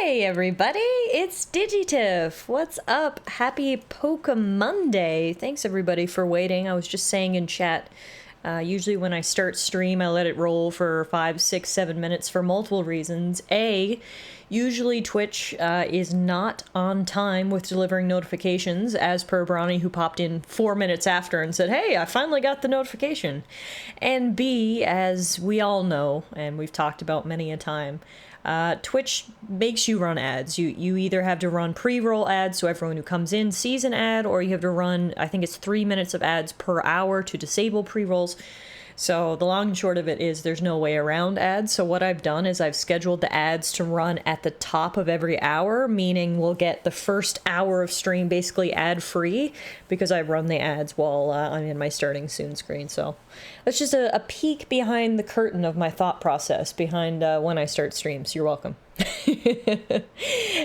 Hey everybody, it's Digitif. What's up? Happy Poke Monday. Thanks everybody for waiting. I was just saying in chat, usually when I start stream, I let it roll for 5, 6, 7 minutes for multiple reasons. Usually Twitch is not on time with delivering notifications, as per Bronny, who popped in 4 minutes after and said, hey, I finally got the notification. And B, as we all know, and we've talked about many a time, Twitch makes you run ads. You either have to run pre-roll ads so everyone who comes in sees an ad, or you have to run, I think it's 3 minutes of ads per hour to disable pre-rolls. So the long and short of it is there's no way around ads. So what I've done is I've scheduled the ads to run at the top of every hour, meaning we'll get the first hour of stream basically ad-free because I run the ads while I'm in my starting soon screen. So that's just a peek behind the curtain of my thought process behind when I start streams. You're welcome.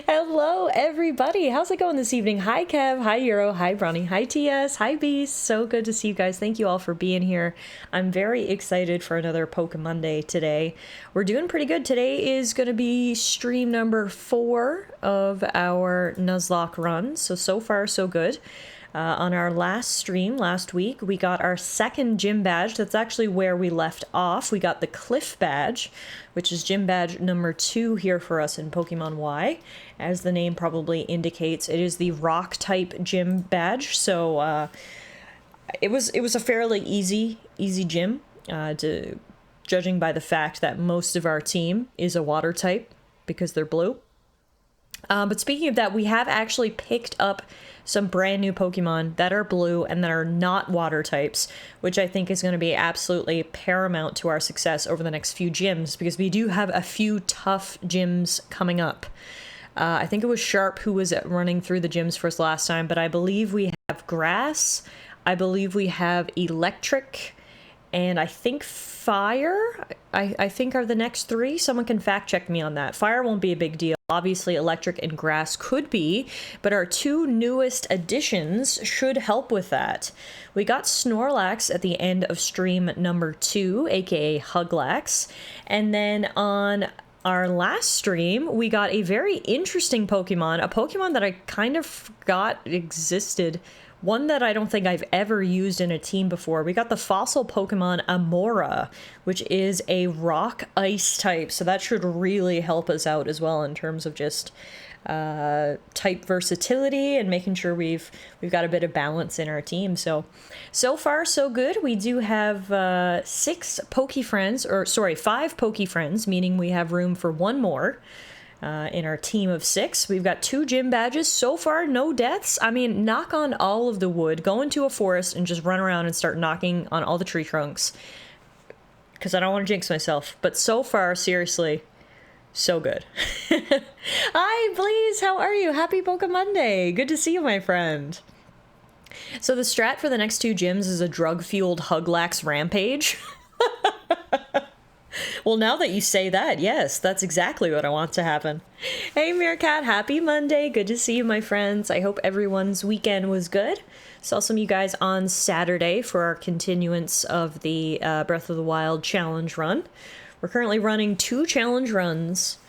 Hello everybody, how's it going this evening? Hi Kev, hi Euro, hi Bronny, hi TS, hi Beast. So good to see you guys. Thank you all for being here. I'm very excited for another Poke Monday today. We're doing pretty good. Today is going to be stream number 4 of our Nuzlocke run, so far so good. On our last stream last week, we got our second gym badge. That's actually where we left off. We got the Cliff badge, which is gym badge number 2 here for us in Pokemon Y. As the name probably indicates, it is the rock type gym badge. So it was a fairly easy gym, judging by the fact that most of our team is a water type because they're blue. But speaking of that, we have actually picked up some brand new Pokemon that are blue and that are not water types, which I think is going to be absolutely paramount to our success over the next few gyms, because we do have a few tough gyms coming up. I think it was Sharp who was running through the gyms for us last time, but I believe we have Grass, I believe we have Electric, and I think Fire, I think are the next 3. Someone can fact check me on that. Fire won't be a big deal. Obviously, Electric and Grass could be, but our 2 newest additions should help with that. We got Snorlax at the end of stream number 2, aka Huglax, and then on our last stream, we got a very interesting Pokemon, a Pokemon that I kind of forgot existed. One that I don't think I've ever used in a team before. We got the fossil Pokemon Amora, which is a rock ice type. So that should really help us out as well in terms of just type versatility and making sure we've got a bit of balance in our team. So far so good. We do have 5 Poke Friends, meaning we have room for one more. In our team of 6. We've got 2 gym badges. So far, no deaths. I mean, knock on all of the wood, go into a forest and just run around and start knocking on all the tree trunks. Because I don't want to jinx myself. But so far, seriously, so good. Hi, Blaze, how are you? Happy Poke Monday. Good to see you, my friend. So the strat for the next 2 gyms is a drug-fueled Huglax rampage. Well, now that you say that, yes, that's exactly what I want to happen. Hey, Meerkat, happy Monday. Good to see you, my friends. I hope everyone's weekend was good. Saw some of you guys on Saturday for our continuance of the Breath of the Wild challenge run. We're currently running 2 challenge runs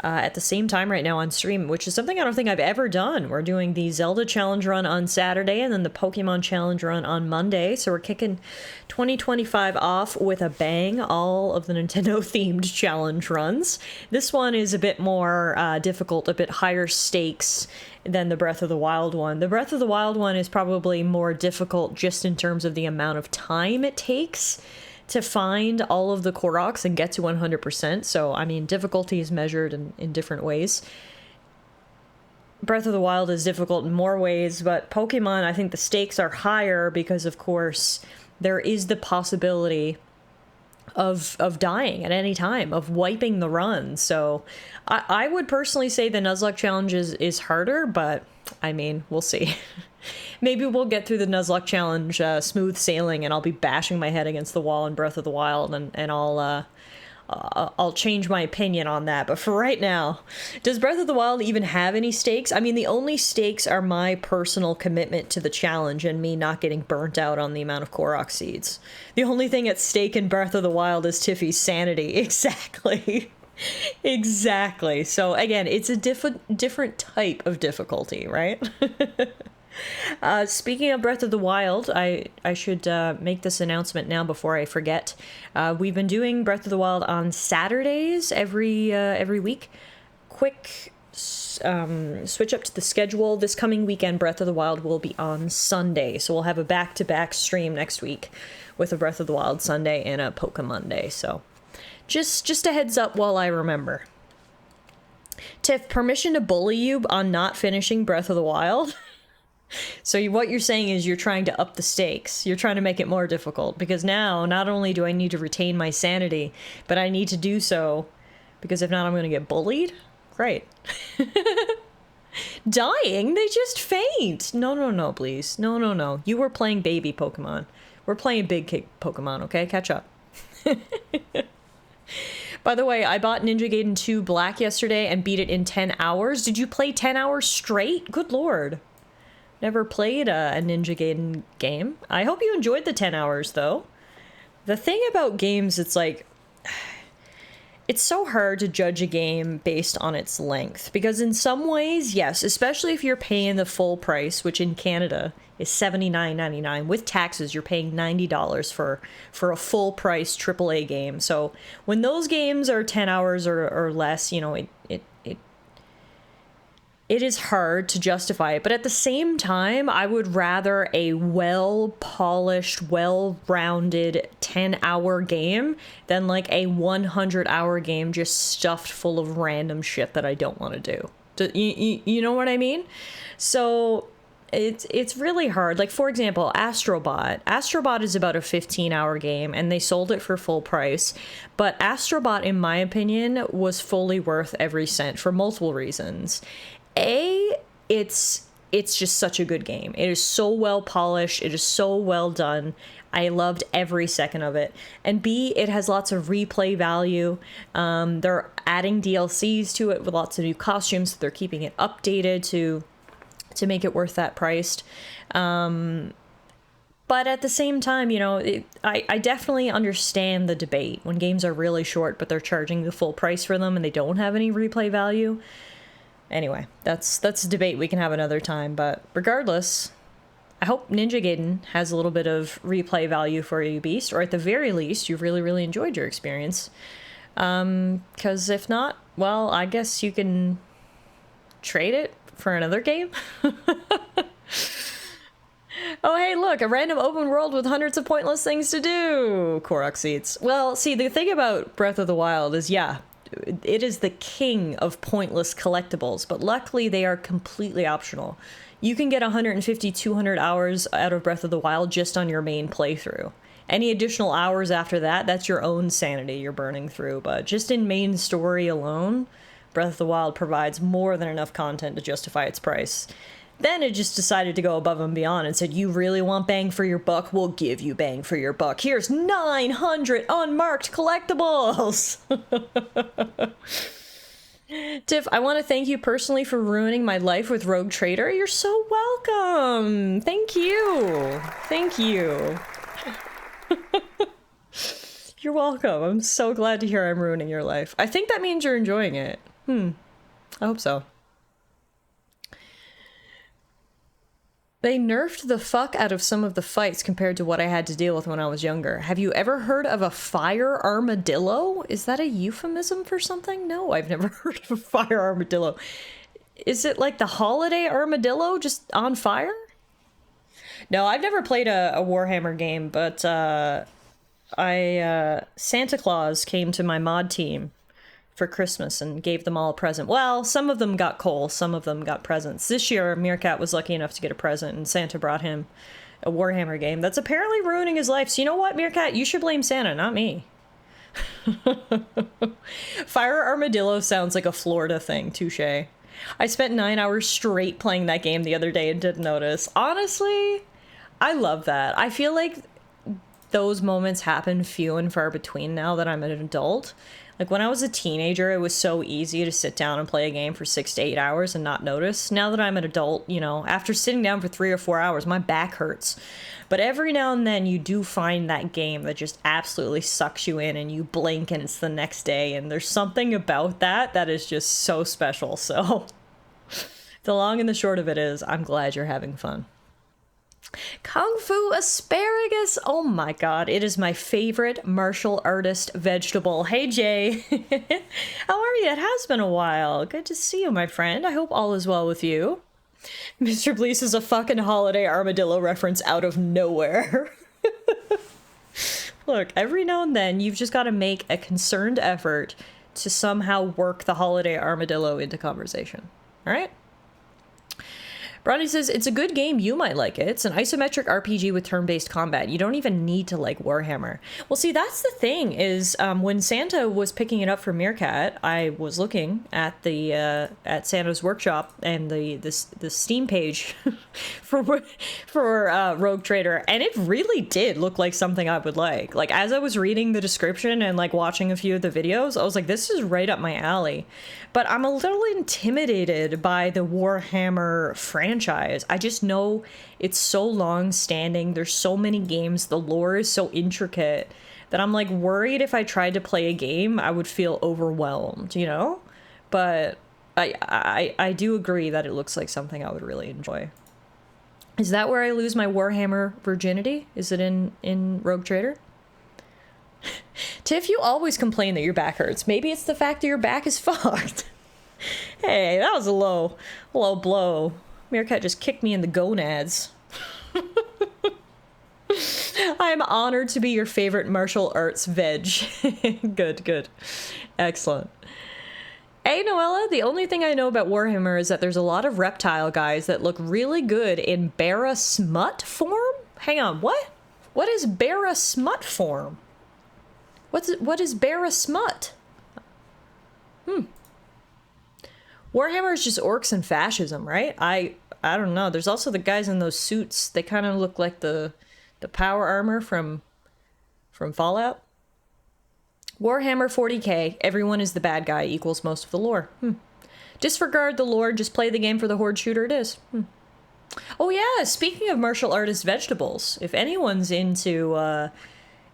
at the same time right now on stream, which is something I don't think I've ever done. We're doing the Zelda challenge run on Saturday and then the Pokemon challenge run on Monday. So we're kicking 2025 off with a bang, all of the Nintendo themed challenge runs. This one is a bit more difficult, a bit higher stakes than the Breath of the Wild one. The Breath of the Wild one is probably more difficult just in terms of the amount of time it takes to find all of the Koroks and get to 100%. So, I mean, difficulty is measured in different ways. Breath of the Wild is difficult in more ways, but Pokemon, I think the stakes are higher because, of course, there is the possibility of dying at any time, of wiping the run. So, I would personally say the Nuzlocke challenge is harder, but, I mean, we'll see. Maybe we'll get through the Nuzlocke challenge smooth sailing and I'll be bashing my head against the wall in Breath of the Wild and I'll change my opinion on that. But for right now, does Breath of the Wild even have any stakes? I mean, the only stakes are my personal commitment to the challenge and me not getting burnt out on the amount of Korok seeds. The only thing at stake in Breath of the Wild is Tiffy's sanity. Exactly. Exactly. So again, it's a different type of difficulty, right? Speaking of Breath of the Wild, I should make this announcement now before I forget. We've been doing Breath of the Wild on Saturdays every week. Quick switch up to the schedule. This coming weekend, Breath of the Wild will be on Sunday, so we'll have a back-to-back stream next week with a Breath of the Wild Sunday and a Poke Monday. So just a heads up while I remember. Tiff, permission to bully you on not finishing Breath of the Wild? So what you're saying is you're trying to up the stakes. You're trying to make it more difficult, because now not only do I need to retain my sanity, but I need to do so because if not, I'm going to get bullied. Great. Dying? They just faint. No, please. No. You were playing baby Pokemon. We're playing big kid Pokemon, okay? Catch up. By the way, I bought Ninja Gaiden 2 Black yesterday and beat it in 10 hours. Did you play 10 hours straight? Good lord. Never played a Ninja Gaiden game. I hope you enjoyed the 10 hours, though. The thing about games, it's like... It's so hard to judge a game based on its length. Because in some ways, yes, especially if you're paying the full price, which in Canada is $79.99. With taxes, you're paying $90 for a full price AAA game. So when those games are 10 hours or less, you know, it is hard to justify it. But at the same time, I would rather a well-polished, well-rounded 10-hour game than like a 100-hour game just stuffed full of random shit that I don't want to do. You know what I mean? So it's really hard. Like, for example, Astrobot. Astrobot is about a 15-hour game, and they sold it for full price. But Astrobot, in my opinion, was fully worth every cent for multiple reasons. It's just such a good game. It is so well polished. It is so well done. I loved every second of it. And B, it has lots of replay value. They're adding DLCs to it with lots of new costumes. So they're keeping it updated to make it worth that price. But at the same time, you know, I definitely understand the debate when games are really short, but they're charging the full price for them and they don't have any replay value. Anyway, that's a debate we can have another time, but regardless, I hope Ninja Gaiden has a little bit of replay value for you, Beast, or at the very least, you've really, really enjoyed your experience. Because if not, well, I guess you can trade it for another game. Oh, hey, look, a random open world with hundreds of pointless things to do. Korok seats. Well, see, the thing about Breath of the Wild is, yeah, it is the king of pointless collectibles, but luckily they are completely optional. You can get 150, 200 hours out of Breath of the Wild just on your main playthrough. Any additional hours after that, that's your own sanity you're burning through, but just in main story alone, Breath of the Wild provides more than enough content to justify its price. Then it just decided to go above and beyond and said, you really want bang for your buck? We'll give you bang for your buck. Here's 900 unmarked collectibles. Tiff, I want to thank you personally for ruining my life with Rogue Trader. You're so welcome. Thank you. Thank you. You're welcome. I'm so glad to hear I'm ruining your life. I think that means you're enjoying it. I hope so. They nerfed the fuck out of some of the fights compared to what I had to deal with when I was younger. Have you ever heard of a fire armadillo? Is that a euphemism for something? No, I've never heard of a fire armadillo. Is it like the holiday armadillo just on fire? No, I've never played a Warhammer game, but Santa Claus came to my mod team for Christmas and gave them all a present. Well, some of them got coal, some of them got presents. This year, Meerkat was lucky enough to get a present, and Santa brought him a Warhammer game that's apparently ruining his life. So you know what, Meerkat? You should blame Santa, not me. Fire Armadillo sounds like a Florida thing, touche. I spent 9 hours straight playing that game the other day and didn't notice. Honestly, I love that. I feel like those moments happen few and far between now that I'm an adult. Like when I was a teenager, it was so easy to sit down and play a game for 6 to 8 hours and not notice. Now that I'm an adult, you know, after sitting down for 3 or 4 hours, my back hurts. But every now and then you do find that game that just absolutely sucks you in and you blink and it's the next day. And there's something about that that is just so special. So the long and the short of it is, I'm glad you're having fun. Kung Fu asparagus. Oh my god, it is my favorite martial artist vegetable. Hey Jay, how are you? It has been a while. Good to see you, my friend. I hope all is well with you. Mr. Blease is a fucking holiday armadillo reference out of nowhere. Look, every now and then you've just got to make a concerned effort to somehow work the holiday armadillo into conversation. All right? Bronny says, it's a good game, you might like it. It's an isometric RPG with turn-based combat. You don't even need to like Warhammer. Well, see, that's the thing, is when Santa was picking it up for Meerkat, I was looking at the at Santa's workshop and the Steam page for Rogue Trader, and it really did look like something I would like. Like, as I was reading the description and like watching a few of the videos, I was like, this is right up my alley. But I'm a little intimidated by the Warhammer franchise. I just know it's so long-standing. There's so many games. The lore is so intricate that I'm like worried if I tried to play a game, I would feel overwhelmed, you know? But I do agree that it looks like something I would really enjoy. Is that where I lose my Warhammer virginity? Is it in Rogue Trader? Tiff, you always complain that your back hurts. Maybe it's the fact that your back is fucked. Hey, that was a low blow. Meerkat just kicked me in the gonads. I'm honored to be your favorite martial arts veg. Good. Excellent. Hey, Noella, the only thing I know about Warhammer is that there's a lot of reptile guys that look really good in Bara Smut form? Hang on, what? What is Bara Smut form? What is Bara Smut? Warhammer is just orcs and fascism, right? I don't know. There's also the guys in those suits. They kind of look like the power armor from Fallout. Warhammer 40k, everyone is the bad guy equals most of the lore. Disregard the lore, just play the game for the horde shooter it is. Oh yeah, speaking of martial artist vegetables, if anyone's into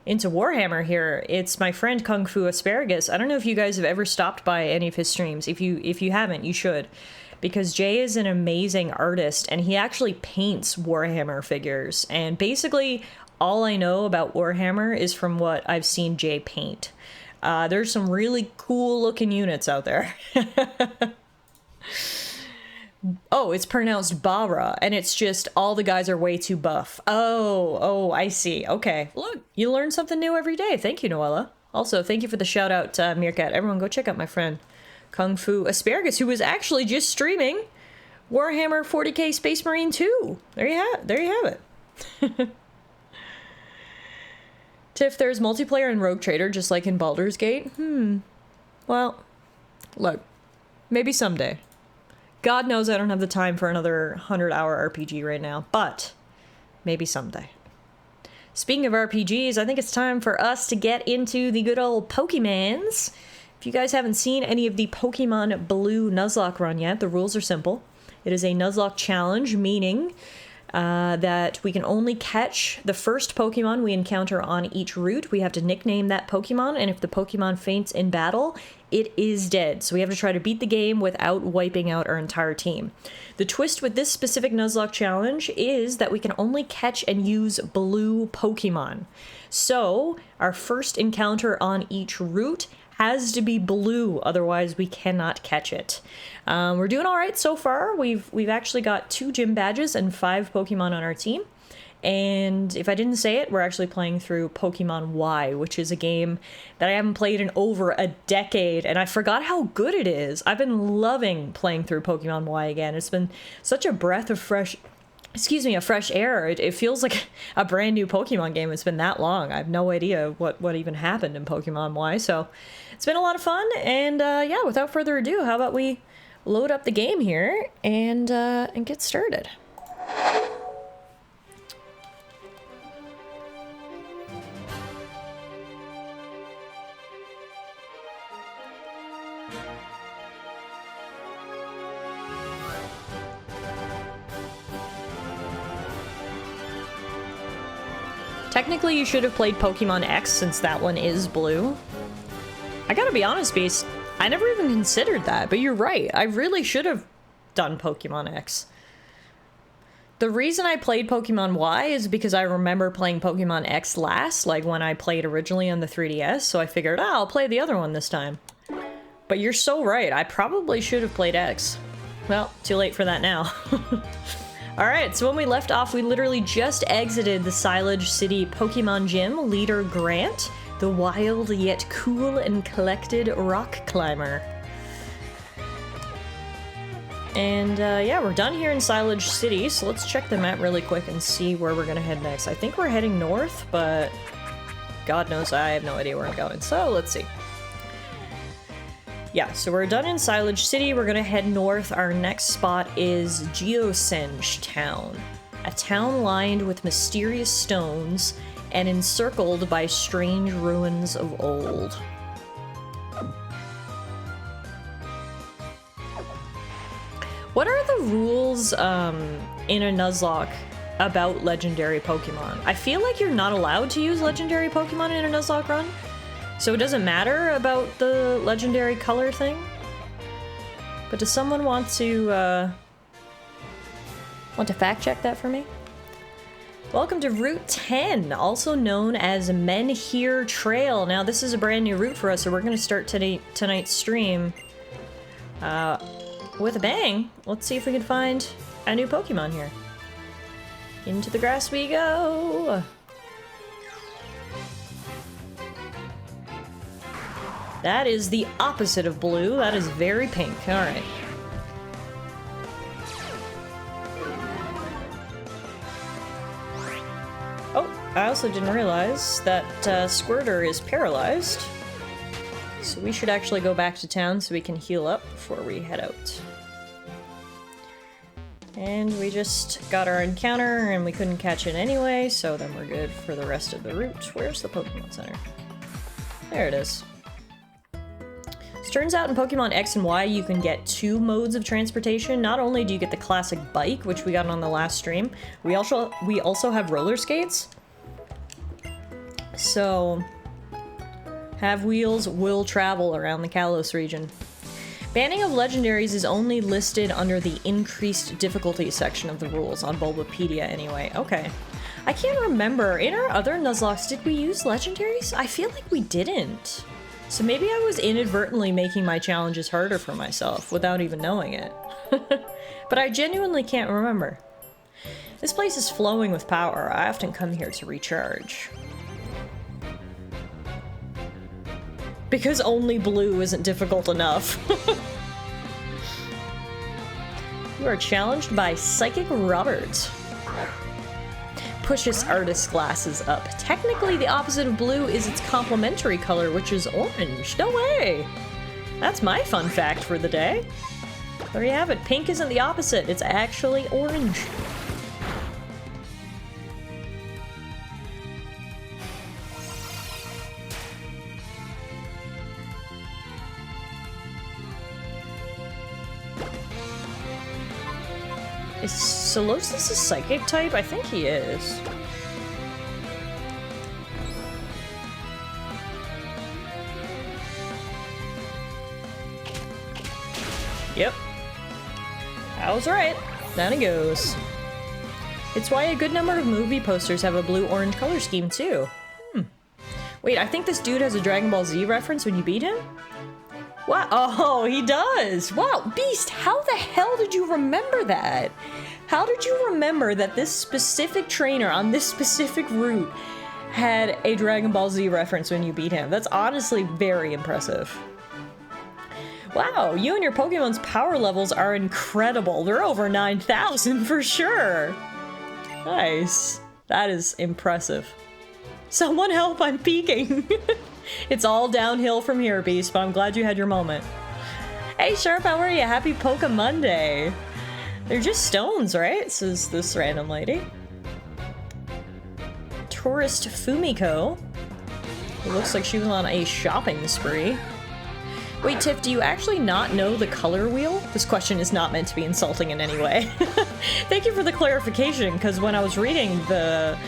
Warhammer here, it's my friend Kung Fu Asparagus. I don't know if you guys have ever stopped by any of his streams. If you haven't, you should. Because Jay is an amazing artist, and he actually paints Warhammer figures. And basically, all I know about Warhammer is from what I've seen Jay paint. There's some really cool-looking units out there. Oh, it's pronounced Bara, and it's just all the guys are way too buff. Oh, I see. Okay. Look, you learn something new every day. Thank you, Noella. Also, thank you for the shout-out, Meerkat. Everyone go check out my friend Kung Fu Asparagus, who was actually just streaming Warhammer 40k Space Marine 2. There you have it. Tiff, there's multiplayer in Rogue Trader, just like in Baldur's Gate. Well, look, maybe someday. God knows I don't have the time for another 100-hour RPG right now, but maybe someday. Speaking of RPGs, I think it's time for us to get into the good old Pokemons. If you guys haven't seen any of the Pokemon Blue Nuzlocke run yet, the rules are simple. It is a Nuzlocke challenge, meaning that we can only catch the first Pokemon we encounter on each route. We have to nickname that Pokemon, and if the Pokemon faints in battle, it is dead. So we have to try to beat the game without wiping out our entire team. The twist with this specific Nuzlocke challenge is that we can only catch and use blue Pokemon. So our first encounter on each route has to be blue, otherwise we cannot catch it. We're doing all right so far. We've actually got 2 gym badges and 5 Pokemon on our team. And if I didn't say it, we're actually playing through Pokemon Y, which is a game that I haven't played in over a decade, and I forgot how good it is. I've been loving playing through Pokemon Y again. It's been such a breath of fresh air. It feels like a brand new Pokemon game. It's been that long. I have no idea what even happened in Pokemon Y, so it's been a lot of fun. And yeah, without further ado, how about we load up the game here and get started. Technically, you should have played Pokemon X since that one is blue. I gotta be honest, Beast, I never even considered that, but you're right. I really should have done Pokemon X. The reason I played Pokemon Y is because I remember playing Pokemon X last, like when I played originally on the 3DS, so I figured, I'll play the other one this time. But you're so right, I probably should have played X. Well, too late for that now. Alright, so when we left off, we literally just exited the Silage City Pokemon Gym leader Grant, the wild yet cool and collected rock climber. And yeah, we're done here in Silage City, so let's check the map really quick and see where we're gonna head next. I think we're heading north, but God knows I have no idea where I'm going, so let's see. Yeah, so we're done in Silage City, we're gonna head north. Our next spot is Geosenge Town, a town lined with mysterious stones and encircled by strange ruins of old. What are the rules in a Nuzlocke about legendary Pokemon? I feel like you're not allowed to use legendary Pokemon in a Nuzlocke run. So it doesn't matter about the legendary color thing? But does someone want to fact check that for me? Welcome to Route 10, also known as Menhir Trail. Now this is a brand new route for us, so we're gonna start tonight's stream with a bang. Let's see if we can find a new Pokemon here. Into the grass we go! That is the opposite of blue. That is very pink. Alright. Oh, I also didn't realize that Squirter is paralyzed. So we should actually go back to town so we can heal up before we head out. And we just got our encounter and we couldn't catch it anyway, so then we're good for the rest of the route. Where's the Pokemon Center? There it is. So turns out in Pokemon X and Y you can get 2 modes of transportation. Not only do you get the classic bike, which we got on the last stream, we also have roller skates. So Have Wheels will travel around the Kalos region. Banning of legendaries is only listed under the increased difficulty section of the rules, on Bulbapedia anyway. Okay. I can't remember, in our other Nuzlockes, did we use legendaries? I feel like we didn't. So maybe I was inadvertently making my challenges harder for myself, without even knowing it. But I genuinely can't remember. This place is flowing with power. I often come here to recharge. Because only blue isn't difficult enough. You are challenged by Psychic Robert. Pushes artist glasses up. Technically, the opposite of blue is its complementary color, which is orange. No way! That's my fun fact for the day. There you have it. Pink isn't the opposite. It's actually orange. Is Solosis a psychic type? I think he is. Yep. I was right. Down he goes. It's why a good number of movie posters have a blue-orange color scheme, too. Wait, I think this dude has a Dragon Ball Z reference when you beat him? Wow, oh, he does! Wow, Beast, how the hell did you remember that? How did you remember that this specific trainer on this specific route had a Dragon Ball Z reference when you beat him? That's honestly very impressive. Wow, you and your Pokemon's power levels are incredible. They're over 9,000 for sure. Nice. That is impressive. Someone help, I'm peeking. It's all downhill from here, Beast, but I'm glad you had your moment. Hey, Sharp, how are you? Happy Poke Monday. They're just stones, right? Says this random lady. Tourist Fumiko. It looks like she was on a shopping spree. Wait, Tiff, do you actually not know the color wheel? This question is not meant to be insulting in any way. Thank you for the clarification, because when I was reading the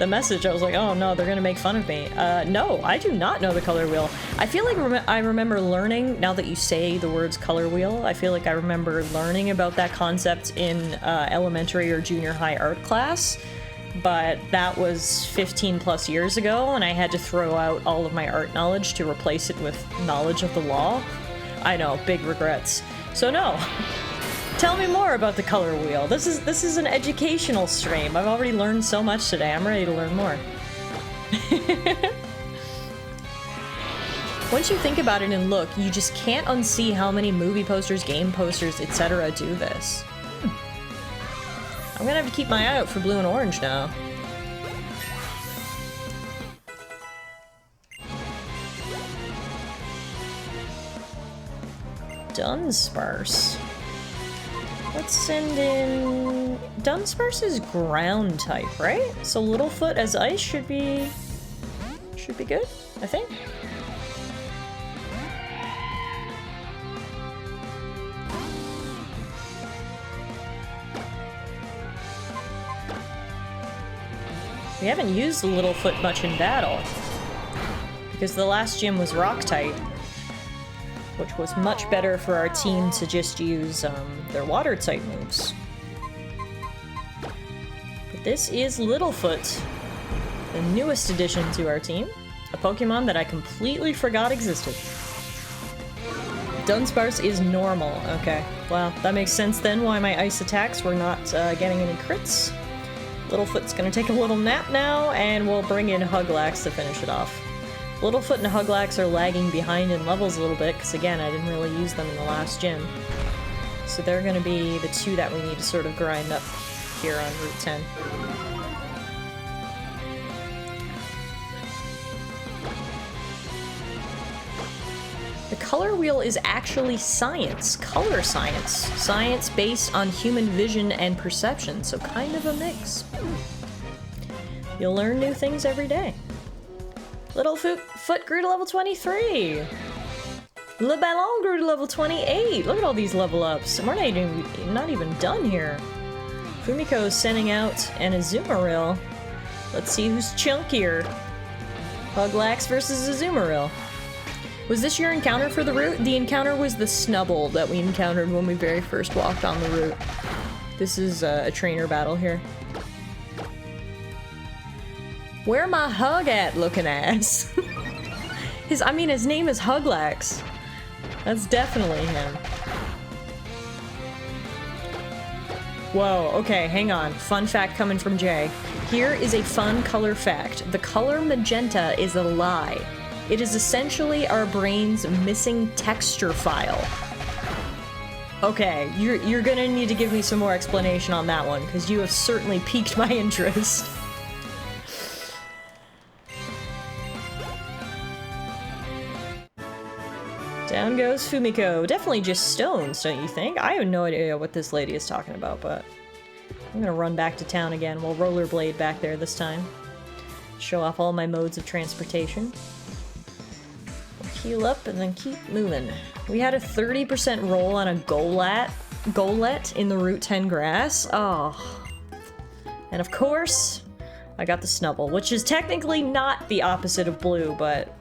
the message, I was like, oh no, they're gonna make fun of me. No, I do not know the color wheel. I feel like I remember learning, now that you say the words color wheel, I feel like I remember learning about that concept in elementary or junior high art class, but that was 15 plus years ago, and I had to throw out all of my art knowledge to replace it with knowledge of the law. I know, big regrets. So no. Tell me more about the color wheel. This is an educational stream. I've already learned so much today. I'm ready to learn more. Once you think about it and look, you just can't unsee how many movie posters, game posters, etc. do this. I'm gonna have to keep my eye out for blue and orange now. Dunsparce. Let's send in... Dunsparce is ground type, right? So Littlefoot as ice should be good, I think. We haven't used Littlefoot much in battle, because the last gym was rock type, which was much better for our team to just use their water type moves. But this is Littlefoot, the newest addition to our team, a Pokemon that I completely forgot existed. Dunsparce is normal. Okay, well, that makes sense then why my ice attacks were not getting any crits. Littlefoot's gonna take a little nap now, and we'll bring in Huglax to finish it off. Littlefoot and Huglax are lagging behind in levels a little bit, because again, I didn't really use them in the last gym. So they're going to be the two that we need to sort of grind up here on Route 10. The color wheel is actually science, color science. Science based on human vision and perception, so kind of a mix. You'll learn new things every day. Littlefoot grew to level 23. Le Ballon grew to level 28. Look at all these level ups. And we're not even done here. Fumiko's sending out an Azumarill. Let's see who's chunkier. Huglax versus Azumarill. Was this your encounter for the route? The encounter was the Snubbull that we encountered when we very first walked on the route. This is a trainer battle here. Where my hug at looking ass? His name is Huglax. That's definitely him. Whoa, okay, hang on. Fun fact coming from Jay. Here is a fun color fact. The color magenta is a lie. It is essentially our brain's missing texture file. Okay, you're gonna need to give me some more explanation on that one, because you have certainly piqued my interest. Down goes Fumiko. Definitely just stones, don't you think? I have no idea what this lady is talking about, but I'm gonna run back to town again. We'll rollerblade back there this time. Show off all my modes of transportation. We'll heal up and then keep moving. We had a 30% roll on a Golett in the Route 10 grass. Oh. And of course, I got the Snubbull, which is technically not the opposite of blue, but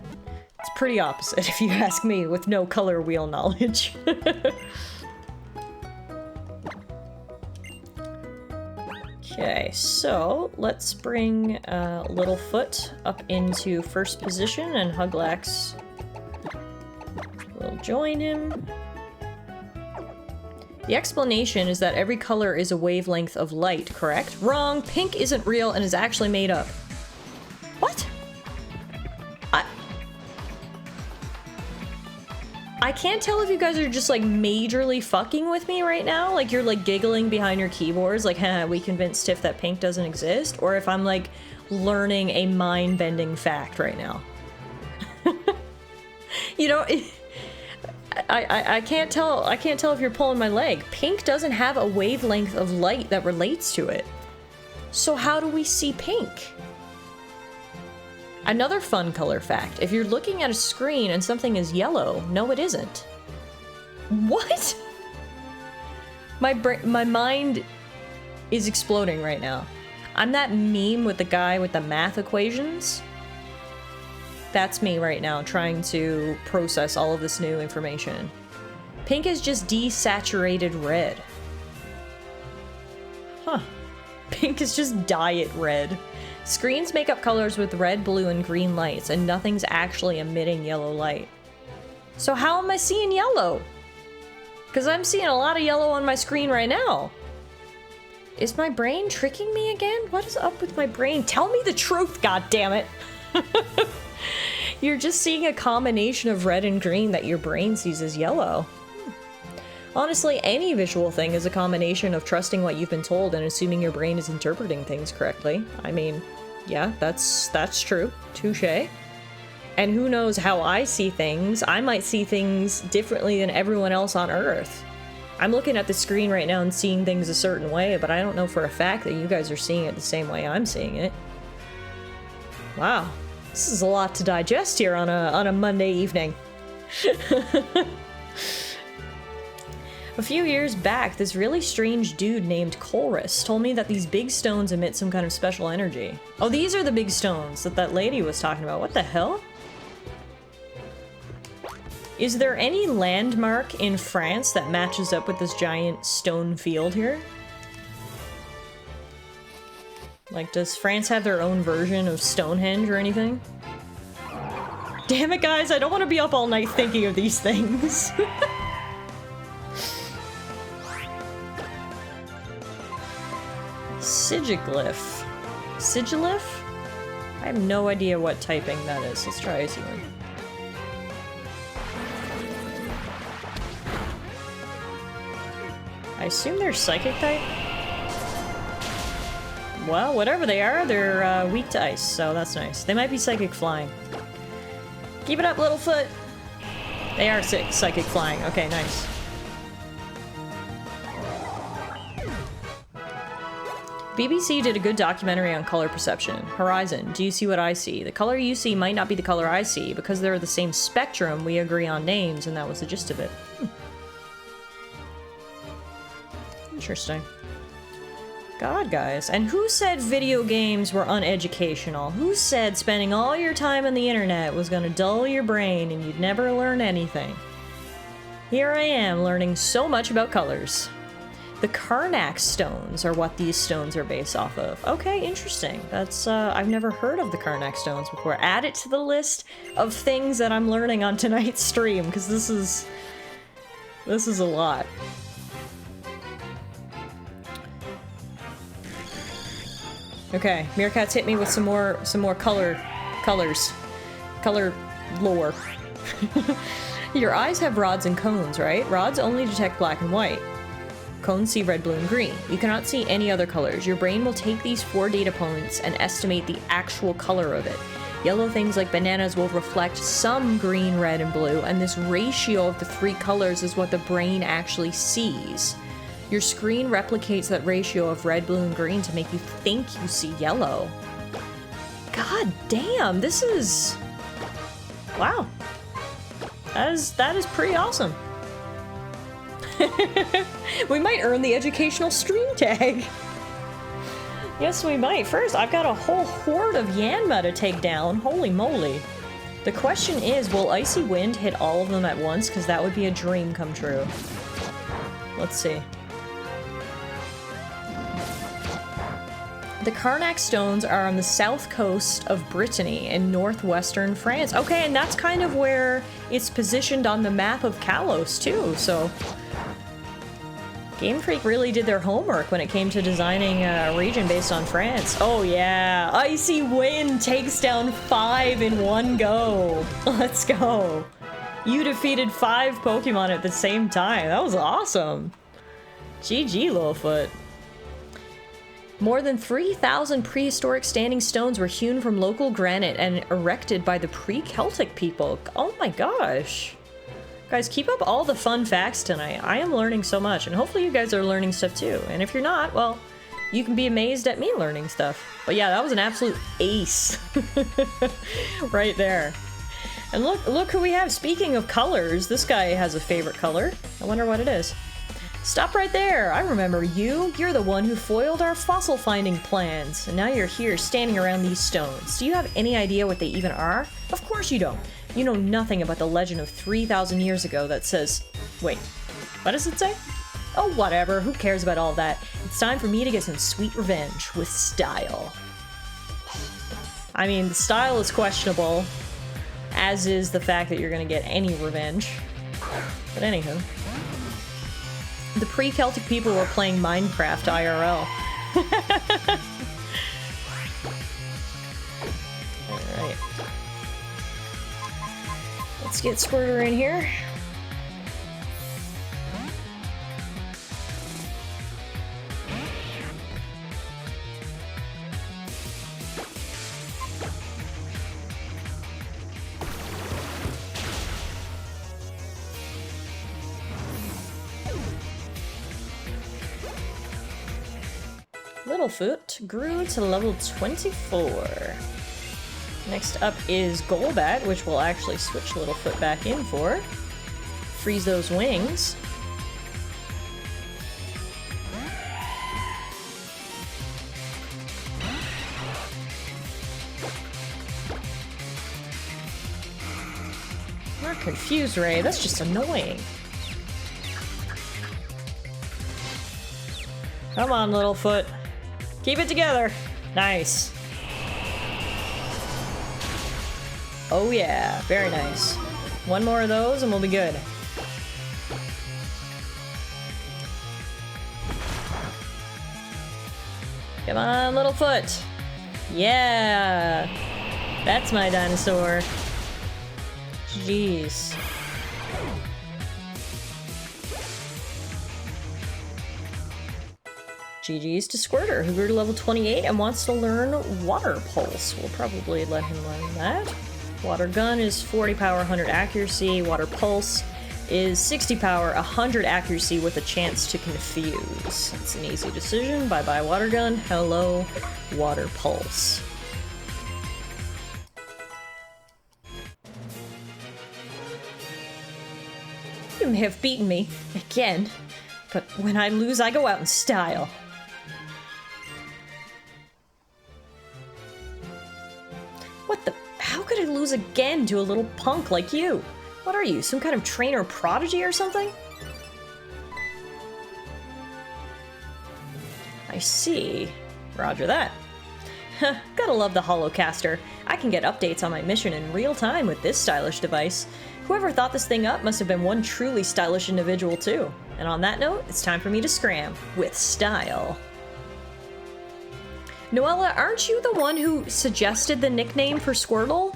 it's pretty opposite, if you ask me, with no color wheel knowledge. Okay, so let's bring Littlefoot up into first position, and Huglax will join him. The explanation is that every color is a wavelength of light, correct? Wrong! Pink isn't real and is actually made up. What? I can't tell if you guys are just like majorly fucking with me right now, like you're like giggling behind your keyboards, like, haha, we convinced Tiff that pink doesn't exist, or if I'm like learning a mind-bending fact right now. You know, I can't tell if you're pulling my leg. Pink doesn't have a wavelength of light that relates to it. So how do we see pink? Another fun color fact, if you're looking at a screen and something is yellow, no it isn't. What? My mind is exploding right now. I'm that meme with the guy with the math equations. That's me right now, trying to process all of this new information. Pink is just desaturated red. Huh. Pink is just diet red. Screens make up colors with red, blue, and green lights, and nothing's actually emitting yellow light. So how am I seeing yellow? Because I'm seeing a lot of yellow on my screen right now. Is my brain tricking me again? What is up with my brain? Tell me the truth, goddammit! You're just seeing a combination of red and green that your brain sees as yellow. Honestly, any visual thing is a combination of trusting what you've been told and assuming your brain is interpreting things correctly. I mean, yeah, that's true. Touché. And who knows how I see things? I might see things differently than everyone else on Earth. I'm looking at the screen right now and seeing things a certain way, but I don't know for a fact that you guys are seeing it the same way I'm seeing it. Wow. This is a lot to digest here on a Monday evening. A few years back, this really strange dude named Colrus told me that these big stones emit some kind of special energy. Oh, these are the big stones that lady was talking about. What the hell? Is there any landmark in France that matches up with this giant stone field here? Like, does France have their own version of Stonehenge or anything? Damn it, guys, I don't want to be up all night thinking of these things. Sigiglyph. Sigiliph? I have no idea what typing that is. Let's try easy one. I assume they're psychic type? Well, whatever they are, they're weak to ice, so that's nice. They might be psychic flying. Keep it up, Littlefoot! They are psychic flying. Okay, nice. BBC did a good documentary on color perception. Horizon, do you see what I see? The color you see might not be the color I see. Because they're the same spectrum, we agree on names, and that was the gist of it. Interesting. God, guys. And who said video games were uneducational? Who said spending all your time on the internet was gonna dull your brain and you'd never learn anything? Here I am, learning so much about colors. The Karnak stones are what these stones are based off of. Okay, interesting. That's, I've never heard of the Karnak stones before. Add it to the list of things that I'm learning on tonight's stream, because this is a lot. Okay, Meerkats hit me with some more color lore. Your eyes have rods and cones, right? Rods only detect black and white. Cones see red, blue, and green. You cannot see any other colors. Your brain will take these 4 data points and estimate the actual color of it. Yellow things like bananas will reflect some green, red, and blue, and this ratio of the 3 colors is what the brain actually sees. Your screen replicates that ratio of red, blue, and green to make you think you see yellow. God damn, this is... Wow. That is pretty awesome. We might earn the educational stream tag. Yes, we might. First, I've got a whole horde of Yanma to take down. Holy moly. The question is, will Icy Wind hit all of them at once? Because that would be a dream come true. Let's see. The Karnak stones are on the south coast of Brittany in northwestern France. Okay, and that's kind of where it's positioned on the map of Kalos, too, so... Game Freak really did their homework when it came to designing a region based on France. Oh yeah, Icy Wind takes down 5 in one go. Let's go. You defeated 5 Pokemon at the same time. That was awesome. GG, Littlefoot. More than 3,000 prehistoric standing stones were hewn from local granite and erected by the pre-Celtic people. Oh my gosh. Guys, keep up all the fun facts tonight. I am learning so much, and hopefully you guys are learning stuff too. And if you're not, well, you can be amazed at me learning stuff. But yeah, that was an absolute ace. Right there. And look who we have. Speaking of colors, this guy has a favorite color. I wonder what it is. Stop right there! I remember you! You're the one who foiled our fossil finding plans, and now you're here standing around these stones. Do you have any idea what they even are? Of course you don't. You know nothing about the legend of 3,000 years ago that says... Wait, what does it say? Oh, whatever. Who cares about all that? It's time for me to get some sweet revenge with style. I mean, the style is questionable, as is the fact that you're gonna get any revenge. But anywho. The pre-Celtic people were playing Minecraft IRL. Alright. Let's get Squirter in here. Littlefoot grew to level 24. Next up is Golbat, which we'll actually switch Littlefoot back in for. Freeze those wings. Not Confuse Ray, that's just annoying. Come on, Littlefoot. Keep it together. Nice. Oh yeah, very nice. One more of those and we'll be good. Come on, Littlefoot. Yeah. That's my dinosaur. Jeez. GG's to Squirter, who grew to level 28 and wants to learn Water Pulse. We'll probably let him learn that. Water Gun is 40 power, 100 accuracy. Water Pulse is 60 power, 100 accuracy with a chance to confuse. It's an easy decision. Bye-bye Water Gun. Hello, Water Pulse. You may have beaten me again, but when I lose, I go out in style. What the? How could I lose again to a little punk like you? What are you, some kind of trainer prodigy or something? I see. Roger that. Gotta love the Holocaster. I can get updates on my mission in real time with this stylish device. Whoever thought this thing up must have been one truly stylish individual too. And on that note, it's time for me to scram with style. Noella, aren't you the one who suggested the nickname for Squirtle?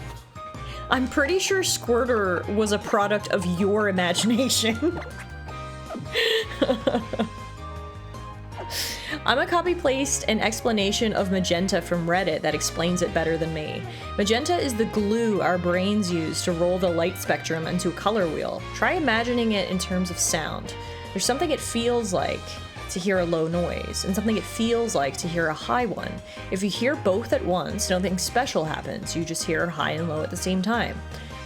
I'm pretty sure Squirter was a product of your imagination. I'm a copy-paste an explanation of magenta from Reddit that explains it better than me. Magenta is the glue our brains use to roll the light spectrum into a color wheel. Try imagining it in terms of sound. There's something it feels like to hear a low noise, and something it feels like to hear a high one. If you hear both at once, nothing special happens, you just hear high and low at the same time.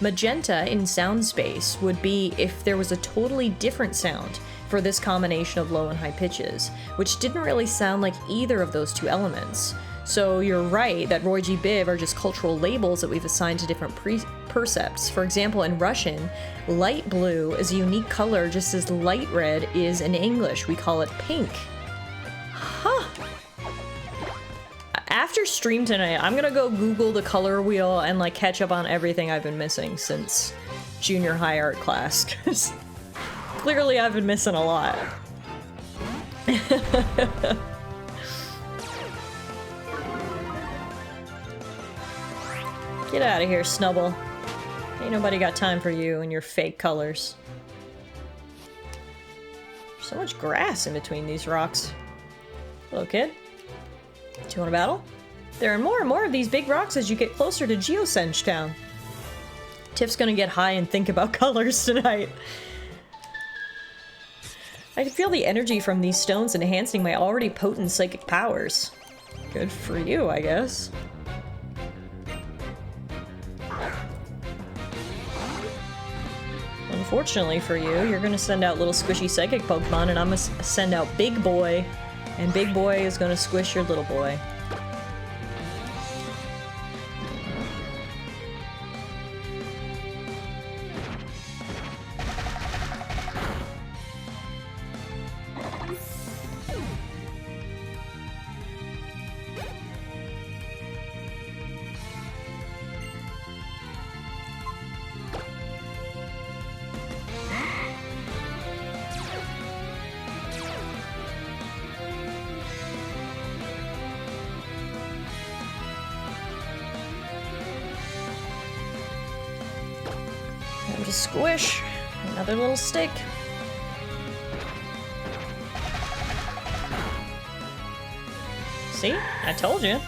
Magenta in sound space would be if there was a totally different sound for this combination of low and high pitches, which didn't really sound like either of those two elements. So you're right that Roy G. Biv are just cultural labels that we've assigned to different percepts. For example, in Russian, light blue is a unique color just as light red is in English. We call it pink. Huh. After stream tonight, I'm gonna go Google the color wheel and like catch up on everything I've been missing since junior high art class, because clearly I've been missing a lot. Get out of here, Snubble. Ain't nobody got time for you and your fake colors. There's so much grass in between these rocks. Hello, kid. Do you want to battle? There are more and more of these big rocks as you get closer to Geosenge Town. Tiff's gonna get high and think about colors tonight. I can feel the energy from these stones enhancing my already potent psychic powers. Good for you, I guess. Unfortunately for you, you're gonna send out little squishy psychic Pokemon, and I'm gonna send out Big Boy, and Big Boy is gonna squish your little boy. Time to squish. Another little stick. See? I told you.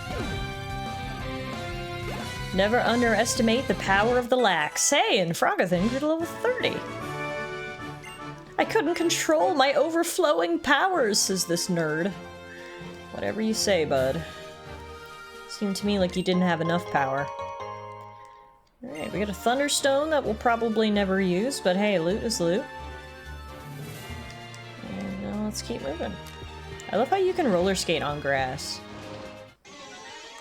Never underestimate the power of the lax. Hey, and Frogothin grew to level 30. I couldn't control my overflowing powers, says this nerd. Whatever you say, bud. Seemed to me like you didn't have enough power. Alright, we got a Thunderstone that we'll probably never use, but hey, loot is loot. And now let's keep moving. I love how you can roller skate on grass.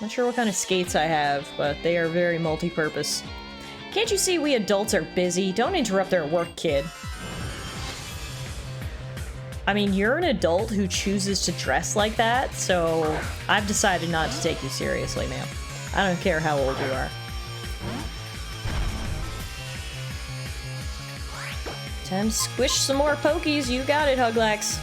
Not sure what kind of skates I have, but they are very multi-purpose. Can't you see we adults are busy? Don't interrupt their work, kid. I mean, you're an adult who chooses to dress like that, so I've decided not to take you seriously, ma'am. I don't care how old you are. Time to squish some more Pokies. You got it, Huglax.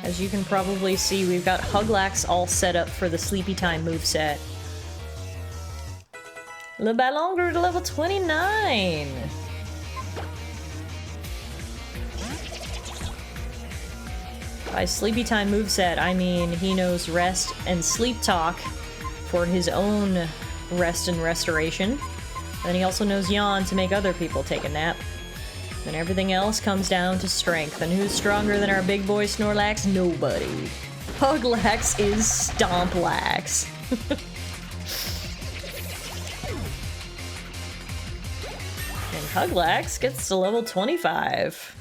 As you can probably see, we've got Huglax all set up for the Sleepy Time moveset. Le Ballon grew to level 29! By Sleepy Time moveset, I mean he knows rest and sleep talk for his own rest and restoration. And he also knows yawn to make other people take a nap. And everything else comes down to strength. And who's stronger than our big boy Snorlax? Nobody. Huglax is Stomplax. And Huglax gets to level 25.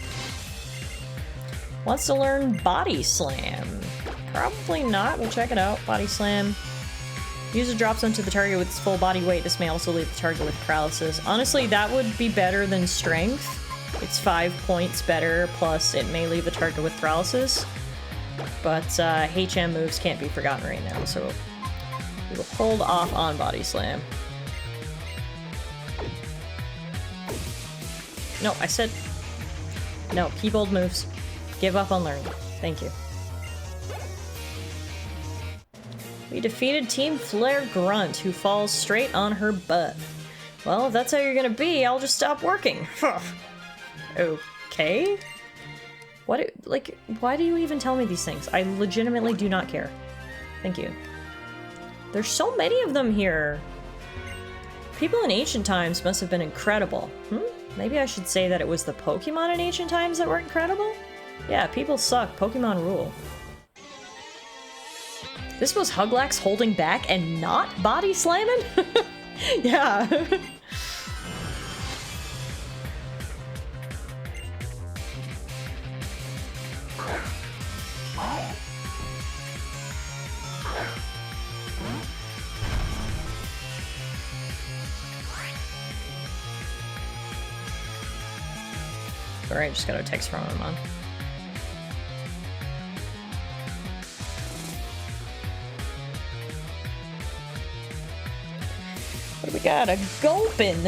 Wants to learn Body Slam. Probably not. We'll check it out. Body Slam. User drops onto the target with its full body weight. This may also leave the target with paralysis. Honestly, that would be better than Strength. It's 5 points better, plus it may leave the target with paralysis. But HM moves can't be forgotten right now, so we will hold off on Body Slam. No, I said... No, keep old moves. Give up on learning. Thank you. We defeated Team Flare Grunt, who falls straight on her butt. Well, if that's how you're gonna be, I'll just stop working. Okay? What, like, why do you even tell me these things? I legitimately do not care. Thank you. There's so many of them here. People in ancient times must have been incredible. Maybe I should say that it was the Pokemon in ancient times that were incredible? Yeah, people suck. Pokemon rule. This was Huglax holding back and not body slamming? Yeah. Alright, just got a text from him on. What do we got? A Gulpin!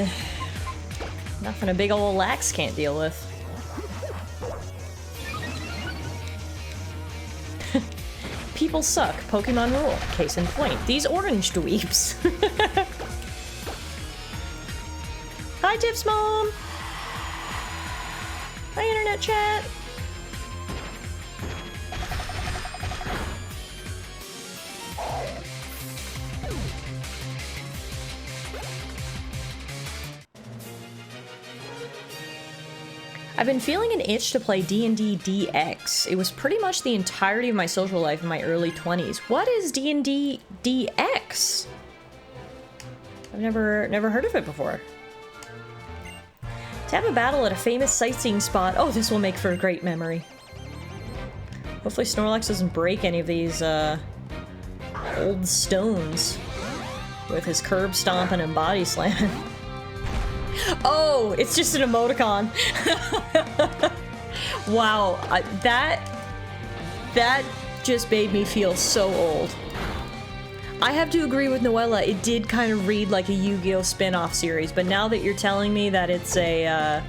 Nothing a big ol' Lax can't deal with. People suck. Pokemon rule. Case in point. These orange dweebs. Hi, Tips Mom! Hi, Internet Chat! I've been feeling an itch to play D&D DX. It was pretty much the entirety of my social life in my early 20s. What is D&D DX? I've never heard of it before. To have a battle at a famous sightseeing spot. Oh, this will make for a great memory. Hopefully Snorlax doesn't break any of these old stones with his curb stomping and body slamming. Oh, it's just an emoticon. Wow, that just made me feel so old. I have to agree with Noella, it did kind of read like a Yu-Gi-Oh! Spin-off series, but now that you're telling me that it's a,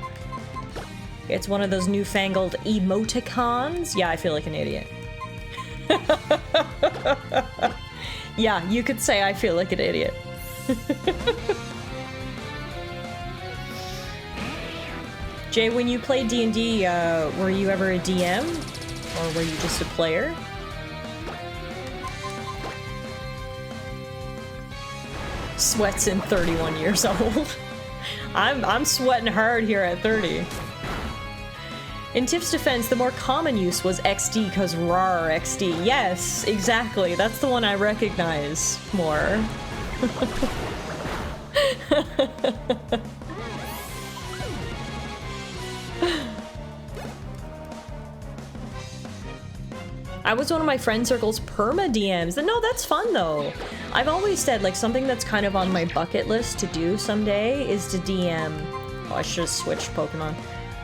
it's one of those newfangled emoticons, yeah, I feel like an idiot. Yeah, you could say I feel like an idiot. Jay, when you played D&D, were you ever a DM? Or were you just a player? Sweats in 31 years old. I'm sweating hard here at 30. In Tiff's defense, the more common use was XD because RAR XD. Yes, exactly. That's the one I recognize more. I was one of my friend circle's perma DMs. No, that's fun though. I've always said like something that's kind of on my bucket list to do someday is to DM. Oh, I should have switched Pokemon.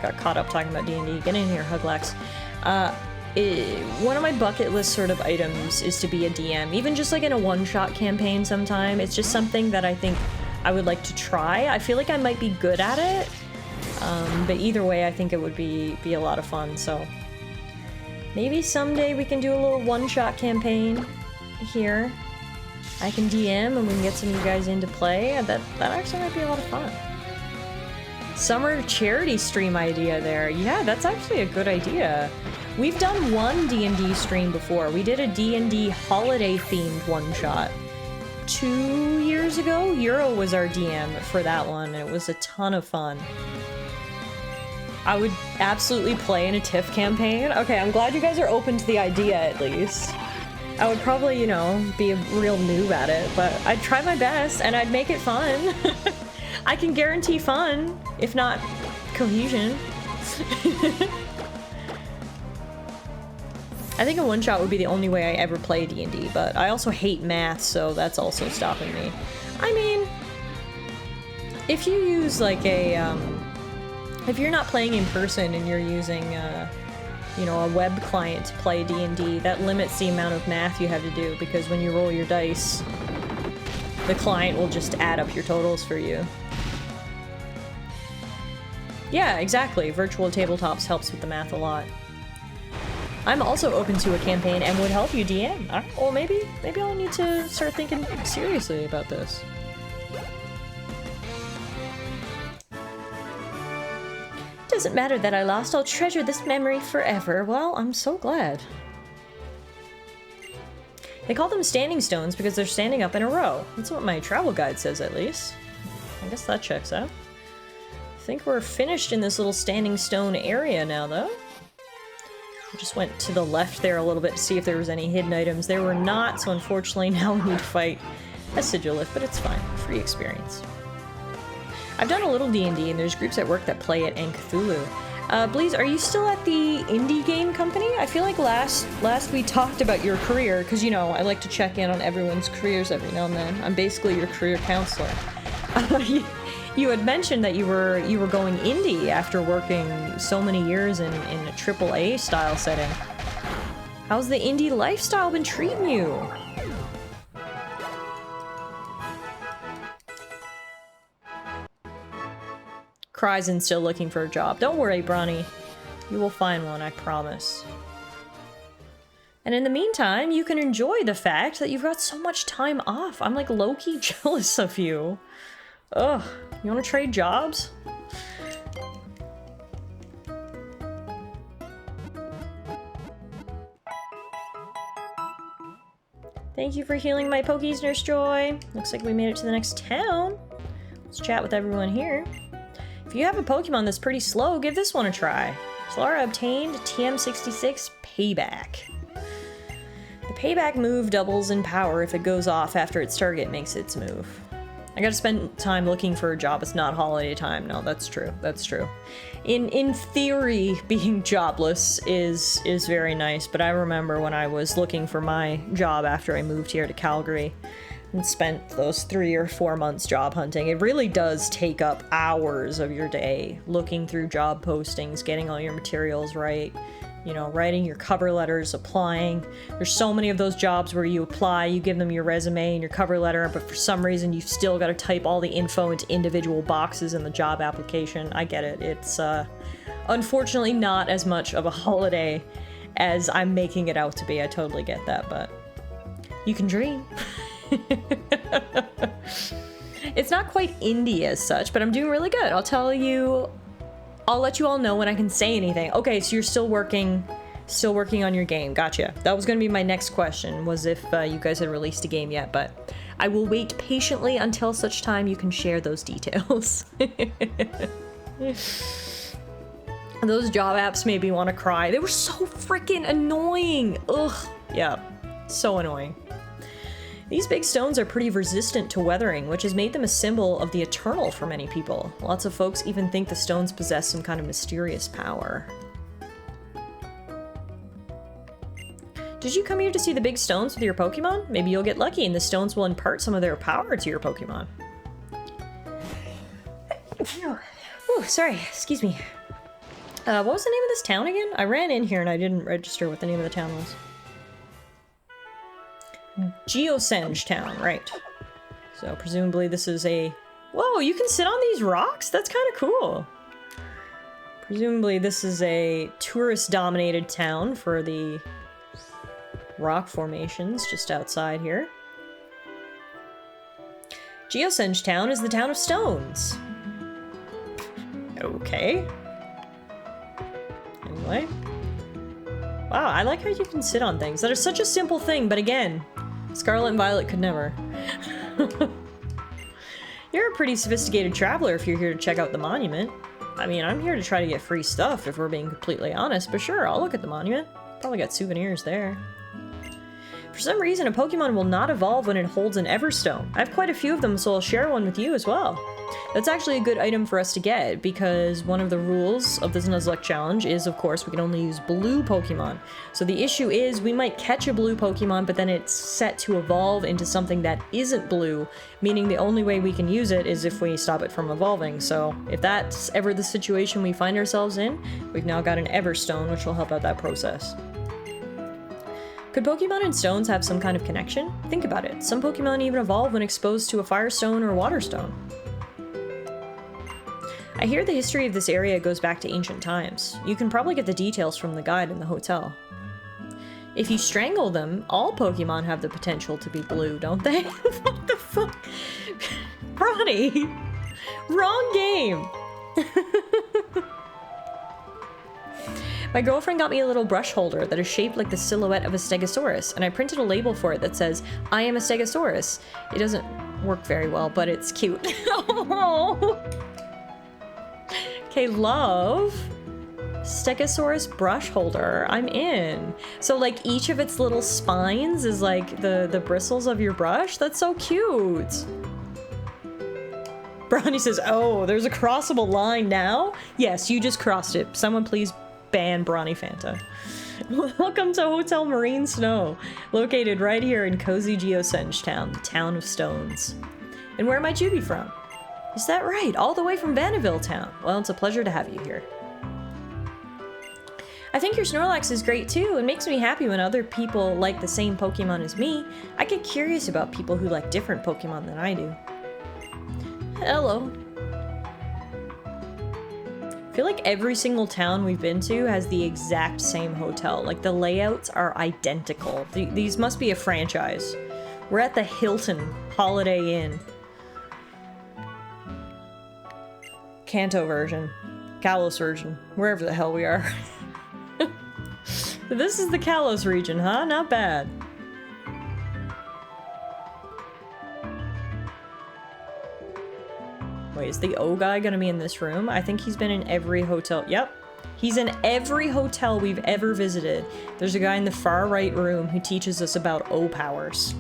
Got caught up talking about D&D. Get in here, Huglax. One of my bucket list sort of items is to be a DM, even just like in a one-shot campaign sometime. It's just something that I think I would like to try. I feel like I might be good at it, but either way, I think it would be a lot of fun, so... Maybe someday we can do a little one-shot campaign here. I can DM and we can get some of you guys into play. That actually might be a lot of fun. Summer charity stream idea there. Yeah, that's actually a good idea. We've done one D&D stream before. We did a D&D holiday-themed one-shot. 2 years ago, Euro was our DM for that one. It was a ton of fun. I would absolutely play in a TIFF campaign. Okay, I'm glad you guys are open to the idea at least. I would probably, you know, be a real noob at it, but I'd try my best and I'd make it fun. I can guarantee fun, if not cohesion. I think a one-shot would be the only way I ever play D&D, but I also hate math, so that's also stopping me. I mean, if you use like a, if you're not playing in person and you're using, you know, a web client to play D&D, that limits the amount of math you have to do, because when you roll your dice, the client will just add up your totals for you. Yeah, exactly. Virtual tabletops helps with the math a lot. I'm also open to a campaign and would help you DM. Or maybe I'll need to start thinking seriously about this. Doesn't matter that I lost, I'll treasure this memory forever. Well, I'm so glad. They call them standing stones because they're standing up in a row. That's what my travel guide says, at least. I guess that checks out. I think we're finished in this little standing stone area now, though. I just went to the left there a little bit to see if there was any hidden items. There were not, so unfortunately now we need to fight a Sigilith, but it's fine. Free experience. I've done a little D&D, and there's groups at work that play it and Cthulhu. Bleez, are you still at the indie game company? I feel like last we talked about your career, because, you know, I like to check in on everyone's careers every now and then. I'm basically your career counselor. You had mentioned that you were going indie after working so many years in a AAA style setting. How's the indie lifestyle been treating you? Kryzen's still looking for a job. Don't worry, Bronny. You will find one, I promise. And in the meantime, you can enjoy the fact that you've got so much time off. I'm like low-key jealous of you. Ugh, you wanna trade jobs? Thank you for healing my Pokies, Nurse Joy. Looks like we made it to the next town. Let's chat with everyone here. If you have a Pokemon that's pretty slow, give this one a try. Tallara obtained TM66 Payback. The Payback move doubles in power if it goes off after its target makes its move. I gotta spend time looking for a job. It's not holiday time. No, that's true. That's true. In theory, being jobless is very nice, but I remember when I was looking for my job after I moved here to Calgary and spent those 3 or 4 months job hunting. It really does take up hours of your day looking through job postings, getting all your materials right, you know, writing your cover letters, applying. There's so many of those jobs where you apply, you give them your resume and your cover letter, but for some reason you've still got to type all the info into individual boxes in the job application. I get it. It's unfortunately not as much of a holiday as I'm making it out to be. I totally get that, but you can dream. It's not quite indie as such, but I'm doing really good. I'll let you all know when I can say anything. Okay, so you're still working on your game. Gotcha. That was gonna be my next question, was if you guys had released a game yet, but I will wait patiently until such time you can share those details. Those job apps made me want to cry. They were so freaking annoying. Ugh. Yeah, so annoying. These big stones are pretty resistant to weathering, which has made them a symbol of the eternal for many people. Lots of folks even think the stones possess some kind of mysterious power. Did you come here to see the big stones with your Pokemon? Maybe you'll get lucky and the stones will impart some of their power to your Pokemon. Ooh, sorry, excuse me. What was the name of this town again? I ran in here and I didn't register what the name of the town was. Geosenge Town, right. So presumably this is a... Whoa, you can sit on these rocks? That's kind of cool. Presumably this is a tourist-dominated town for the rock formations just outside here. Geosenge Town is the town of stones. Okay. Anyway. Wow, I like how you can sit on things. That is such a simple thing, but again, Scarlet and Violet could never. You're a pretty sophisticated traveler if you're here to check out the monument. I mean, I'm here to try to get free stuff if we're being completely honest, but sure, I'll look at the monument. Probably got souvenirs there. For some reason, a Pokemon will not evolve when it holds an Everstone. I have quite a few of them, so I'll share one with you as well. That's actually a good item for us to get, because one of the rules of this Nuzlocke challenge is, of course, we can only use blue Pokemon. So the issue is, we might catch a blue Pokemon, but then it's set to evolve into something that isn't blue, meaning the only way we can use it is if we stop it from evolving. So if that's ever the situation we find ourselves in, we've now got an Everstone, which will help out that process. Could Pokemon and stones have some kind of connection? Think about it. Some Pokemon even evolve when exposed to a Fire Stone or Water Stone. I hear the history of this area goes back to ancient times. You can probably get the details from the guide in the hotel. If you strangle them, all Pokemon have the potential to be blue, don't they? What the fuck? Ronnie! Wrong game! My girlfriend got me a little brush holder that is shaped like the silhouette of a Stegosaurus, and I printed a label for it that says, "I am a Stegosaurus." It doesn't work very well, but it's cute. Oh. Okay, love. Stegosaurus brush holder. I'm in. So like each of its little spines is like the bristles of your brush? That's so cute. Brownie says, oh, there's a crossable line now? Yes, you just crossed it. Someone please ban Brawny Fanta. Welcome to Hotel Marine Snow, located right here in cozy Geosenge Town, the town of stones. And where might you be from? Is that right? All the way from Vanderbilt Town. Well, it's a pleasure to have you here. I think your Snorlax is great too. It makes me happy when other people like the same Pokemon as me. I get curious about people who like different Pokemon than I do. Hello. I feel like every single town we've been to has the exact same hotel. Like the layouts are identical. These must be a franchise. We're at the Hilton Holiday Inn. Kanto version. Kalos version. Wherever the hell we are. This is the Kalos region, huh? Not bad. Wait, is the O guy gonna be in this room? I think he's been in every hotel. Yep. He's in every hotel we've ever visited. There's a guy in the far right room who teaches us about O powers.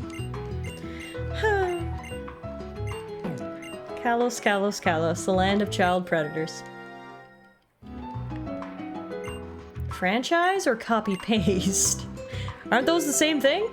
Kalos, Kalos, Kalos, the land of child predators. Franchise or copy-paste? Aren't those the same thing?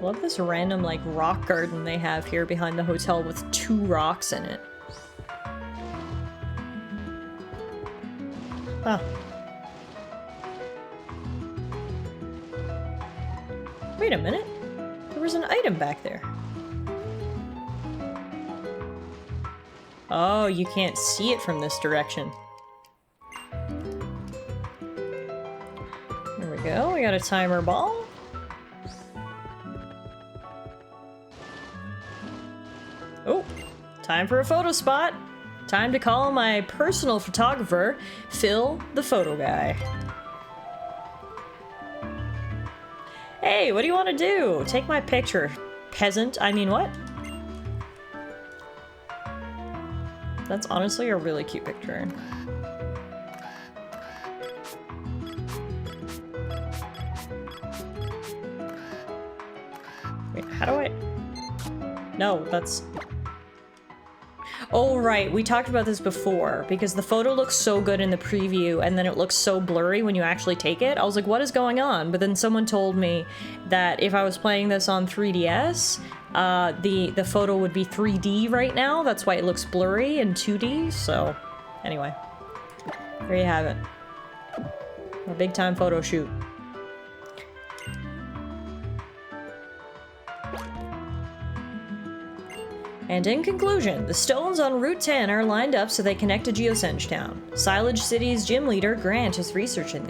Love this random, like, rock garden they have here behind the hotel with 2 rocks in it. Huh. Wait a minute. There was an item back there. Oh, you can't see it from this direction. There we go. We got a timer ball. Oh, time for a photo spot. Time to call my personal photographer, Phil the photo guy. Hey, what do you want to do? Take my picture, peasant. I mean, what? That's honestly a really cute picture. Wait, how do I... No, that's... Oh, right. We talked about this before, because the photo looks so good in the preview, and then it looks so blurry when you actually take it. I was like, what is going on? But then someone told me that if I was playing this on 3DS, the photo would be 3D right now. That's why it looks blurry in 2D, so... Anyway. There you have it. A big-time photo shoot. And in conclusion, the stones on Route 10 are lined up so they connect to Geosenge Town. Silage City's gym leader, Grant, is researching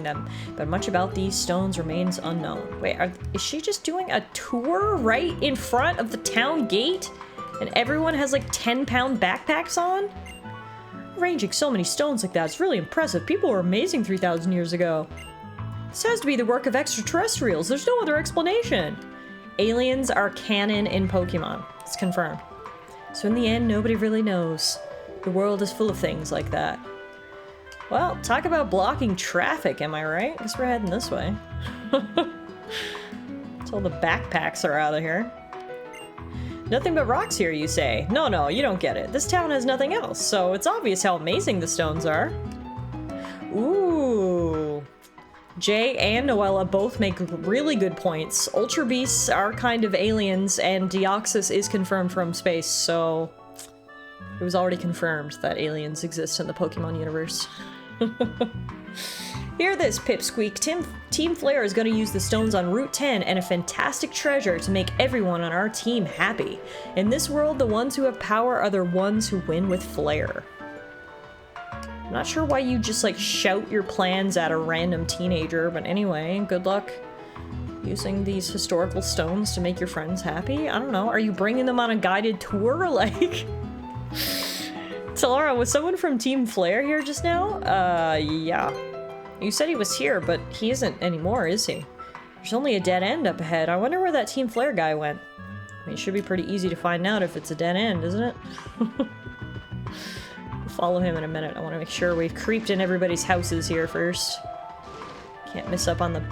them, but much about these stones remains unknown. Wait, is she just doing a tour right in front of the town gate? And everyone has like 10-pound backpacks on? Arranging so many stones like that is really impressive. People were amazing 3,000 years ago. This has to be the work of extraterrestrials. There's no other explanation. Aliens are canon in Pokemon. It's confirmed. So in the end, nobody really knows. The world is full of things like that. Well, talk about blocking traffic, am I right? Guess we're heading this way. Until the backpacks are out of here. Nothing but rocks here, you say? No, you don't get it. This town has nothing else, so it's obvious how amazing the stones are. Ooh. Jay and Noella both make really good points. Ultra Beasts are kind of aliens, and Deoxys is confirmed from space, so... It was already confirmed that aliens exist in the Pokemon universe. Hear this, Pipsqueak. Team Flare is going to use the stones on Route 10 and a fantastic treasure to make everyone on our team happy. In this world, the ones who have power are the ones who win with Flare. I'm not sure why you just, like, shout your plans at a random teenager, but anyway, good luck using these historical stones to make your friends happy. I don't know. Are you bringing them on a guided tour? Like... Tallara, was someone from Team Flare here just now? Yeah. You said he was here, but he isn't anymore, is he? There's only a dead end up ahead. I wonder where that Team Flare guy went. I mean, it should be pretty easy to find out if it's a dead end, isn't it? Follow him in a minute. I want to make sure we've creeped in everybody's houses here first. Can't miss up on the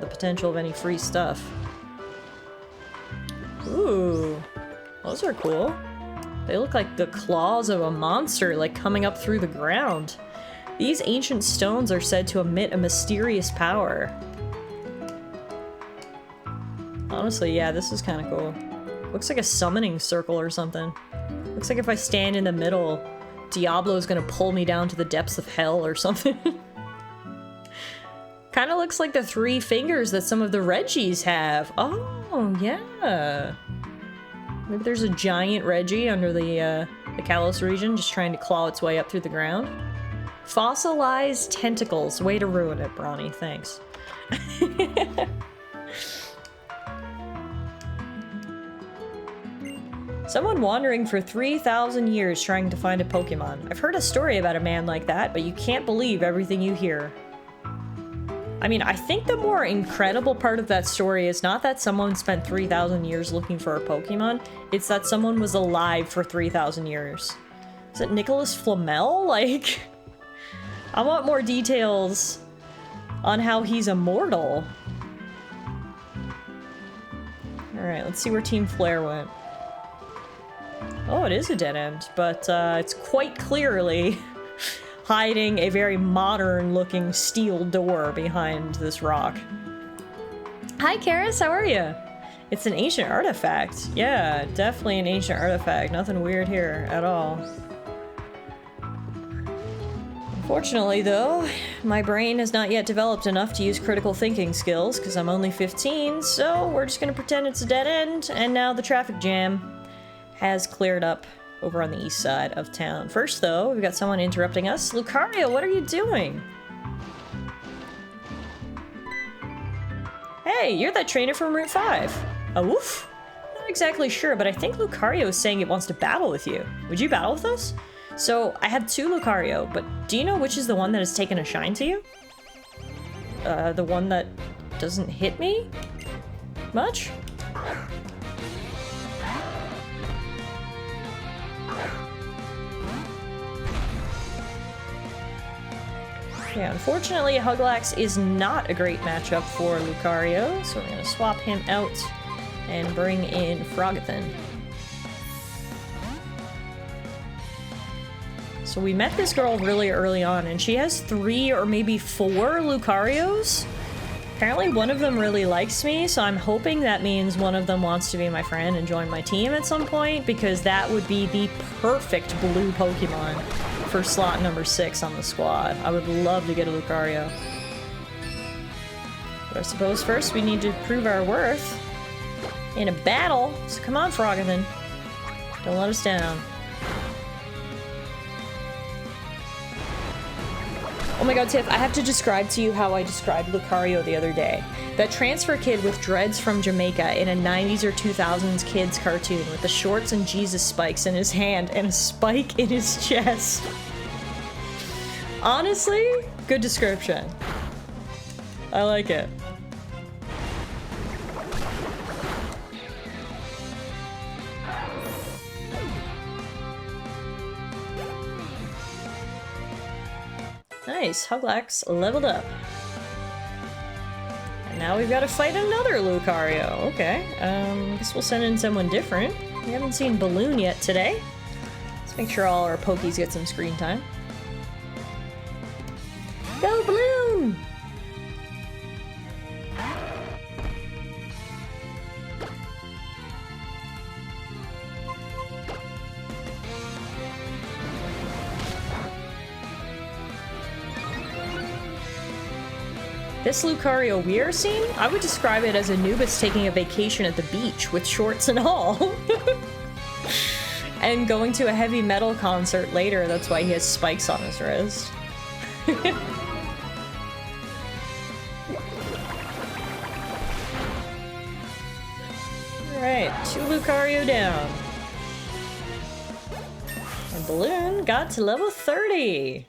potential of any free stuff. Ooh, those are cool. They look like the claws of a monster, like coming up through the ground. These ancient stones are said to emit a mysterious power. Honestly, yeah, this is kind of cool. Looks like a summoning circle or something. Looks like if I stand in the middle, Diablo's gonna pull me down to the depths of hell or something. Kind of looks like the 3 fingers that some of the Reggies have. Oh, yeah. Maybe there's a giant Reggie under the Kalos region just trying to claw its way up through the ground. Fossilized tentacles. Way to ruin it, Brawny. Thanks. Someone wandering for 3,000 years trying to find a Pokemon. I've heard a story about a man like that, but you can't believe everything you hear. I mean, I think the more incredible part of that story is not that someone spent 3,000 years looking for a Pokemon, it's that someone was alive for 3,000 years. Is it Nicholas Flamel? Like, I want more details on how he's immortal. Alright, let's see where Team Flare went. Oh, it is a dead end, but it's quite clearly hiding a very modern-looking steel door behind this rock. Hi, Karis, how are you? It's an ancient artifact. Yeah, definitely an ancient artifact. Nothing weird here at all. Unfortunately, though, my brain has not yet developed enough to use critical thinking skills, because I'm only 15, so we're just gonna pretend it's a dead end, and now the traffic jam has cleared up over on the east side of town. First, though, we've got someone interrupting us. Lucario, what are you doing? Hey, you're that trainer from Route 5. A woof? Not exactly sure, but I think Lucario is saying it wants to battle with you. Would you battle with us? So, I have 2 Lucario, but do you know which is the one that has taken a shine to you? The one that doesn't hit me much? Yeah, unfortunately, Huglax is not a great matchup for Lucario, so we're gonna swap him out and bring in Frogathan. So we met this girl really early on, and she has 3 or maybe 4 Lucarios. Apparently one of them really likes me, so I'm hoping that means one of them wants to be my friend and join my team at some point, because that would be the perfect blue Pokemon for slot number 6 on the squad. I would love to get a Lucario. But I suppose first we need to prove our worth in a battle, so come on, Frogathan. Don't let us down. Oh my god, Tiff, I have to describe to you how I described Lucario the other day. That transfer kid with dreads from Jamaica in a 90s or 2000s kids cartoon with the shorts and Jesus spikes in his hand and a spike in his chest. Honestly, good description. I like it. Nice, Huglax leveled up. And now we've got to fight another Lucario. Okay, guess we'll send in someone different. We haven't seen Balloon yet today. Let's make sure all our Pokies get some screen time. Go Balloon! This Lucario we are seeing, I would describe it as Anubis taking a vacation at the beach with shorts and all. And going to a heavy metal concert later, that's why he has spikes on his wrist. Alright, 2 Lucario down. And Balloon got to level 30.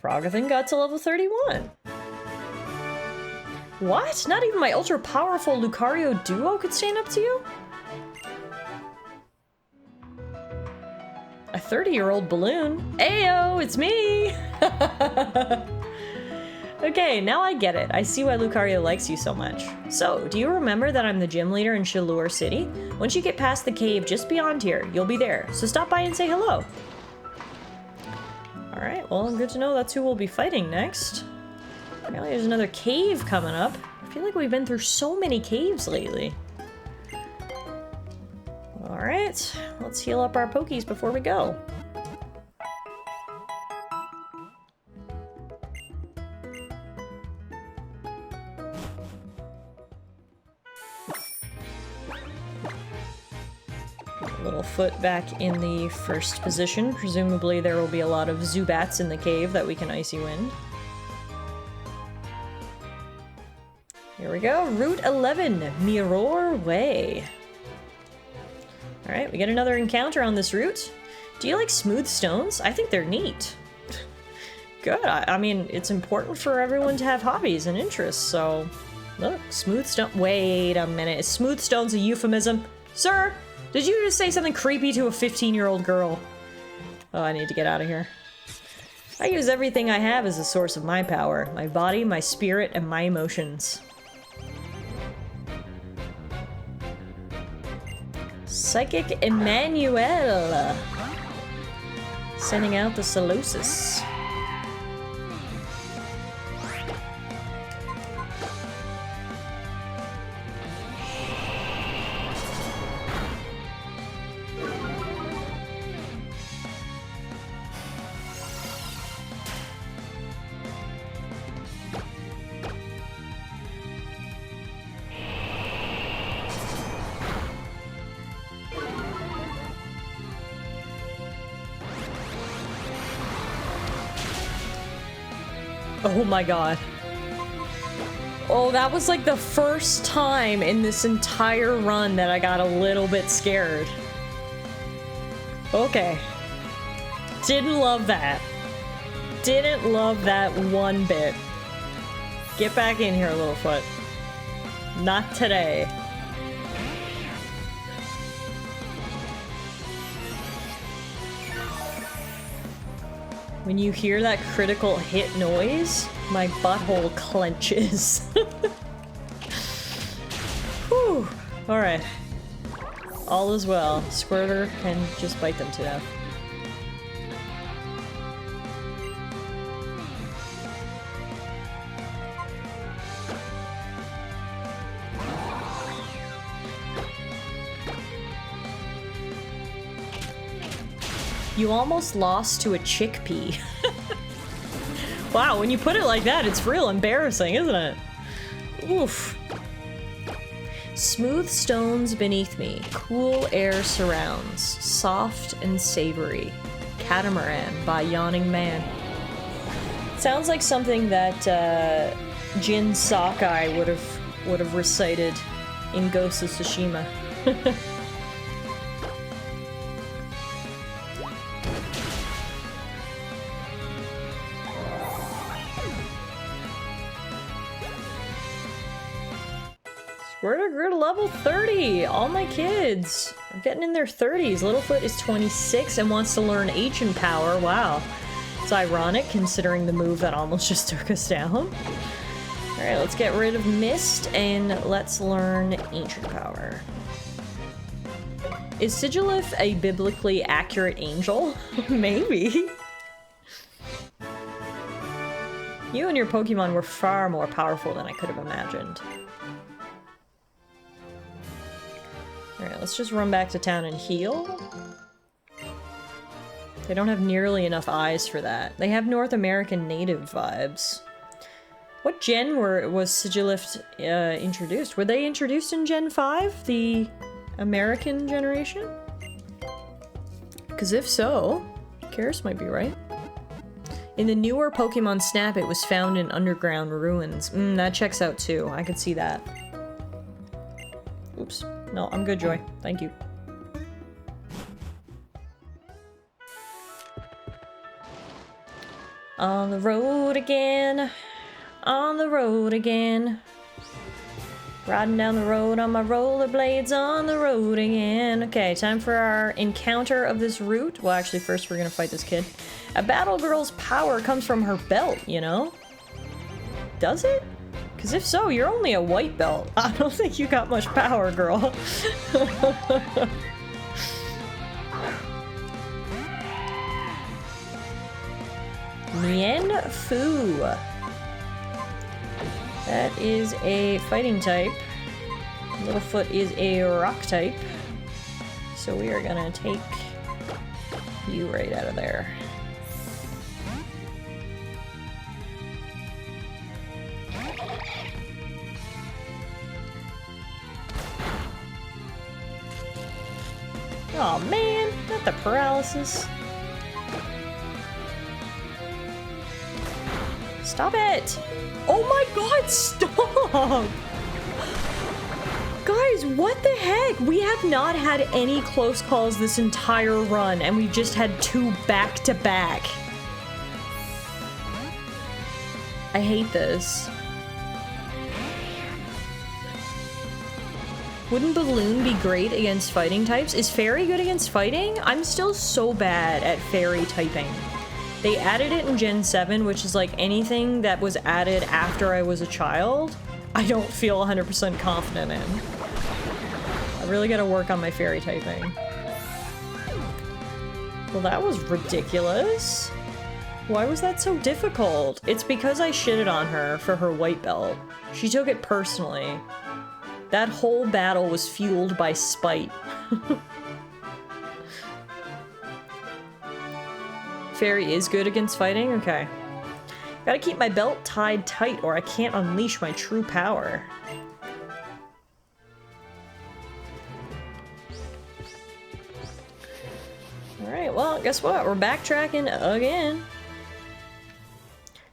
Frogathan got to level 31. What? Not even my ultra-powerful Lucario duo could stand up to you? A 30-year-old Balloon. Ayo, it's me! Okay, now I get it. I see why Lucario likes you so much. So, do you remember that I'm the gym leader in Chaleur City? Once you get past the cave just beyond here, you'll be there. So stop by and say hello. Alright, well, good to know that's who we'll be fighting next. Apparently there's another cave coming up. I feel like we've been through so many caves lately. Alright, let's heal up our Pokies before we go. Littlefoot back in the first position. Presumably there will be a lot of Zubats in the cave that we can Icy Wind. Here we go. Route 11, Mirror Way. Alright, we get another encounter on this route. Do you like smooth stones? I think they're neat. Good. I mean, it's important for everyone to have hobbies and interests, so... Look, smooth stone... Wait a minute. Is smooth stones a euphemism? Sir, did you just say something creepy to a 15-year-old girl? Oh, I need to get out of here. I use everything I have as a source of my power. My body, my spirit, and my emotions. Psychic Emmanuel. Sending out the Solosis. Oh my god. Oh, that was like the first time in this entire run that I got a little bit scared. Okay. Didn't love that. Didn't love that one bit. Get back in here, Littlefoot. Not today. When you hear that critical hit noise, my butthole clenches. Whew. Alright. All is well. Squirter can just bite them to death. You almost lost to a chickpea. Wow, when you put it like that, it's real embarrassing, isn't it? Oof. Smooth stones beneath me. Cool air surrounds. Soft and savory. Catamaran by Yawning Man. Sounds like something that Jin Sakai would have recited in Ghost of Tsushima. We're to level 30! All my kids are getting in their 30s. Littlefoot is 26 and wants to learn Ancient Power. Wow. It's ironic considering the move that almost just took us down. Alright, let's get rid of Mist and let's learn Ancient Power. Is Sigilif a biblically accurate angel? Maybe. You and your Pokemon were far more powerful than I could have imagined. Alright, let's just run back to town and heal. They don't have nearly enough eyes for that. They have North American native vibes. What gen was Sigilif introduced? Were they introduced in Gen 5? The American generation? Because if so, Karis might be right. In the newer Pokemon Snap, it was found in underground ruins. That checks out too. I could see that. Oops. No, I'm good, Joy. Thank you. On the road again. On the road again. Riding down the road on my rollerblades on the road again. Okay, time for our encounter of this route. Well, actually, first we're gonna fight this kid. A battle girl's power comes from her belt, you know? Does it? Because if so, you're only a white belt. I don't think you got much power, girl. Mien Fu. That is a fighting type. Littlefoot is a rock type. So we are gonna take you right out of there. Oh man, not the paralysis. Stop it! Oh my god, stop! Guys, what the heck? We have not had any close calls this entire run, and we just had 2 back-to-back. I hate this. Wouldn't Balloon be great against fighting types? Is Fairy good against fighting? I'm still so bad at Fairy typing. They added it in Gen 7, which is like anything that was added after I was a child, I don't feel 100% confident in. I really gotta work on my Fairy typing. Well, that was ridiculous. Why was that so difficult? It's because I shitted on her for her white belt. She took it personally. That whole battle was fueled by spite. Fairy is good against fighting? Okay. Gotta keep my belt tied tight or I can't unleash my true power. Alright, well, guess what? We're backtracking again.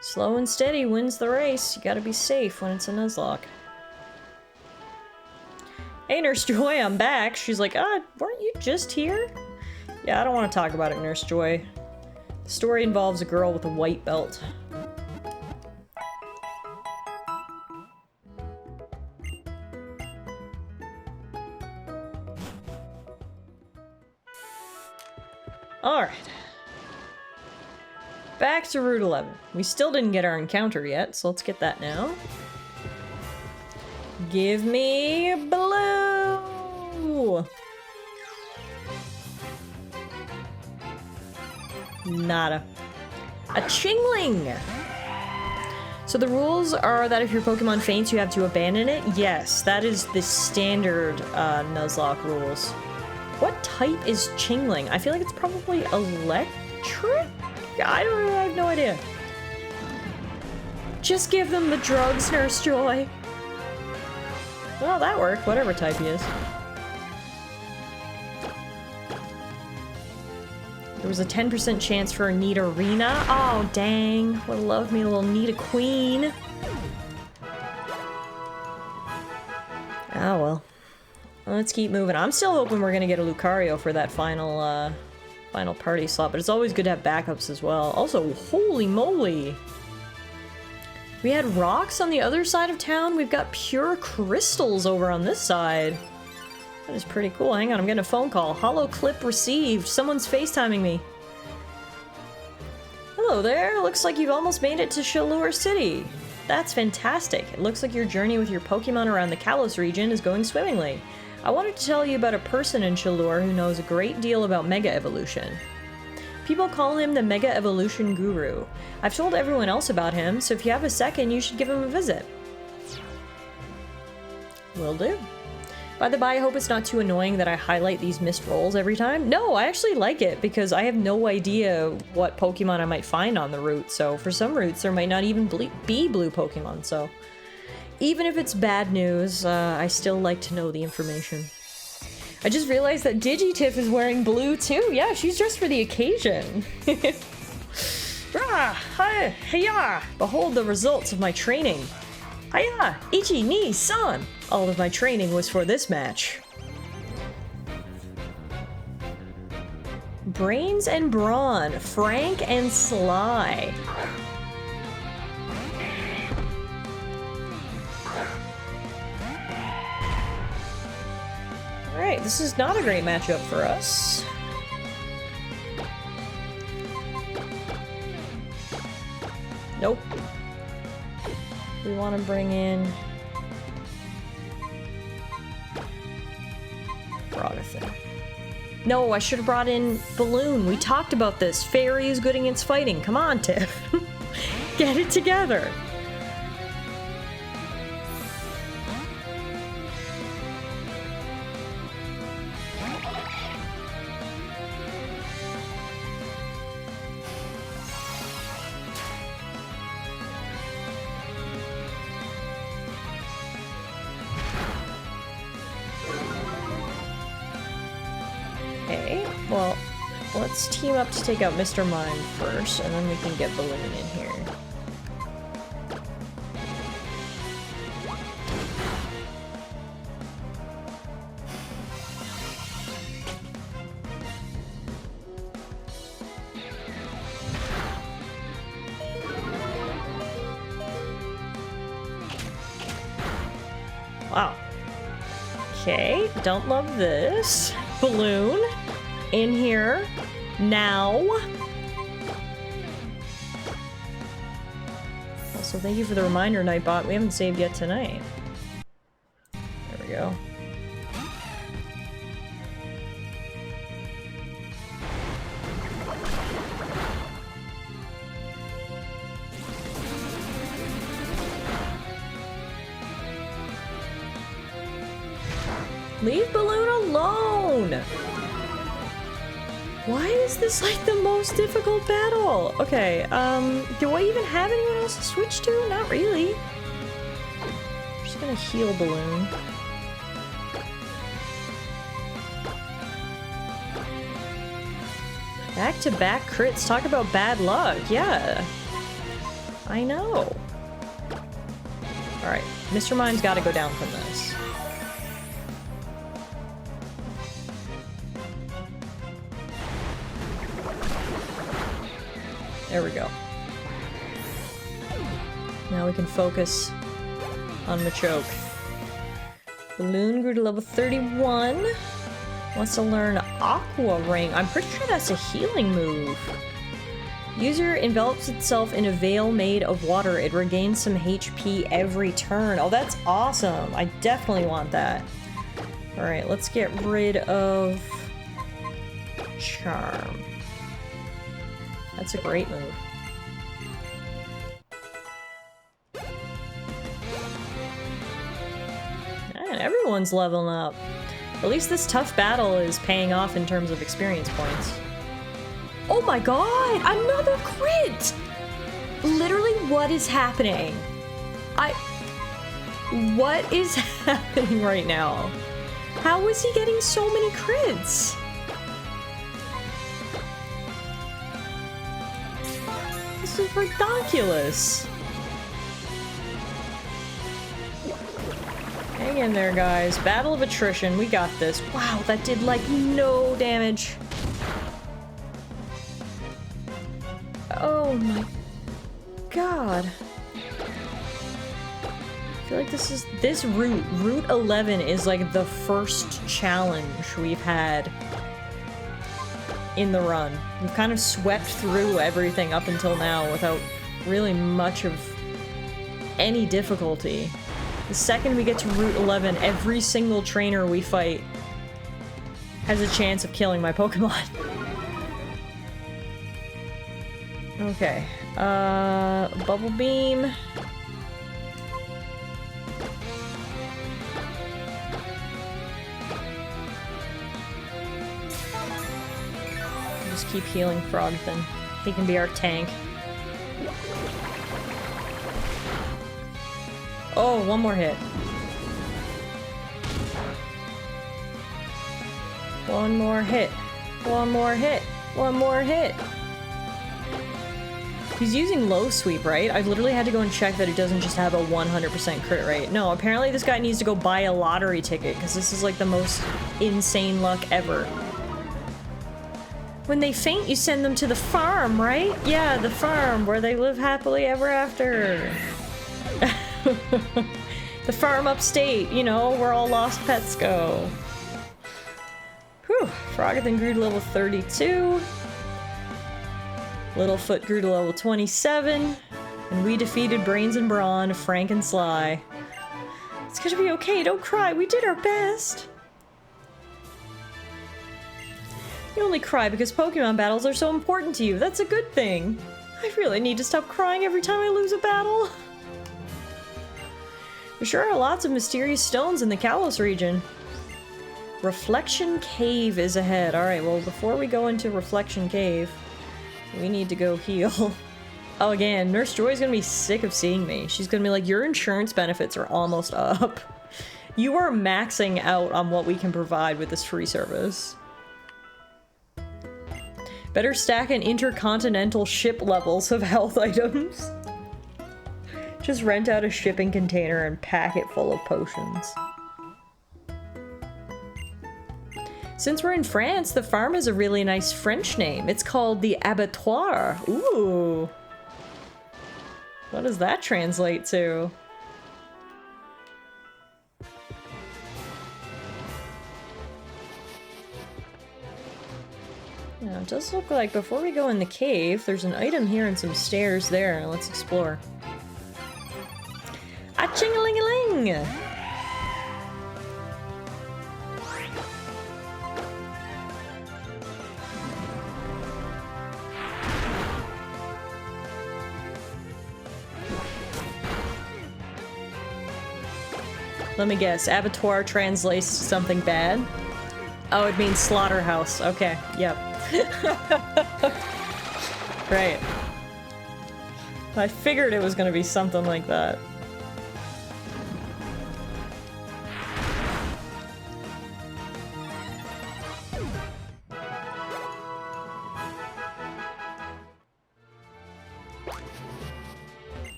Slow and steady wins the race. You gotta be safe when it's a Nuzlocke. Hey, Nurse Joy, I'm back. She's like, weren't you just here? Yeah, I don't want to talk about it, Nurse Joy. The story involves a girl with a white belt. Alright. Back to Route 11. We still didn't get our encounter yet, so let's get that now. Give me blue! Nada. A Chingling! So the rules are that if your Pokemon faints, you have to abandon it? Yes, that is the standard Nuzlocke rules. What type is Chingling? I feel like it's probably electric? I have no idea. Just give them the drugs, Nurse Joy. Well, that worked, whatever type he is. There was a 10% chance for a Nidorina. Oh, dang. Would've loved me a little Nidoqueen. Oh, well. Let's keep moving. I'm still hoping we're gonna get a Lucario for that final, final party slot, but it's always good to have backups as well. Also, holy moly! We had rocks on the other side of town. We've got pure crystals over on this side. That is pretty cool. Hang on, I'm getting a phone call. Hollow clip received. Someone's FaceTiming me. Hello there. Looks like you've almost made it to Shallur City. That's fantastic. It looks like your journey with your Pokemon around the Kalos region is going swimmingly. I wanted to tell you about a person in Shallur who knows a great deal about Mega Evolution. People call him the Mega Evolution Guru. I've told everyone else about him, so if you have a second, you should give him a visit. Will do. By the by, I hope it's not too annoying that I highlight these missed rolls every time. No, I actually like it, because I have no idea what Pokemon I might find on the route, so for some routes there might not even be blue Pokemon, so... Even if it's bad news, I still like to know the information. I just realized that Digitiff is wearing blue too. Yeah, she's dressed for the occasion. Hiya! Behold the results of my training. Hiya! Ichi ni san! All of my training was for this match. Brains and Brawn, Frank and Sly. Alright, this is not a great matchup for us. Nope. We want to bring in... Brogathan. No, I should have brought in Balloon. We talked about this. Fairy is good against fighting. Come on, Tiff. Get it together. Okay, well, let's team up to take out Mr. Mime first, and then we can get Balloon in here. Wow. Okay, don't love this. Balloon. In here. Now. Also, thank you for the reminder, Nightbot. We haven't saved yet tonight. There we go. Leave Balloon alone! Why is this like the most difficult battle? Okay, do I even have anyone else to switch to? Not really. I'm just gonna heal Balloon. Back-to-back crits. Talk about bad luck. Yeah. I know. Alright, Mr. Mime's gotta go down from this. There we go. Now we can focus on Machoke. Balloon grew to level 31. Wants to learn Aqua Ring. I'm pretty sure that's a healing move. User envelops itself in a veil made of water. It regains some HP every turn. Oh, that's awesome. I definitely want that. Alright, let's get rid of Charm. That's a great move. And everyone's leveling up. At least this tough battle is paying off in terms of experience points. Oh my god! Another crit! Literally, what is happening? What is happening right now? How is he getting so many crits? This is ridiculous. Hang in there, guys. Battle of attrition. We got this. Wow, that did like no damage. Oh my god. I feel like this Route 11 is like the first challenge we've had in the run. We've kind of swept through everything up until now without really much of any difficulty. The second we get to Route 11, every single trainer we fight has a chance of killing my Pokemon. Okay, Bubble Beam. Just keep healing Frogthin. He can be our tank. Oh, one more hit. One more hit. One more hit. One more hit. He's using low sweep, right? I've literally had to go and check that it doesn't just have a 100% crit rate. No, apparently this guy needs to go buy a lottery ticket because this is like the most insane luck ever. When they faint, you send them to the farm, right? Yeah, the farm where they live happily ever after. The farm upstate, you know, where all lost pets go. Whew. Frogthin grew to level 32. Littlefoot grew to level 27. And we defeated Brains and Brawn, Frank and Sly. It's gonna be okay, don't cry, we did our best. You only cry because Pokemon battles are so important to you. That's a good thing. I really need to stop crying every time I lose a battle. There sure are lots of mysterious stones in the Kalos region. Reflection Cave is ahead. Alright, well, before we go into Reflection Cave, we need to go heal. Oh, again, Nurse Joy's gonna be sick of seeing me. She's gonna be like, your insurance benefits are almost up. You are maxing out on what we can provide with this free service. Better stack an intercontinental ship levels of health items. Just rent out a shipping container and pack it full of potions. Since we're in France, the farm has a really nice French name. It's called the Abattoir. Ooh. What does that translate to? Now, it does look like before we go in the cave, there's an item here and some stairs there. Let's explore. A-ching-a-ling-a-ling! Let me guess, abattoir translates to something bad? Oh, it means slaughterhouse. Okay, yep. Right. I figured it was gonna be something like that.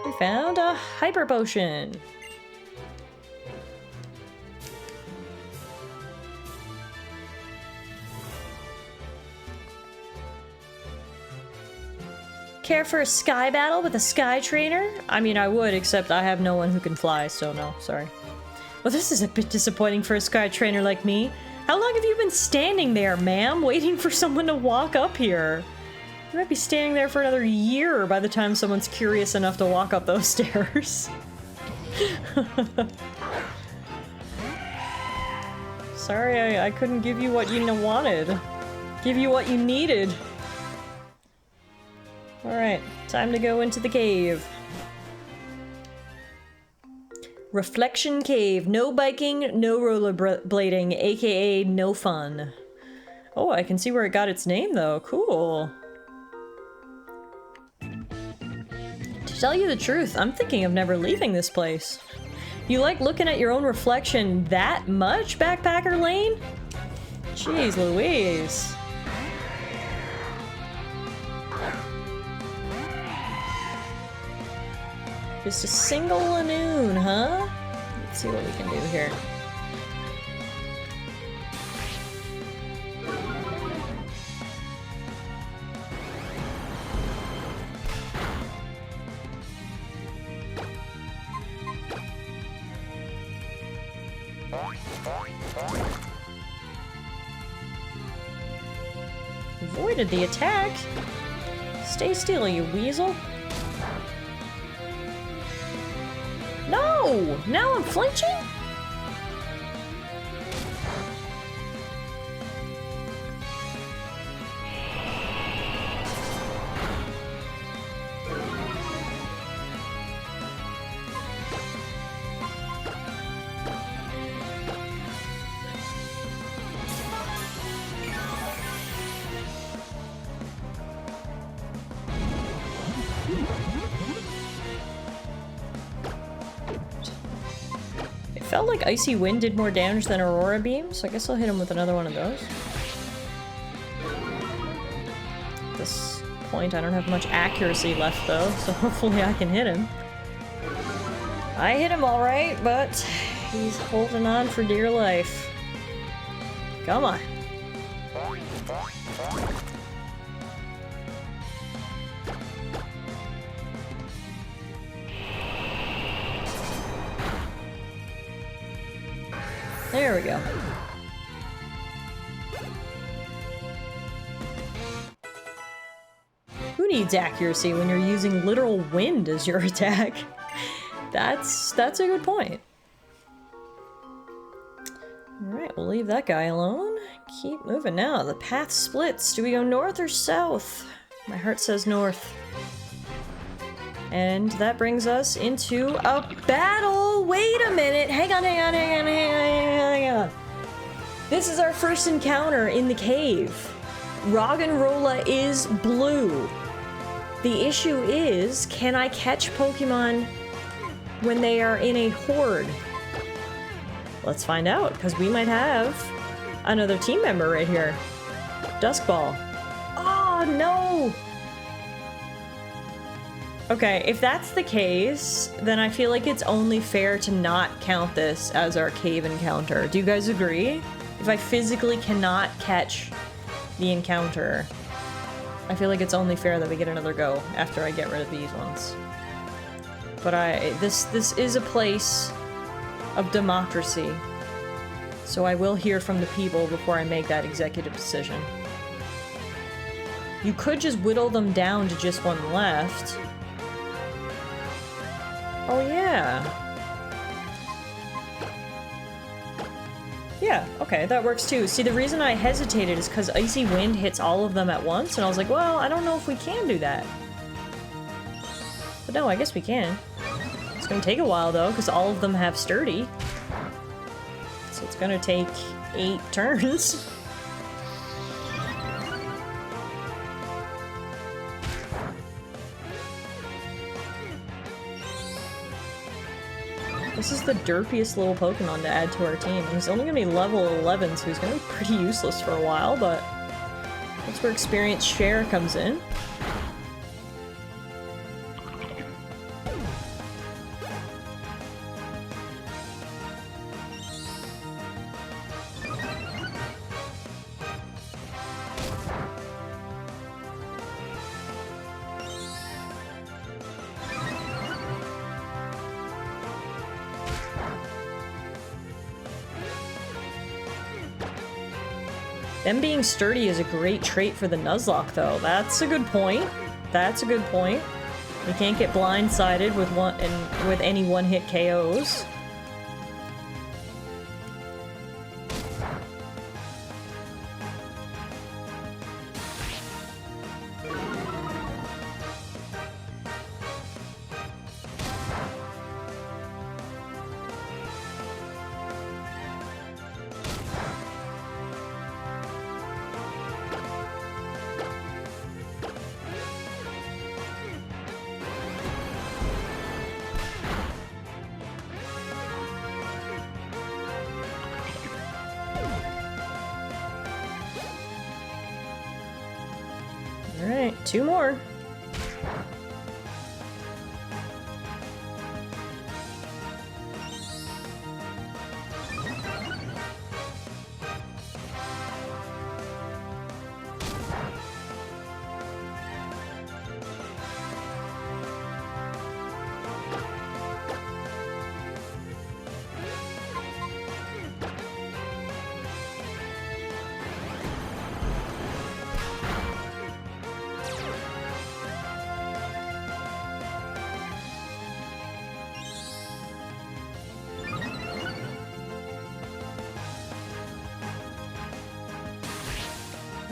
We found a hyper potion. Care for a sky battle with a sky trainer? I mean, I would, except I have no one who can fly, so no, sorry. Well, this is a bit disappointing for a sky trainer like me. How long have you been standing there, ma'am, waiting for someone to walk up here? You might be standing there for another year by the time someone's curious enough to walk up those stairs. Sorry, I couldn't give you what you wanted. Give you what you needed. Alright, time to go into the cave. Reflection Cave. No biking, no rollerblading, aka no fun. Oh, I can see where it got its name though. Cool. To tell you the truth, I'm thinking of never leaving this place. You like looking at your own reflection that much, Backpacker Lane? Jeez Louise. Just a single Lanoon, huh? Let's see what we can do here. Avoided the attack. Stay still, you weasel. No! Now I'm flinching? Felt like Icy Wind did more damage than Aurora Beam, so I guess I'll hit him with another one of those. At this point, I don't have much accuracy left though, so hopefully I can hit him. I hit him alright, but he's holding on for dear life. Come on. There we go. Who needs accuracy when you're using literal wind as your attack? That's a good point. Alright, we'll leave that guy alone. Keep moving now. The path splits. Do we go north or south? My heart says north. And that brings us into a battle! Wait a minute! Hang on. This is our first encounter in the cave. Roggenrola is blue. The issue is, can I catch Pokemon when they are in a horde? Let's find out, because we might have another team member right here. Duskball. Oh, no! Okay, if that's the case, then I feel like it's only fair to not count this as our cave encounter. Do you guys agree? If I physically cannot catch the encounter, I feel like it's only fair that we get another go after I get rid of these ones. But this is a place of democracy, so I will hear from the people before I make that executive decision. You could just whittle them down to just one left. Oh, yeah. Yeah, okay, that works too. See, the reason I hesitated is because Icy Wind hits all of them at once, and I was like, well, I don't know if we can do that. But no, I guess we can. It's gonna take a while, though, because all of them have Sturdy. So it's gonna take 8 turns. This is the derpiest little Pokemon to add to our team. He's only gonna be level 11, so he's gonna be pretty useless for a while, but that's where experience share comes in. Them being sturdy is a great trait for the Nuzlocke, though. That's a good point. That's a good point. You can't get blindsided with any one-hit KOs. Alright, 2 more.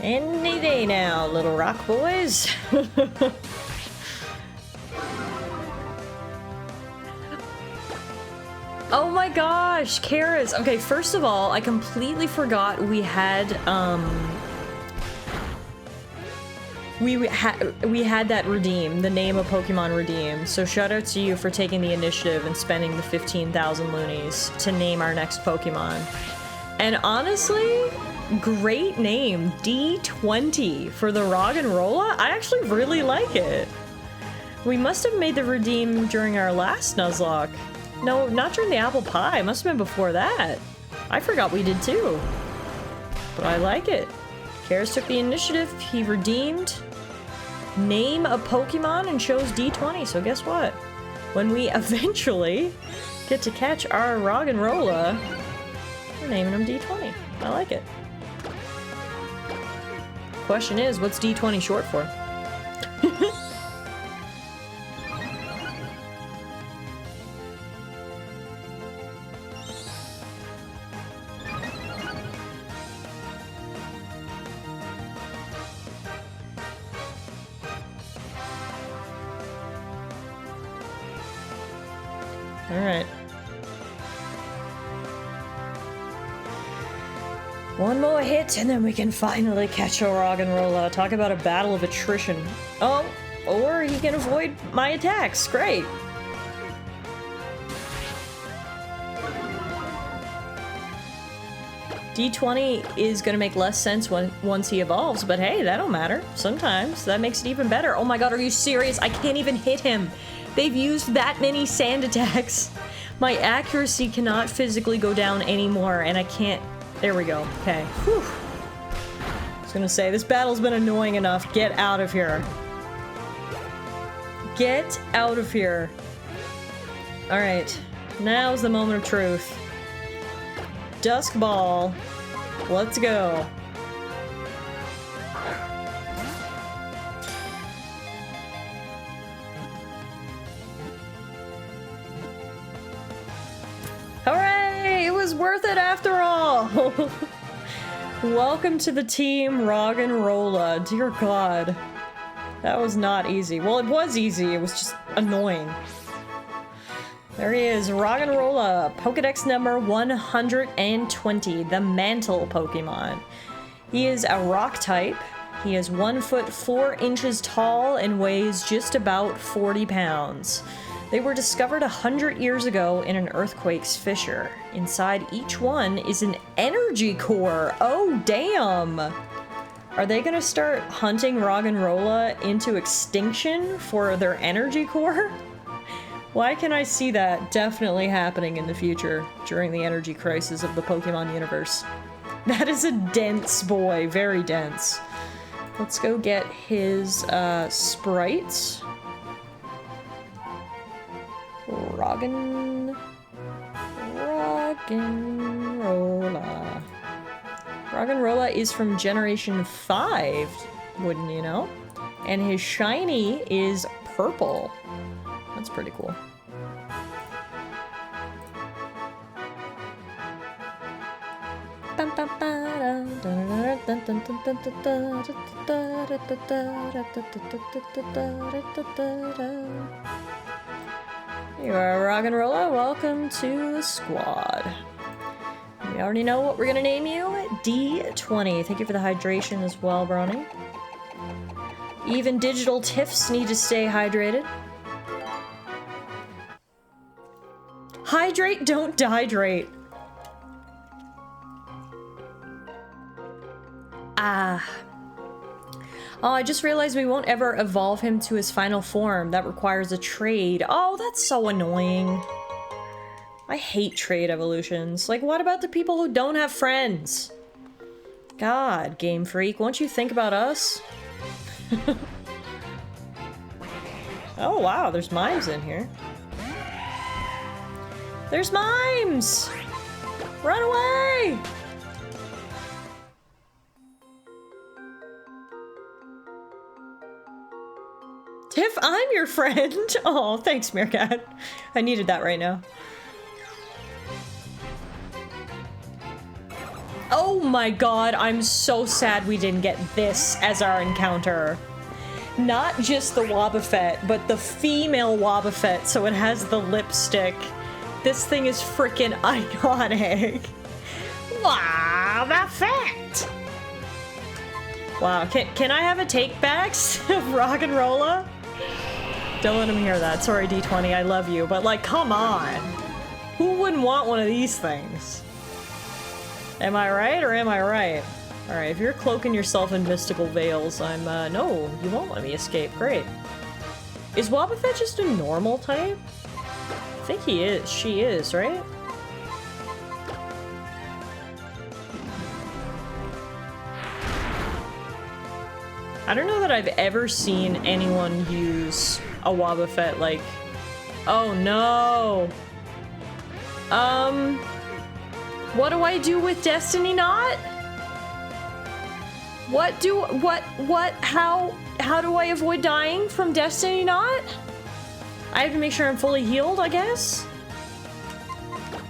Any day now, little rock boys. Oh my gosh, Karas. Okay, first of all, I completely forgot we had we had that redeem, the name of Pokemon redeem. So shout out to you for taking the initiative and spending the 15,000 loonies to name our next Pokemon. And honestly, great name, D20 for the Roggenrola. I actually really like it. We must have made the redeem during our last Nuzlocke. No, not during the apple pie. It must have been before that. I forgot we did too. But I like it. Karas took the initiative. He redeemed. Name a Pokemon and chose D20. So guess what? When we eventually get to catch our Roggenrola, we're naming him D20. I like it. Question is, what's D20 short for? All right. One more hit, and then we can finally catch a Roggenrola. Talk about a battle of attrition. Oh, or he can avoid my attacks. Great. D20 is going to make less sense once he evolves, but hey, that don't matter. Sometimes that makes it even better. Oh my god, are you serious? I can't even hit him. They've used that many sand attacks. My accuracy cannot physically go down anymore, and I can't... There we go. Okay. Whew. I was gonna say, this battle's been annoying enough. Get out of here. Get out of here. Alright. Now's the moment of truth. Dusk Ball. Let's go. was worth it after all! Welcome to the team, Roggenrola. Dear God. That was not easy. Well, it was easy, it was just annoying. There he is, Roggenrola, Pokedex number 120, the Mantle Pokemon. He is a rock type. He is 1 foot 4 inches tall and weighs just about 40 pounds. They were discovered 100 years ago in an earthquake's fissure. Inside each one is an energy core. Oh, damn! Are they gonna start hunting Roggenrola into extinction for their energy core? Why can I see that definitely happening in the future during the energy crisis of the Pokemon universe? That is a dense boy, very dense. Let's go get his sprites. Roggenrola. Roggenrola is from Generation 5, wouldn't you know? And his shiny is purple. That's pretty cool. You are Roggenrola, welcome to the squad. We already know what we're gonna name you, D20. Thank you for the hydration as well, Brownie. Even digital tiffs need to stay hydrated. Hydrate, don't dehydrate. Oh, I just realized we won't ever evolve him to his final form. That requires a trade. Oh, that's so annoying. I hate trade evolutions. Like, what about the people who don't have friends? God, Game Freak, won't you think about us? Oh, wow, there's mimes in here. There's mimes! Run away! Tiff, I'm your friend! Oh, thanks, Meerkat. I needed that right now. Oh my god, I'm so sad we didn't get this as our encounter. Not just the Wobbuffet, but the female Wobbuffet, so it has the lipstick. This thing is freaking iconic. Wobbuffet! Wow, can I have a take-backs of Roggenrola? Don't let him hear that. Sorry, D20, I love you, but like, come on. Who wouldn't want one of these things? Am I right or am I right? Alright, if you're cloaking yourself in mystical veils, I'm, no, you won't let me escape. Great. Is Wobbuffet just a normal type? I think he is. She is, right? I don't know that I've ever seen anyone use a Wobbuffet like... Oh no! What do I do with Destiny Knot? How do I avoid dying from Destiny Knot? I have to make sure I'm fully healed, I guess?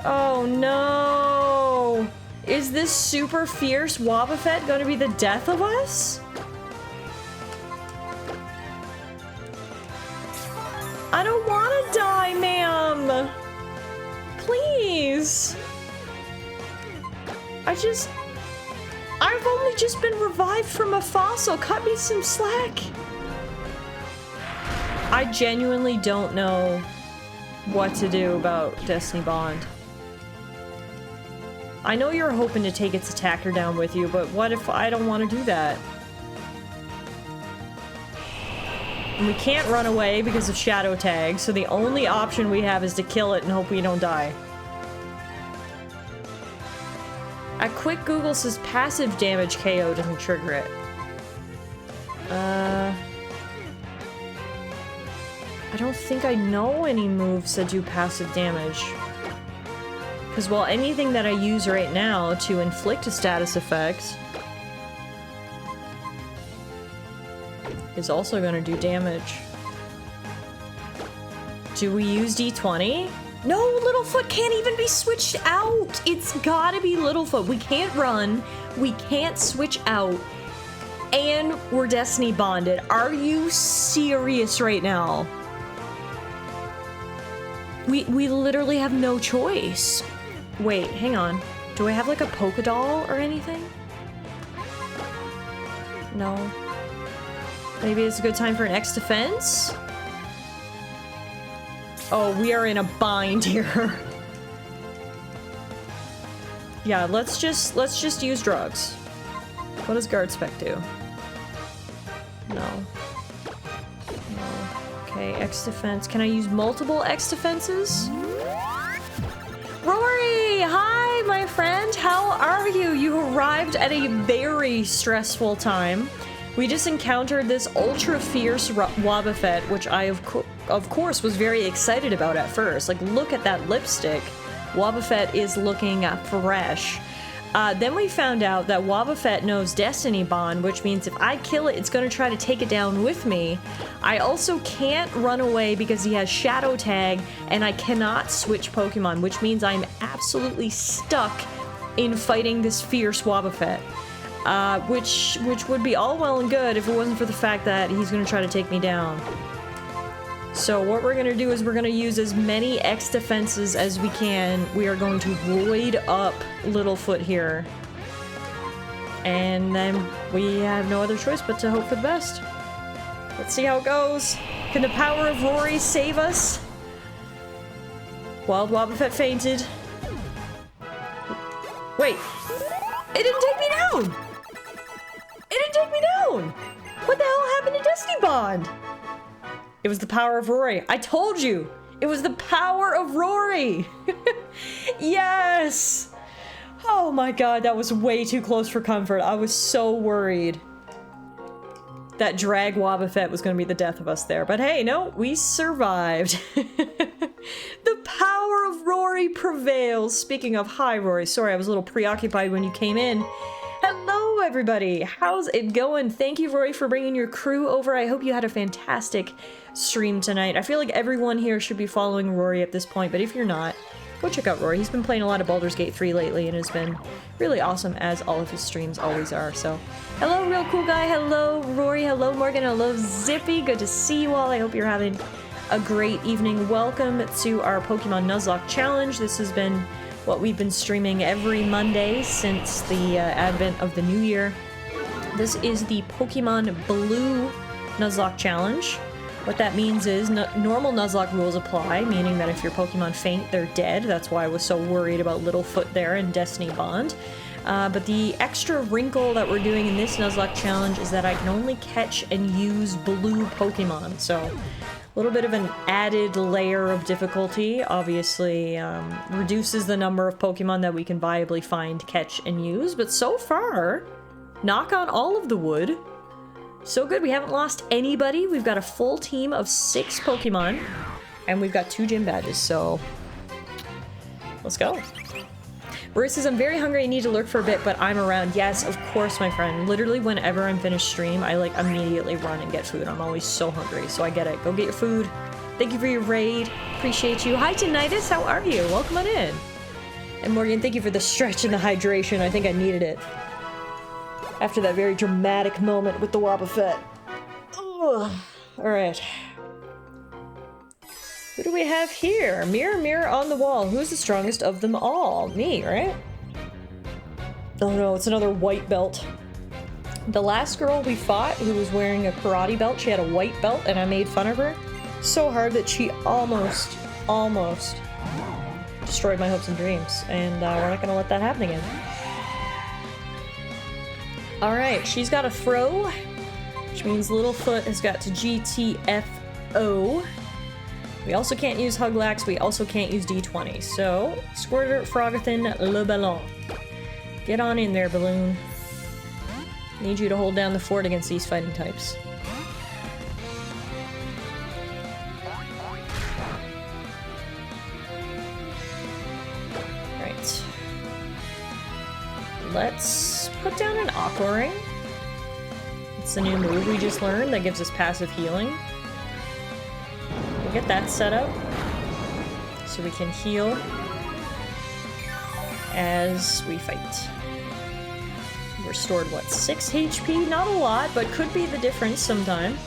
Oh no! Is this super fierce Wobbuffet gonna be the death of us? I don't want to die, ma'am! Please! I've only just been revived from a fossil. Cut me some slack. I genuinely don't know what to do about Destiny Bond. I know you're hoping to take its attacker down with you, but what if I don't want to do that? And we can't run away because of Shadow Tag, so the only option we have is to kill it and hope we don't die. A quick Google says passive damage KO doesn't trigger it. I don't think I know any moves that do passive damage. Because, well, anything that I use right now to inflict a status effect is also going to do damage. Do we use D20? No, Littlefoot can't even be switched out. It's gotta be Littlefoot. We can't run. We can't switch out. And we're Destiny bonded. Are you serious right now? We literally have no choice. Wait, hang on. Do I have like a polka doll or anything? No. Maybe it's a good time for an X defense? Oh, we are in a bind here. Yeah, let's just use drugs. What does guard spec do? No. No. Okay, X defense. Can I use multiple X defenses? Rory! Hi, my friend! How are you? You arrived at a very stressful time. We just encountered this ultra fierce Wobbuffet, which I of course was very excited about at first. Like, look at that lipstick. Wobbuffet is looking fresh. Then we found out that Wobbuffet knows Destiny Bond, which means if I kill it, it's going to try to take it down with me. I also can't run away because he has Shadow Tag, and I cannot switch Pokemon, which means I'm absolutely stuck in fighting this fierce Wobbuffet. Which would be all well and good if it wasn't for the fact that he's going to try to take me down. So what we're going to do is we're going to use as many X defenses as we can. We are going to void up Littlefoot here. And then we have no other choice but to hope for the best. Let's see how it goes. Can the power of Rory save us? Wild Wobbuffet fainted. Wait. It didn't take me down! It didn't take me down! What the hell happened to Destiny Bond? It was the power of Rory. I told you! It was the power of Rory! Yes! Oh my god, that was way too close for comfort. I was so worried that Drag Wobbuffet was going to be the death of us there. But hey, no, we survived. The power of Rory prevails. Speaking of, hi Rory. Sorry, I was a little preoccupied when you came in. Hello everybody, how's it going? Thank you, Rory, for bringing your crew over. I hope you had a fantastic stream tonight. I feel like everyone here should be following Rory at this point, but if you're not, go check out Rory. He's been playing a lot of Baldur's Gate 3 lately and has been really awesome, as all of his streams always are. So, hello, Real Cool Guy. Hello, Rory. Hello, Morgan. Hello, Zippy. Good to see you all. I hope you're having a great evening. Welcome to our Pokemon Nuzlocke challenge. This has been what we've been streaming every Monday since the advent of the new year. This is the Pokemon Blue Nuzlocke challenge. What that means is normal Nuzlocke rules apply, meaning that if your Pokemon faint, they're dead. That's why I was so worried about Littlefoot there in Destiny Bond. But the extra wrinkle that we're doing in this Nuzlocke challenge is that I can only catch and use blue Pokemon. So a little bit of an added layer of difficulty. Obviously reduces the number of Pokemon that we can viably find, catch, and use. But so far, knock on all of the wood, so good. We haven't lost anybody. We've got a full team of 6 Pokemon, and we've got 2 gym badges, so let's go. Rory says, I'm very hungry, I need to lurk for a bit, but I'm around. Yes, of course, my friend. Literally, whenever I'm finished stream, I like immediately run and get food. I'm always so hungry, so I get it. Go get your food. Thank you for your raid. Appreciate you. Hi, Tinnitus. How are you? Welcome on in. And Morgan, thank you for the stretch and the hydration. I think I needed it after that very dramatic moment with the Wobbuffet. Ugh. Alright. Who do we have here? Mirror, mirror on the wall. Who's the strongest of them all? Me, right? Oh no, it's another white belt. The last girl we fought who was wearing a karate belt, she had a white belt and I made fun of her so hard that she almost destroyed my hopes and dreams. And we're not gonna let that happen again. Alright, she's got a throw, which means Littlefoot has got to GTFO. We also can't use Huglax, we also can't use D20. So, Squirtle, Frogothin, Le Ballon. Get on in there, Balloon. Need you to hold down the fort against these fighting types. Right. Let's put down an Aqua Ring. It's a new move we just learned that gives us passive healing. We'll get that set up. So so we can heal as we fight. We're stored, what, 6 HP? Not a lot, but could be the difference sometime.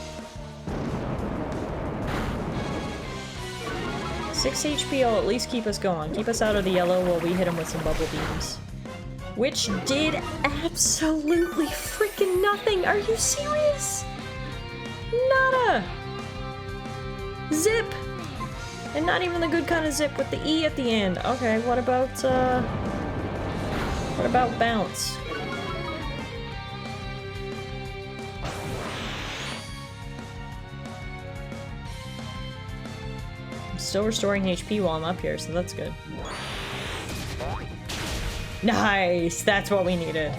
6 HP will at least keep us going. Keep us out of the yellow while we hit him with some bubble beams. Which did absolutely freaking nothing! Are you serious? Nada! Zip! And not even the good kind of zip with the E at the end. Okay, what about bounce? I'm still restoring HP while I'm up here, so that's good. Nice! That's what we needed.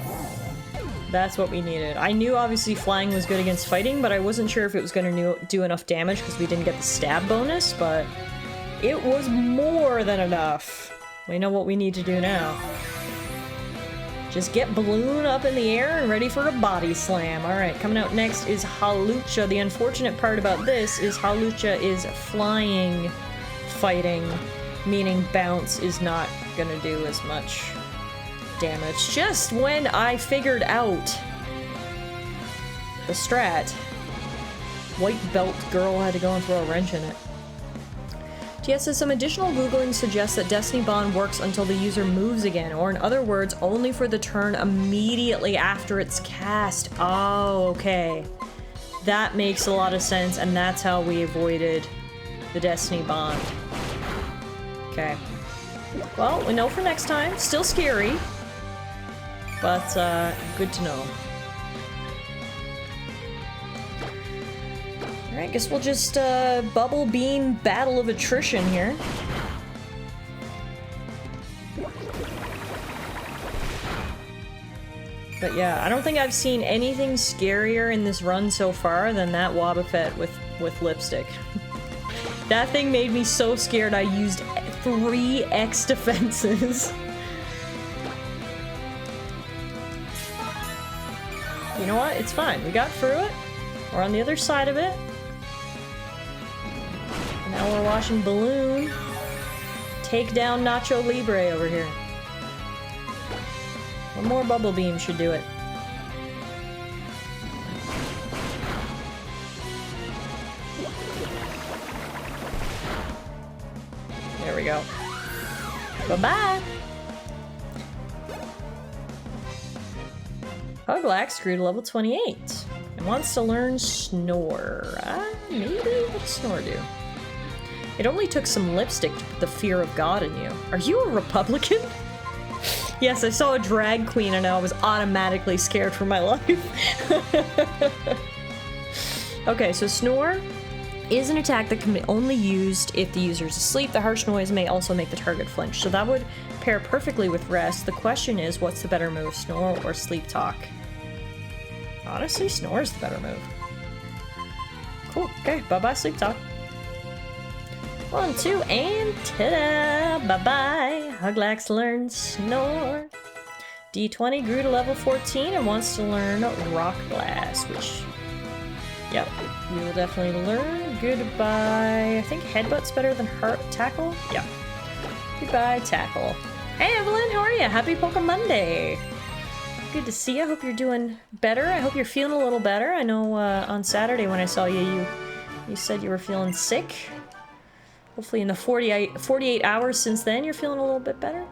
That's what we needed. I knew obviously flying was good against fighting, but I wasn't sure if it was going to do enough damage because we didn't get the stab bonus, but it was more than enough. We know what we need to do now. Just get Balloon up in the air and ready for a body slam. Alright, coming out next is Hawlucha. The unfortunate part about this is Hawlucha is flying fighting, meaning bounce is not gonna do as much damage. Just when I figured out the strat, white belt girl had to go and throw a wrench in it. TS says some additional Googling suggests that Destiny Bond works until the user moves again, or in other words, only for the turn immediately after it's cast. Oh, okay. That makes a lot of sense, and that's how we avoided the Destiny Bond. Okay. Well, we know for next time. Still scary, but good to know. Alright, guess we'll just bubble beam battle of attrition here. But yeah, I don't think I've seen anything scarier in this run so far than that Wobbuffet with lipstick. That thing made me so scared I used 3x defenses. You know what? It's fine. We got through it. We're on the other side of it. Now we're watching Balloon take down Nacho Libre over here. One more bubble beam should do it. There we go. Bye-bye! Huglax grew to level 28 and wants to learn Snore. Maybe? What's Snore do? It only took some lipstick to put the fear of God in you. Are you a Republican? Yes, I saw a drag queen and I was automatically scared for my life. Okay, so Snore is an attack that can be only used if the user is asleep. The harsh noise may also make the target flinch, so that would pair perfectly with Rest. The question is, what's the better move, Snore or Sleep Talk? Honestly, Snore is the better move. Cool, okay, bye-bye Sleep Talk. 1, 2, and ta-da! Bye-bye! Huglax learns Snore. D20 grew to level 14 and wants to learn Rock Blast, which, yep, we will definitely learn. Goodbye. I think Headbutt's better than Tackle? Yeah. Goodbye, Tackle. Hey, Evelyn, how are you? Happy Poke Monday! Good to see you. I hope you're doing better. I hope you're feeling a little better. I know on Saturday when I saw you, you said you were feeling sick. Hopefully in the 48 hours since then, you're feeling a little bit better.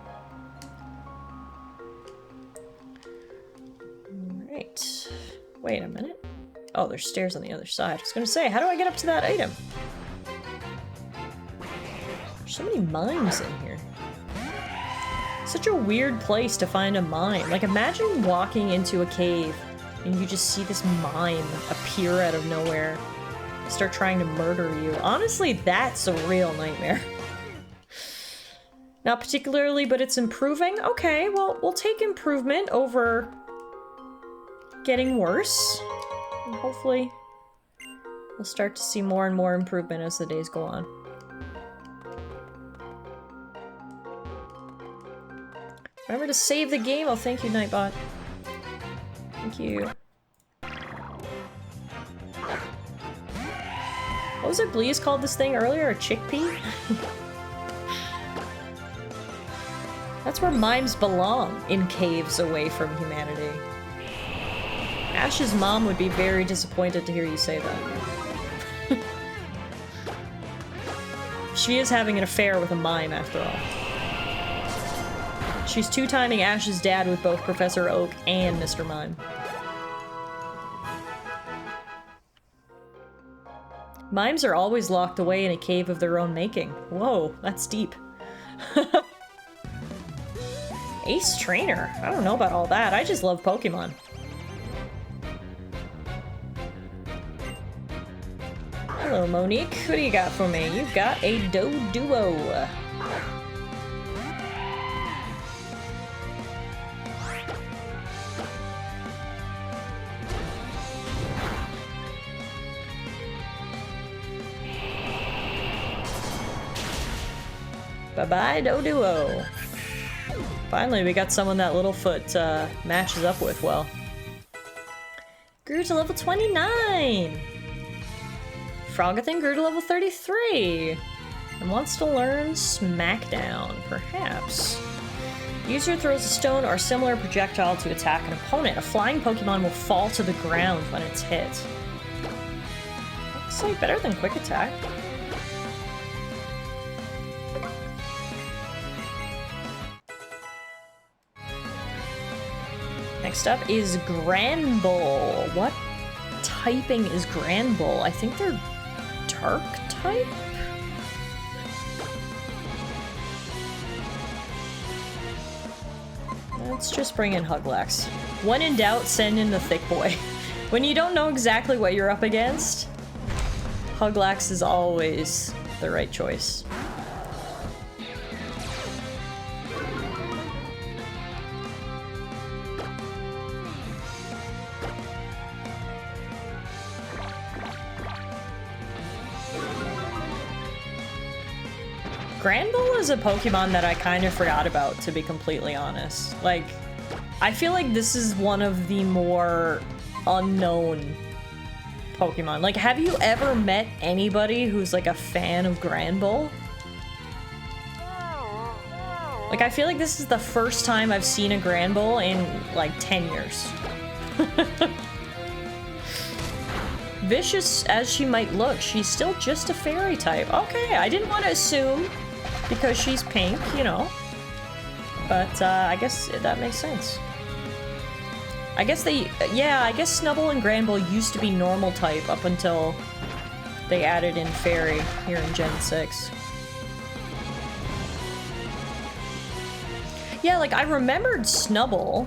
Alright. Wait a minute. Oh, there's stairs on the other side. I was gonna say, how do I get up to that item? There's so many mines in here. Such a weird place to find a mine. Like, imagine walking into a cave and you just see this mine appear out of nowhere. Start trying to murder you. Honestly, that's a real nightmare. Not particularly, but it's improving. Okay, well, we'll take improvement over getting worse. And hopefully, we'll start to see more and more improvement as the days go on. Remember to save the game. Oh, thank you, Nightbot. Thank you. What was it Bleas called this thing earlier? A chickpea? where mimes belong, in caves away from humanity. Ash's mom would be very disappointed to hear you say that. She is having an affair with a mime, after all. She's two-timing Ash's dad with both Professor Oak and Mr. Mime. Mimes are always locked away in a cave of their own making. Whoa, that's deep. Ace Trainer? I don't know about all that. I just love Pokemon. Hello, Monique. What do you got for me? You've got a Doduo. Bye-bye, Doduo. Finally, we got someone that Littlefoot matches up with well. Grew to level 29! Frogathan grew to level 33! And wants to learn Smackdown, perhaps. User throws a stone or similar projectile to attack an opponent. A flying Pokemon will fall to the ground when it's hit. Looks like better than Quick Attack. Next up is Granbull. What typing is Granbull? I think they're Dark type? Let's just bring in Huglax. When in doubt, send in the thick boy. When you don't know exactly what you're up against, Huglax is always the right choice. Granbull is a Pokemon that I kind of forgot about, to be completely honest. Like, I feel like this is one of the more unknown Pokemon. Like, have you ever met anybody who's like a fan of Granbull? Like, I feel like this is the first time I've seen a Granbull in like 10 years. Vicious as she might look, she's still just a fairy type. Okay, I didn't want to assume because she's pink, you know. But I guess that makes sense. I guess I guess Snubbull and Granbull used to be normal type up until they added in fairy here in Gen 6. Yeah, like I remembered Snubbull.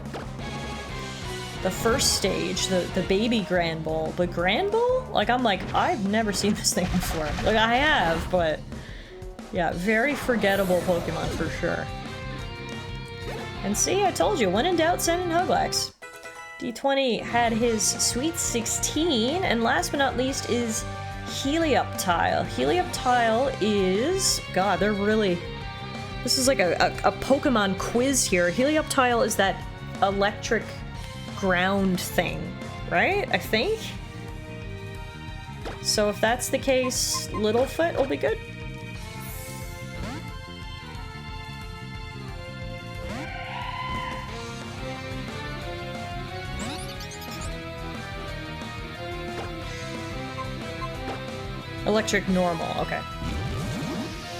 The first stage, the baby Granbull, but Granbull? Like, I'm like, I've never seen this thing before. Like, I have, but yeah, very forgettable Pokemon for sure. And see, I told you, when in doubt, send in Huglax. D20 had his Sweet 16, and last but not least is Helioptile. Helioptile is... God, they're really... This is like a Pokemon quiz here. Helioptile is that electric ground thing, right? I think? So if that's the case, Littlefoot will be good. Electric normal, okay.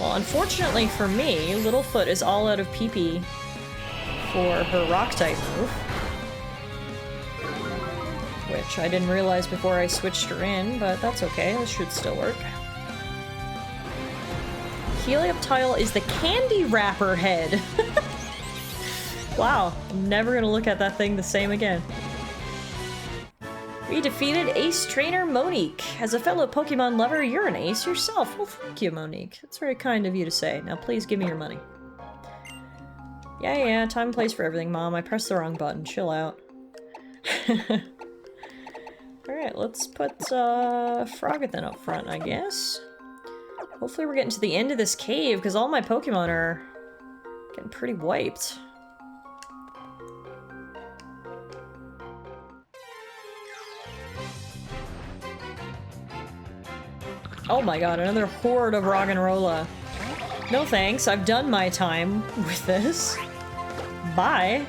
Well, unfortunately for me, Littlefoot is all out of PP for her rock-type move. Which I didn't realize before I switched her in, but that's okay, this should still work. Helioptile is the candy wrapper head! Wow, I'm never gonna look at that thing the same again. We defeated Ace Trainer Monique. As a fellow Pokemon lover, you're an ace yourself. Well, thank you, Monique. That's very kind of you to say. Now please give me your money. Yeah, time and place for everything, Mom. I pressed the wrong button. Chill out. Alright, let's put Frogathan up front, I guess. Hopefully we're getting to the end of this cave, because all my Pokemon are getting pretty wiped. Oh my god, another horde of Roggenrola. No thanks, I've done my time with this. Bye.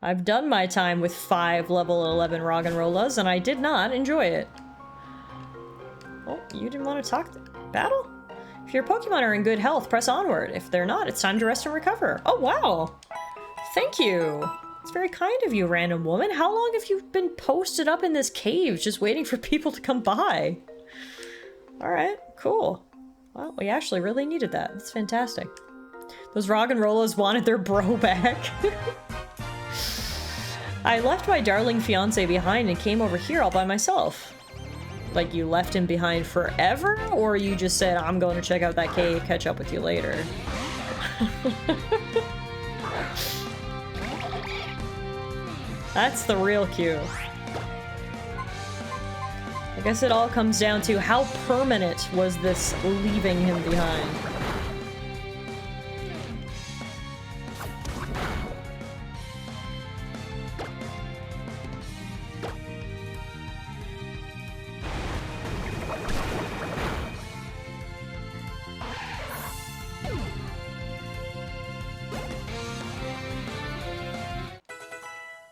I've done my time with 5 level 11 Roggenrollas, and I did not enjoy it. Oh, you didn't want to talk battle? If your Pokemon are in good health, press onward. If they're not, it's time to rest and recover. Oh, wow. Thank you. It's very kind of you, random woman. How long have you been posted up in this cave, just waiting for people to come by? Alright, cool. Well, we actually really needed that. That's fantastic. Those Roggenrollas wanted their bro back. I left my darling fiance behind and came over here all by myself. Like, you left him behind forever? Or you just said, I'm going to check out that cave, catch up with you later? That's the real cue. I guess it all comes down to how permanent was this leaving him behind.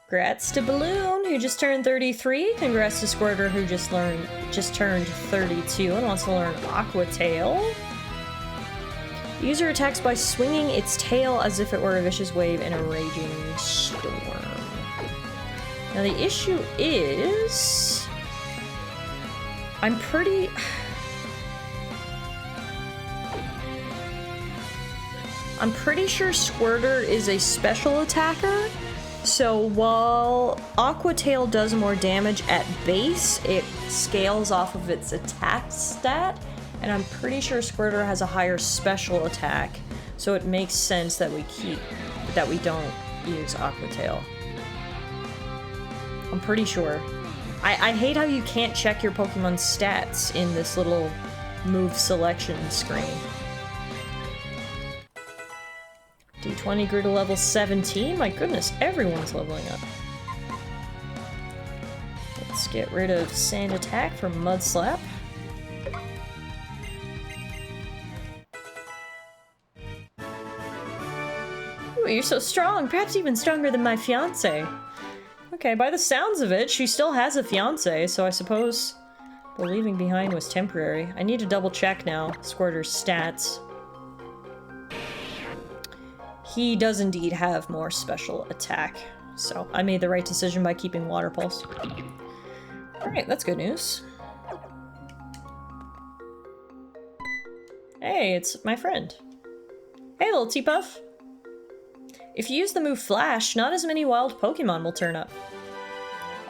Congrats to Balloon, who just turned 33. Congrats to Squirter, who just turned 32 and wants to learn Aqua Tail. User attacks by swinging its tail as if it were a vicious wave in a raging storm. Now the issue is... I'm pretty sure Squirter is a special attacker. So while Aqua Tail does more damage at base, it scales off of its attack stat, and I'm pretty sure Squirter has a higher special attack, so it makes sense that we don't use Aqua Tail. I'm pretty sure. I hate how you can't check your Pokemon's stats in this little move selection screen. D20 grew to level 17? My goodness, everyone's leveling up. Let's get rid of Sand Attack for Mud Slap. Ooh, you're so strong, perhaps even stronger than my fiance. Okay, by the sounds of it, she still has a fiance, so I suppose the leaving behind was temporary. I need to double check now, Squirter's stats. He does indeed have more special attack, so I made the right decision by keeping Water Pulse. Alright, that's good news. Hey, it's my friend. Hey, little T-Puff. If you use the move Flash, not as many wild Pokemon will turn up.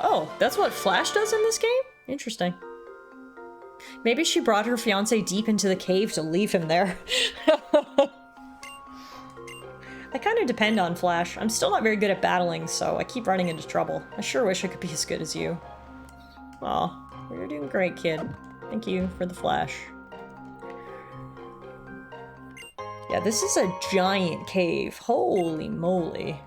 Oh, that's what Flash does in this game? Interesting. Maybe she brought her fiancé deep into the cave to leave him there. I kind of depend on Flash. I'm still not very good at battling, so I keep running into trouble. I sure wish I could be as good as you. Aw, you're doing great, kid. Thank you for the Flash. Yeah, this is a giant cave. Holy moly.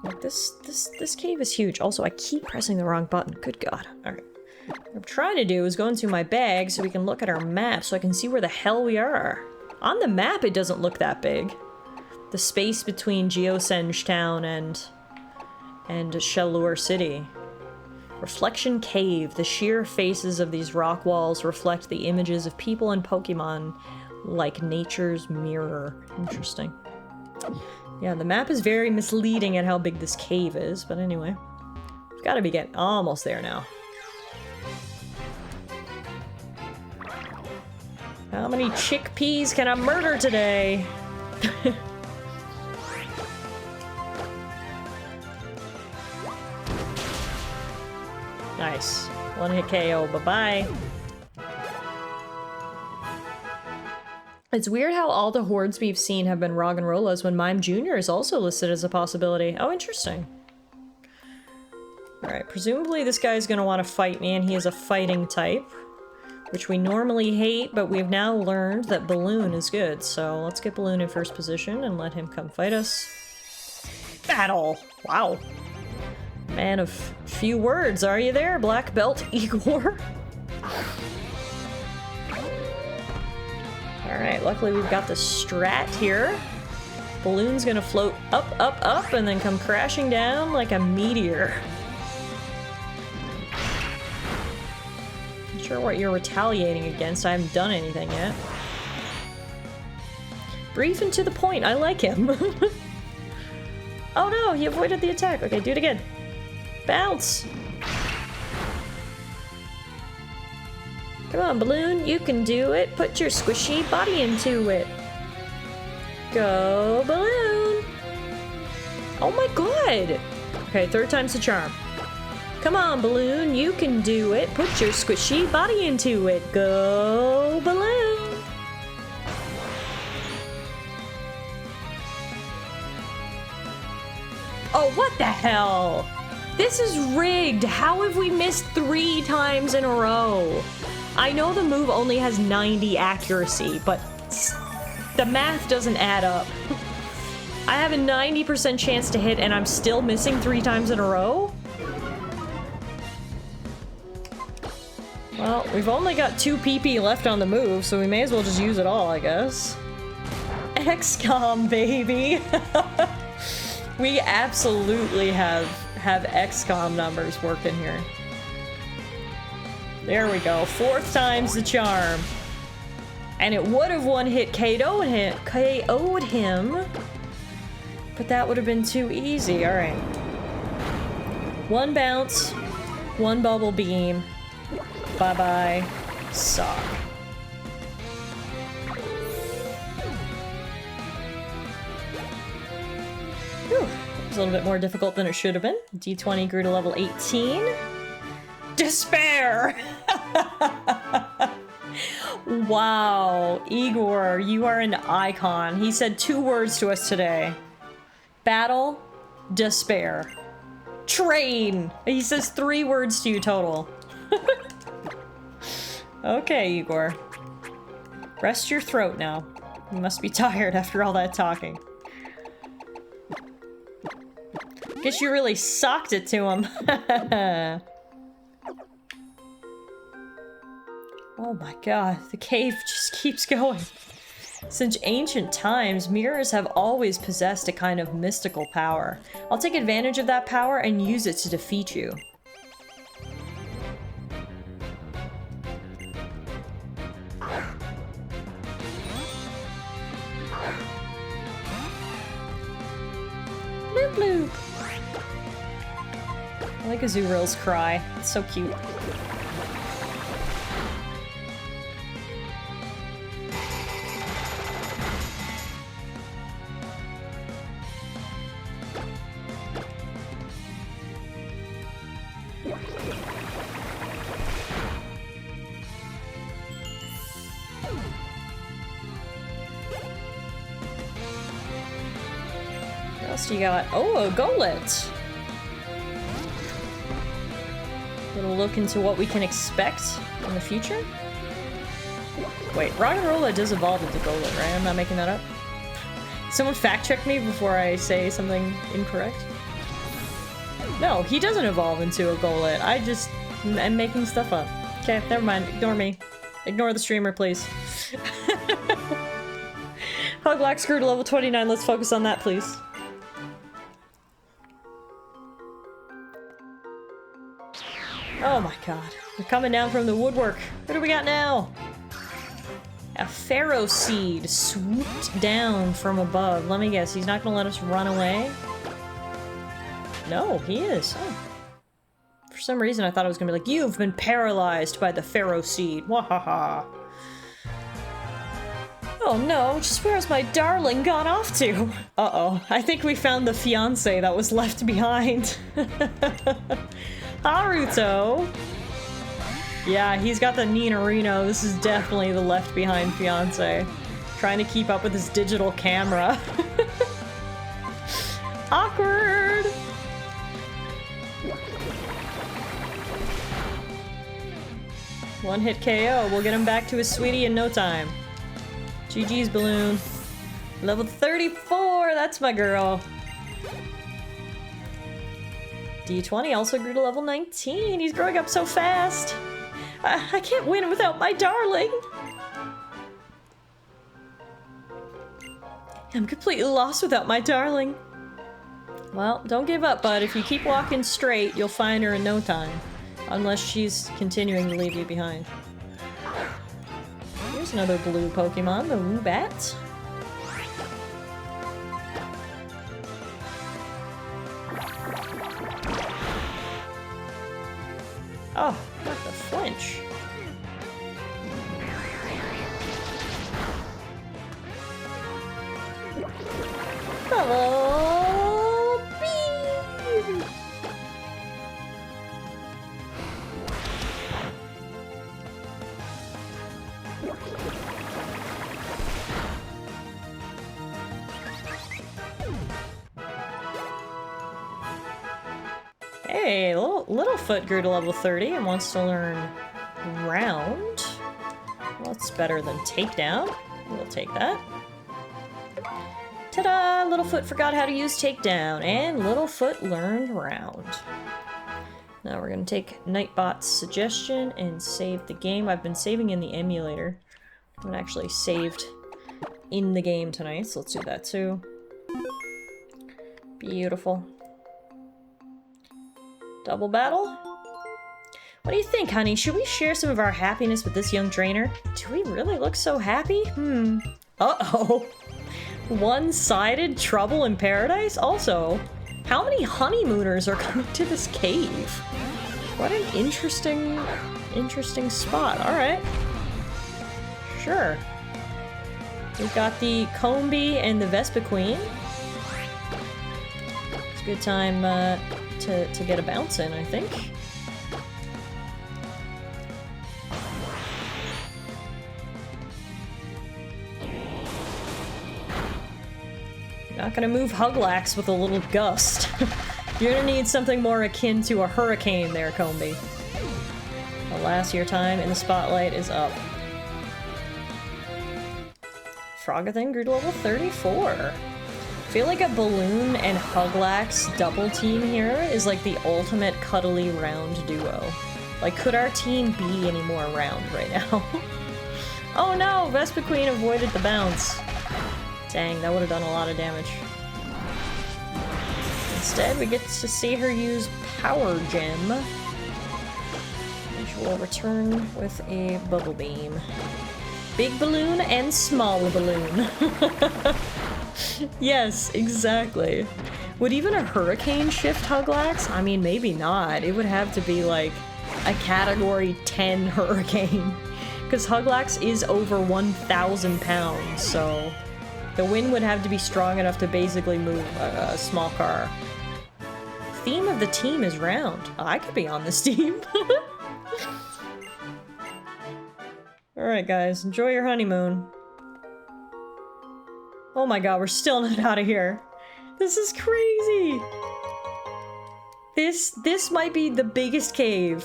Like, this cave is huge. Also, I keep pressing the wrong button. Good God. Alright. What I'm trying to do is go into my bag so we can look at our map so I can see where the hell we are. On the map, it doesn't look that big. The space between Geosenge Town and Shellure City. Reflection Cave. The sheer faces of these rock walls reflect the images of people and Pokemon like nature's mirror. Interesting. Yeah, the map is very misleading at how big this cave is, but anyway. We've got to be getting almost there now. How many chickpeas can I murder today? Nice. One hit KO, bye-bye. It's weird how all the hordes we've seen have been Roggenrollas when Mime Jr. is also listed as a possibility. Oh, interesting. Alright, presumably this guy's gonna want to fight me, and he is a fighting type. Which we normally hate, but we've now learned that Balloon is good, so let's get Balloon in first position and let him come fight us. Battle! Wow. Man of few words, are you there, Black Belt Igor? Alright, luckily we've got the strat here. Balloon's gonna float up, up, up, and then come crashing down like a meteor. Not sure what you're retaliating against. I haven't done anything yet. Brief and to the point. I like him. Oh no, he avoided the attack. Okay, do it again. Bounce! Come on, Balloon, you can do it. Put your squishy body into it. Go, Balloon! Oh my god! Okay, third time's the charm. Come on, Balloon, you can do it. Put your squishy body into it. Go, Balloon! Oh, what the hell? This is rigged. How have we missed 3 times in a row? I know the move only has 90 accuracy, but the math doesn't add up. I have a 90% chance to hit and I'm still missing 3 times in a row? Well, we've only got 2 PP left on the move, so we may as well just use it all, I guess. XCOM, baby! We absolutely have XCOM numbers working here. There we go. 4th time's the charm. And it would have one-hit KO'd him. But that would have been too easy. Alright. 1 bounce. 1 bubble beam. Bye-bye. Sock. Whew. It was a little bit more difficult than it should have been. D20 grew to level 18. Despair! Wow, Igor, you are an icon. He said 2 words to us today. Battle, despair. Train! He says 3 words to you total. Okay, Igor. Rest your throat now. You must be tired after all that talking. Guess you really socked it to him. Oh my god, the cave just keeps going. Since ancient times, mirrors have always possessed a kind of mystical power. I'll take advantage of that power and use it to defeat you. Bloop bloop. I like Azuril's cry. It's so cute. What else do you got? Oh, a Golett! Little look into what we can expect in the future. Wait, Roggenrola does evolve into Golett, right? I'm not making that up. Someone fact check me before I say something incorrect. No, he doesn't evolve into a Golett. I'm making stuff up. Okay, never mind. Ignore me. Ignore the streamer, please. Hoglax grew to level 29. Let's focus on that, please. Oh my god. They're coming down from the woodwork. What do we got now? A Pharaoh seed swooped down from above. Let me guess, he's not gonna let us run away? No, he is. Oh. For some reason I thought it was gonna be like, you've been paralyzed by the Pharaoh seed. Wahaha. Oh no, just where has my darling gone off to? Uh-oh, I think we found the fiancé that was left behind. Haruto! Yeah, he's got the Ninarino. This is definitely the left behind fiancé. Trying to keep up with his digital camera. Awkward! One hit KO. We'll get him back to his sweetie in no time. GG's Balloon. Level 34! That's my girl. D20 also grew to level 19. He's growing up so fast. I can't win without my darling. I'm completely lost without my darling. Well, don't give up, bud. If you keep walking straight, you'll find her in no time. Unless she's continuing to leave you behind. Here's another blue Pokemon, the Woobat. Oh, not the flinch. Oh, beep. Hey, Littlefoot grew to level 30 and wants to learn Round. Well, that's better than Takedown. We'll take that. Ta-da! Littlefoot forgot how to use Takedown, and Littlefoot learned Round. Now we're gonna take Nightbot's suggestion and save the game. I've been saving in the emulator. I haven't actually saved in the game tonight, so let's do that too. Beautiful. Double battle? What do you think, honey? Should we share some of our happiness with this young trainer? Do we really look so happy? Uh-oh. One-sided trouble in paradise? Also, how many honeymooners are coming to this cave? What an interesting spot. Alright. Sure. We've got the Combee and the Vespiquen. It's a good time to get a bounce in, I think. Not gonna move Huglax with a little gust. You're gonna need something more akin to a hurricane there, Combee. Alas, your time in the spotlight is up. Frogothin grew to level 34. I feel like a Balloon and Huglax double team here is like the ultimate cuddly round duo. Like, could our team be any more round right now? Oh no! Vespiquen avoided the bounce. Dang, that would have done a lot of damage. Instead, we get to see her use Power Gem, which will return with a Bubble Beam. Big balloon and small balloon. Yes, exactly. Would even a Hurricane shift Huglax? I mean, maybe not. It would have to be like a Category 10 Hurricane. Because Huglax is over 1,000 pounds, so the wind would have to be strong enough to basically move a small car. Theme of the team is round. I could be on this team. Alright guys, enjoy your honeymoon. Oh my god, we're still not out of here. This is crazy! This might be the biggest cave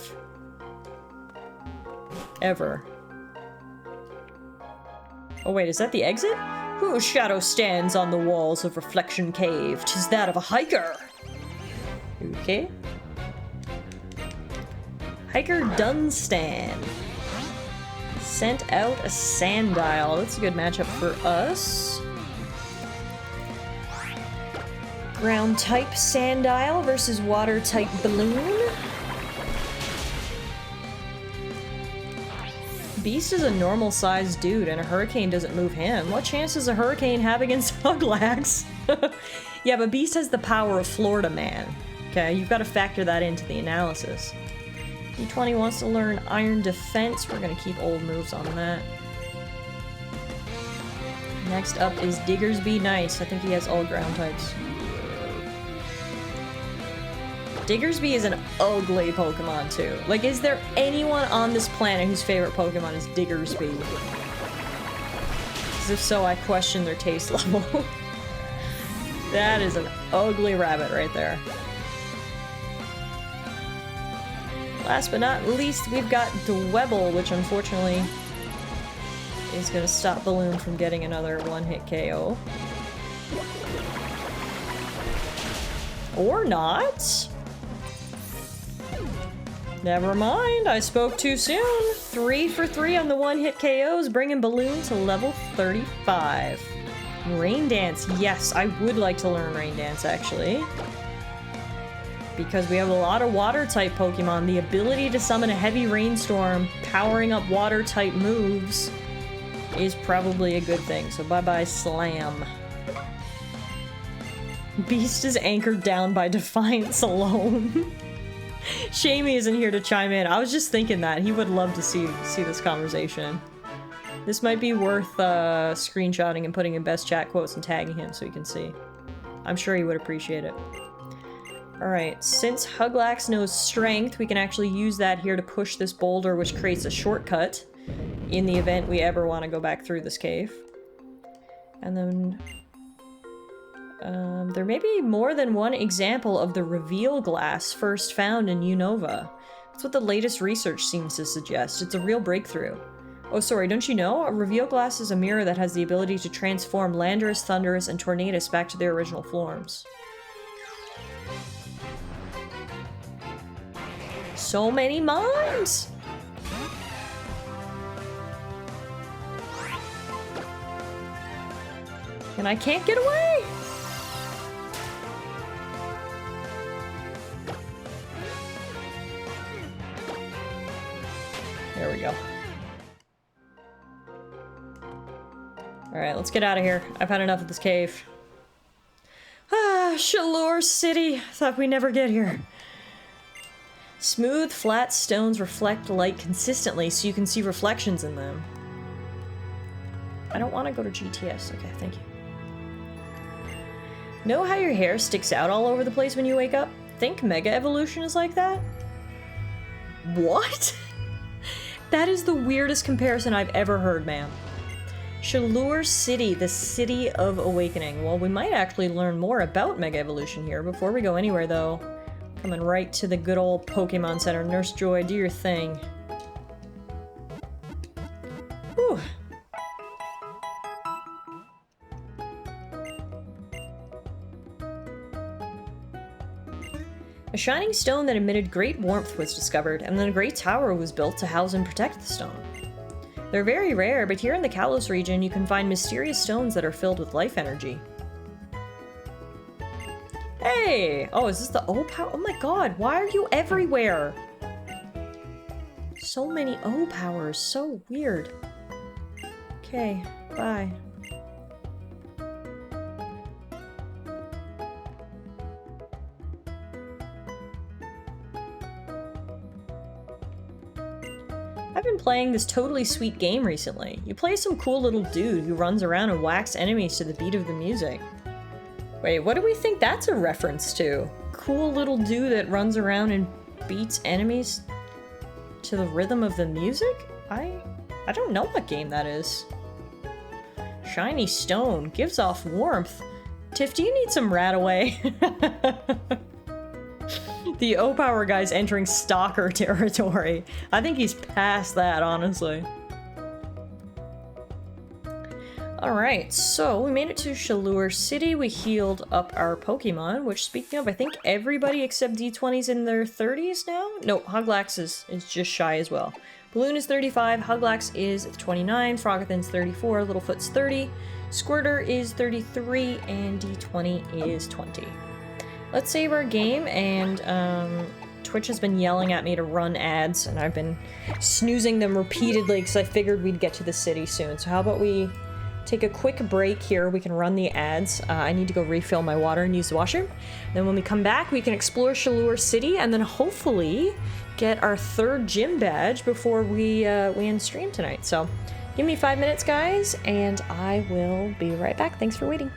ever. Oh wait, is that the exit? Whose shadow stands on the walls of Reflection Cave? 'Tis that of a hiker! Okay. Hiker Dunstan. Sent out a Sandile. That's a good matchup for us. Ground type Sandile versus water type Balloon. Beast is a normal sized dude and a Hurricane doesn't move him. What chance does a Hurricane have against Huglax? Yeah, but Beast has the power of Florida Man. Okay, you've got to factor that into the analysis. D20 wants to learn Iron Defense. We're gonna keep old moves on that. Next up is Diggersby Nice. I think he has all ground types. Diggersby is an ugly Pokemon too. Like, is there anyone on this planet whose favorite Pokemon is Diggersby? Because if so, I question their taste level. That is an ugly rabbit right there. Last but not least, we've got Dwebble, which unfortunately is gonna stop Balloon from getting another one-hit KO. Or not? Never mind, I spoke too soon. 3 for 3 on the one-hit KOs, bringing Balloon to level 35. Rain Dance. Yes, I would like to learn Rain Dance, actually. Because we have a lot of water-type Pokemon. The ability to summon a heavy rainstorm, powering up water-type moves, is probably a good thing. So bye-bye, Slam. Beast is anchored down by Defiance alone. Shamey isn't here to chime in. I was just thinking that. He would love to see this conversation. This might be worth screenshotting and putting in best chat quotes and tagging him so he can see. I'm sure he would appreciate it. Alright, since Huglax knows Strength, we can actually use that here to push this boulder, which creates a shortcut in the event we ever want to go back through this cave. And then... there may be more than one example of the reveal glass first found in Unova. That's what the latest research seems to suggest. It's a real breakthrough. Oh, sorry, don't you know? A reveal glass is a mirror that has the ability to transform Landorus, Thundurus, and Tornadus back to their original forms. So many mines! And I can't get away! There we go. Alright, let's get out of here. I've had enough of this cave. Ah, Shalour City! Thought we'd never get here. Smooth, flat stones reflect light consistently, so you can see reflections in them. I don't want to go to GTS. Okay, thank you. Know how your hair sticks out all over the place when you wake up? Think Mega Evolution is like that? What? That is the weirdest comparison I've ever heard, ma'am. Shalour City, the City of Awakening. Well, we might actually learn more about Mega Evolution here. Before we go anywhere, though, coming right to the good old Pokemon Center. Nurse Joy, do your thing. Whew. A shining stone that emitted great warmth was discovered, and then a great tower was built to house and protect the stone. They're very rare, but here in the Kalos region you can find mysterious stones that are filled with life energy. Hey! Oh, is this the O-Power? Oh my god, why are you everywhere? So many O-Powers, so weird. Okay, bye. I've been playing this totally sweet game recently. You play some cool little dude who runs around and whacks enemies to the beat of the music. Wait, what do we think that's a reference to? Cool little dude that runs around and beats enemies to the rhythm of the music? I don't know what game that is. Shiny stone gives off warmth. Tiff, do you need some rat away? The O-Power guy's entering stalker territory. I think he's past that, honestly. Alright, so we made it to Shalour City. We healed up our Pokemon, which, speaking of, I think everybody except D20's in their 30s now? No, Huglax is just shy as well. Balloon is 35, Huglax is 29, Frogathan's 34, Littlefoot's 30, Squirter is 33, and D20 is 20. Let's save our game, and Twitch has been yelling at me to run ads, and I've been snoozing them repeatedly because I figured we'd get to the city soon. So how about we take a quick break here? We can run the ads. I need to go refill my water and use the washroom. Then when we come back, we can explore Shalour City, and then hopefully get our third gym badge before we end stream tonight. So give me 5 minutes, guys, and I will be right back. Thanks for waiting.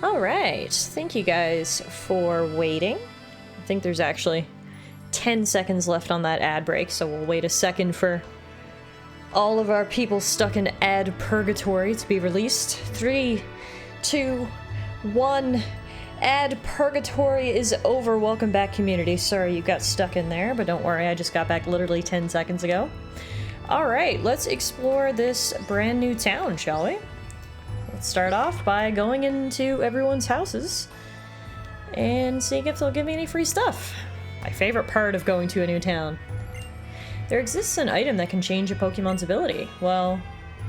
Alright, thank you guys for waiting. I think there's actually 10 seconds left on that ad break, so we'll wait a second for all of our people stuck in ad purgatory to be released. 3, 2, 1. Ad purgatory is over. Welcome back, community. Sorry you got stuck in there, but don't worry, I just got back literally 10 seconds ago. Alright, let's explore this brand new town, shall we? Let's start off by going into everyone's houses and seeing if they'll give me any free stuff. My favorite part of going to a new town. There exists an item that can change a Pokemon's ability. Well,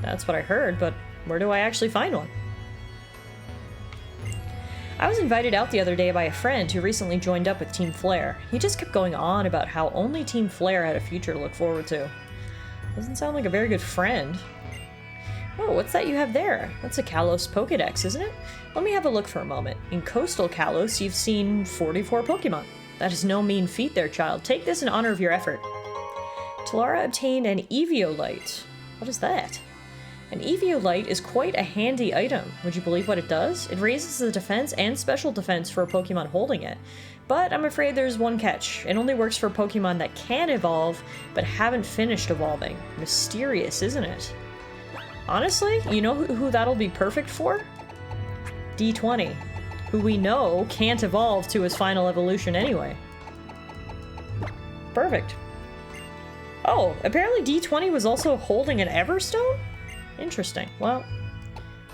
that's what I heard, but where do I actually find one? I was invited out the other day by a friend who recently joined up with Team Flare. He just kept going on about how only Team Flare had a future to look forward to. Doesn't sound like a very good friend. Oh, what's that you have there? That's a Kalos Pokedex, isn't it? Let me have a look for a moment. In Coastal Kalos, you've seen 44 Pokemon. That is no mean feat there, child. Take this in honor of your effort. Tallara obtained an Eviolite. What is that? An Eviolite is quite a handy item. Would you believe what it does? It raises the defense and special defense for a Pokemon holding it. But I'm afraid there's one catch. It only works for Pokemon that can evolve, but haven't finished evolving. Mysterious, isn't it? Honestly, you know who that'll be perfect for? D20, who we know can't evolve to his final evolution anyway. Perfect. Oh, apparently D20 was also holding an Everstone? Interesting. Well,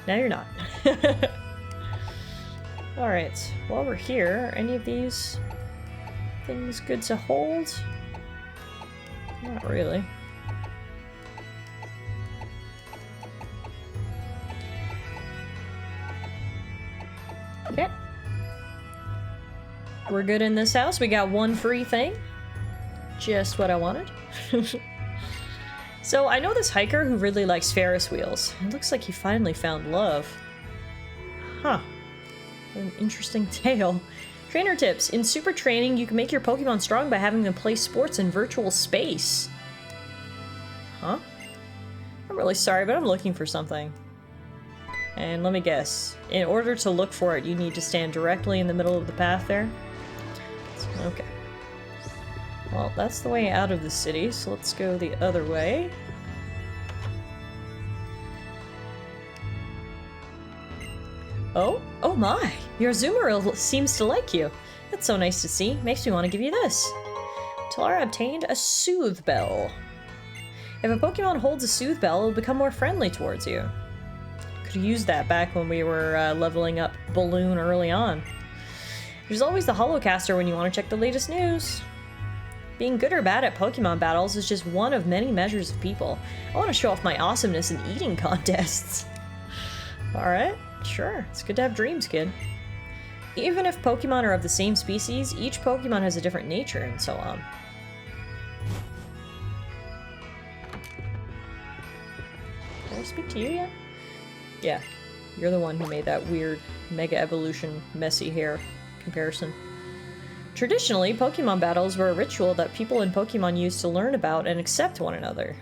now you're not. Alright, while we're here, are any of these things good to hold? Not really. Okay. We're good in this house. We got one free thing. Just what I wanted. So, I know this hiker who really likes Ferris wheels. It looks like he finally found love. Huh. An interesting tale. Trainer tips. In Super Training, you can make your Pokemon strong by having them play sports in virtual space. Huh? I'm really sorry, but I'm looking for something. And let me guess. In order to look for it, you need to stand directly in the middle of the path there? Okay. Well, that's the way out of the city, so let's go the other way. Oh? Oh my! Your Azumarill seems to like you. That's so nice to see. Makes me want to give you this. Tallara obtained a Soothe Bell. If a Pokemon holds a Soothe Bell, it'll become more friendly towards you. Could've used that back when we were leveling up Balloon early on. There's always the Holocaster when you want to check the latest news. Being good or bad at Pokemon battles is just one of many measures of people. I want to show off my awesomeness in eating contests. Alright, sure. It's good to have dreams, kid. Even if Pokemon are of the same species, each Pokemon has a different nature and so on. Did I speak to you yet? Yeah. You're the one who made that weird Mega Evolution messy hair comparison. Traditionally, Pokemon battles were a ritual that people in Pokemon used to learn about and accept one another.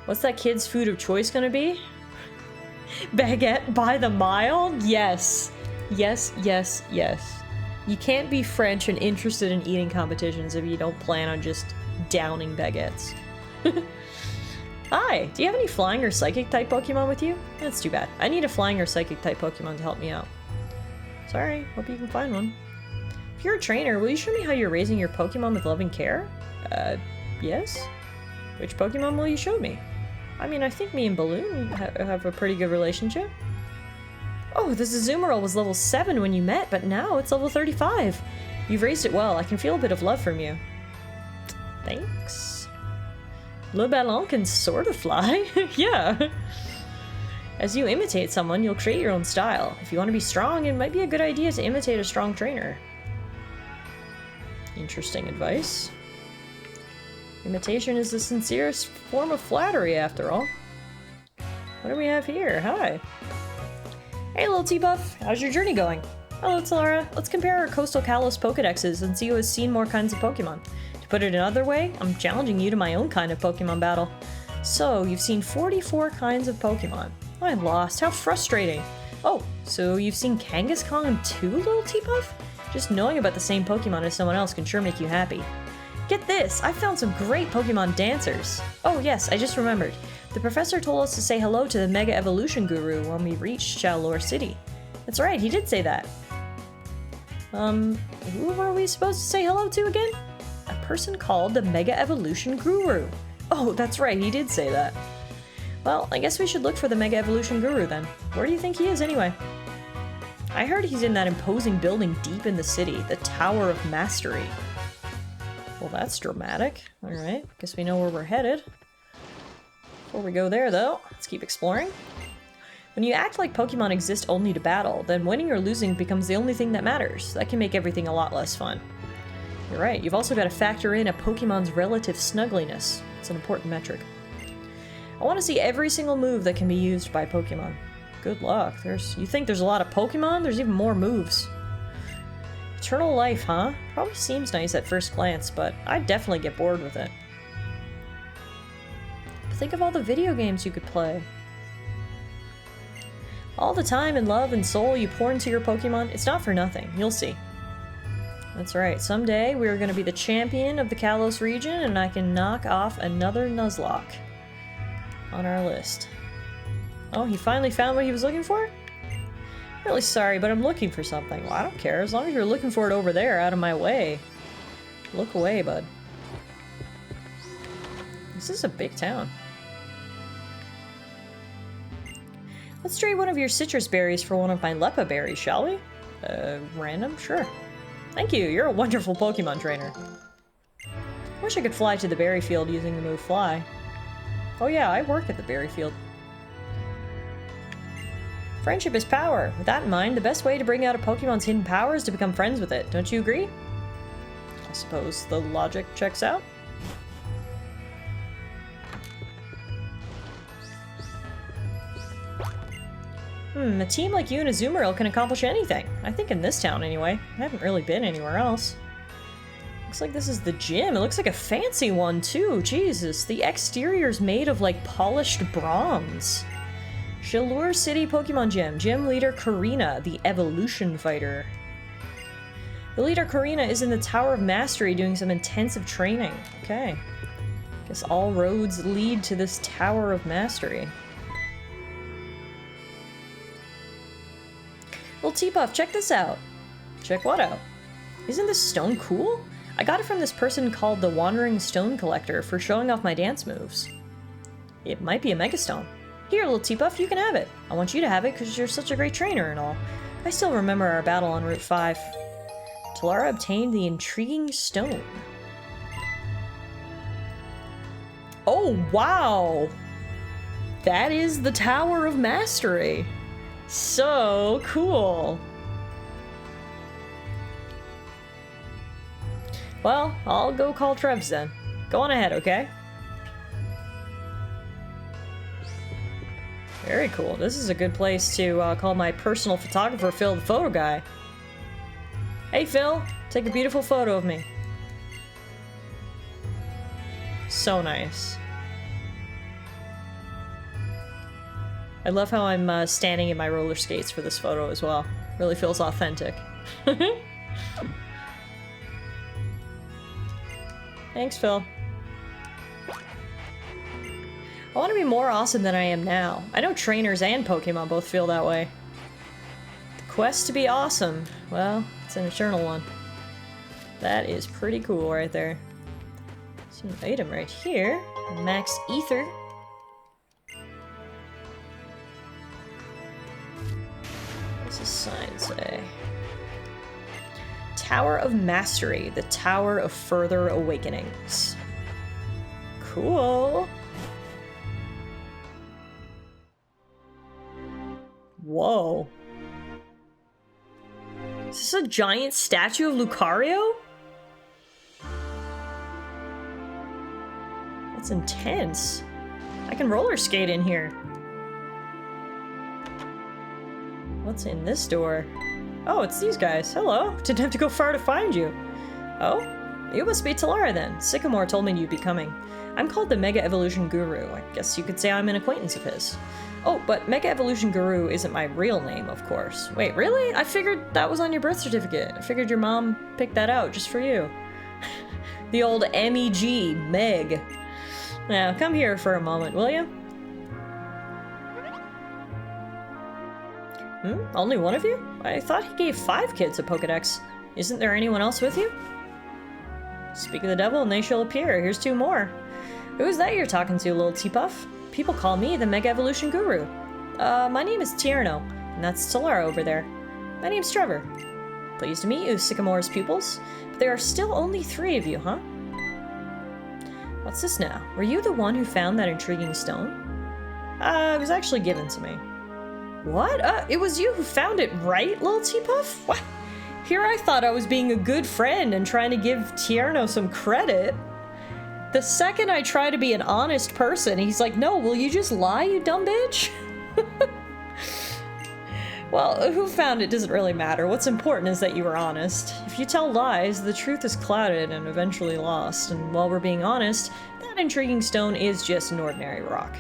What's that kid's food of choice gonna be? Baguette by the mile? Yes. Yes, yes, yes. You can't be French and interested in eating competitions if you don't plan on just downing baguettes. Hi, do you have any flying or psychic type Pokemon with you? That's too bad. I need a flying or psychic type Pokemon to help me out. Sorry, hope you can find one. If you're a trainer, will you show me how you're raising your Pokemon with loving care? Yes? Which Pokemon will you show me? I mean, I think me and Balloon have a pretty good relationship. Oh, this Azumarill was level 7 when you met, but now it's level 35. You've raised it well. I can feel a bit of love from you. Thanks. Le Ballon can sort of fly. Yeah. As you imitate someone, you'll create your own style. If you want to be strong, it might be a good idea to imitate a strong trainer. Interesting advice. Imitation is the sincerest form of flattery, after all. What do we have here? Hi. Hey, little T-Buff. How's your journey going? Hello, Tallara. Let's compare our Coastal Kalos Pokedexes and see who has seen more kinds of Pokemon. To put it another way, I'm challenging you to my own kind of Pokemon battle. So, you've seen 44 kinds of Pokemon. I'm lost. How frustrating. Oh, so you've seen Kangaskhan too, little T-Puff? Just knowing about the same Pokemon as someone else can sure make you happy. Get this! I found some great Pokemon dancers! Oh yes, I just remembered. The professor told us to say hello to the Mega Evolution Guru when we reached Tallara City. That's right, he did say that. Who are we supposed to say hello to again? A person called the Mega Evolution Guru. Oh, that's right, he did say that. Well, I guess we should look for the Mega Evolution Guru then. Where do you think he is anyway? I heard he's in that imposing building deep in the city, the Tower of Mastery. Well, that's dramatic. Alright, guess we know where we're headed. Before we go there, though, let's keep exploring. When you act like Pokemon exist only to battle, then winning or losing becomes the only thing that matters. That can make everything a lot less fun. You're right, you've also got to factor in a Pokemon's relative snuggliness. It's an important metric. I want to see every single move that can be used by Pokemon. Good luck. You think there's a lot of Pokemon? There's even more moves. Eternal life, huh? Probably seems nice at first glance, but I'd definitely get bored with it. Think of all the video games you could play. All the time and love and soul you pour into your Pokemon, it's not for nothing. You'll see. That's right. Someday we're going to be the champion of the Kalos region, and I can knock off another Nuzlocke on our list. Oh, he finally found what he was looking for? Really sorry, but I'm looking for something. Well, I don't care. As long as you're looking for it over there, out of my way. Look away, bud. This is a big town. Let's trade one of your citrus berries for one of my Leppa berries, shall we? Random? Sure. Thank you, you're a wonderful Pokemon trainer. Wish I could fly to the berry field using the move Fly. Oh yeah, I work at the berry field. Friendship is power. With that in mind, the best way to bring out a Pokemon's hidden power is to become friends with it. Don't you agree? I suppose the logic checks out. A team like you and Azumarill can accomplish anything. I think in this town, anyway. I haven't really been anywhere else. Looks like this is the gym. It looks like a fancy one, too. Jesus, the exterior's made of, like, polished bronze. Shalur City Pokemon Gym. Gym leader Karina, the evolution fighter. The leader Karina is in the Tower of Mastery doing some intensive training. Okay. Guess all roads lead to this Tower of Mastery. Well, T-Puff, check this out. Check what out? Isn't this stone cool? I got it from this person called the Wandering Stone Collector for showing off my dance moves. It might be a Megastone. Here, little T-Puff, you can have it. I want you to have it because you're such a great trainer and all. I still remember our battle on Route 5. Tallara obtained the intriguing stone. Oh, wow! That is the Tower of Mastery. So cool. Well, I'll go call Trevs then. Go on ahead, okay? Very cool. This is a good place to call my personal photographer, Phil the Photo Guy. Hey, Phil, take a beautiful photo of me. So nice. I love how I'm standing in my roller skates for this photo as well. Really feels authentic. Thanks, Phil. I want to be more awesome than I am now. I know trainers and Pokemon both feel that way. The quest to be awesome, well, it's an eternal one. That is pretty cool right there. See an item right here. Max Ether. What's the sign say? Tower of Mastery, the Tower of Further Awakenings. Cool. Whoa. Is this a giant statue of Lucario? That's intense. I can roller skate in here. What's in this door? Oh, it's these guys. Hello. Didn't have to go far to find you. Oh? You must be Tallara then. Sycamore told me you'd be coming. I'm called the Mega Evolution Guru. I guess you could say I'm an acquaintance of his. Oh, but Mega Evolution Guru isn't my real name, of course. Wait, really? I figured that was on your birth certificate. I figured your mom picked that out just for you. The old MEG, Meg. Now, come here for a moment, will you? Only one of you? I thought he gave 5 kids a Pokedex. Isn't there anyone else with you? Speak of the devil and they shall appear. Here's 2 more. Who is that you're talking to, little Teapuff? People call me the Mega Evolution Guru. My name is Tierno, and that's Tallara over there. My name's Trevor. Pleased to meet you, Sycamore's pupils. But there are still only 3 of you, huh? What's this now? Were you the one who found that intriguing stone? It was actually given to me. What? It was you who found it, right, little Teapuff? What? Here I thought I was being a good friend and trying to give Tierno some credit. The second I try to be an honest person, he's like, no, will you just lie, you dumb bitch? Well, who found it doesn't really matter. What's important is that you were honest. If you tell lies, the truth is clouded and eventually lost. And while we're being honest, that intriguing stone is just an ordinary rock.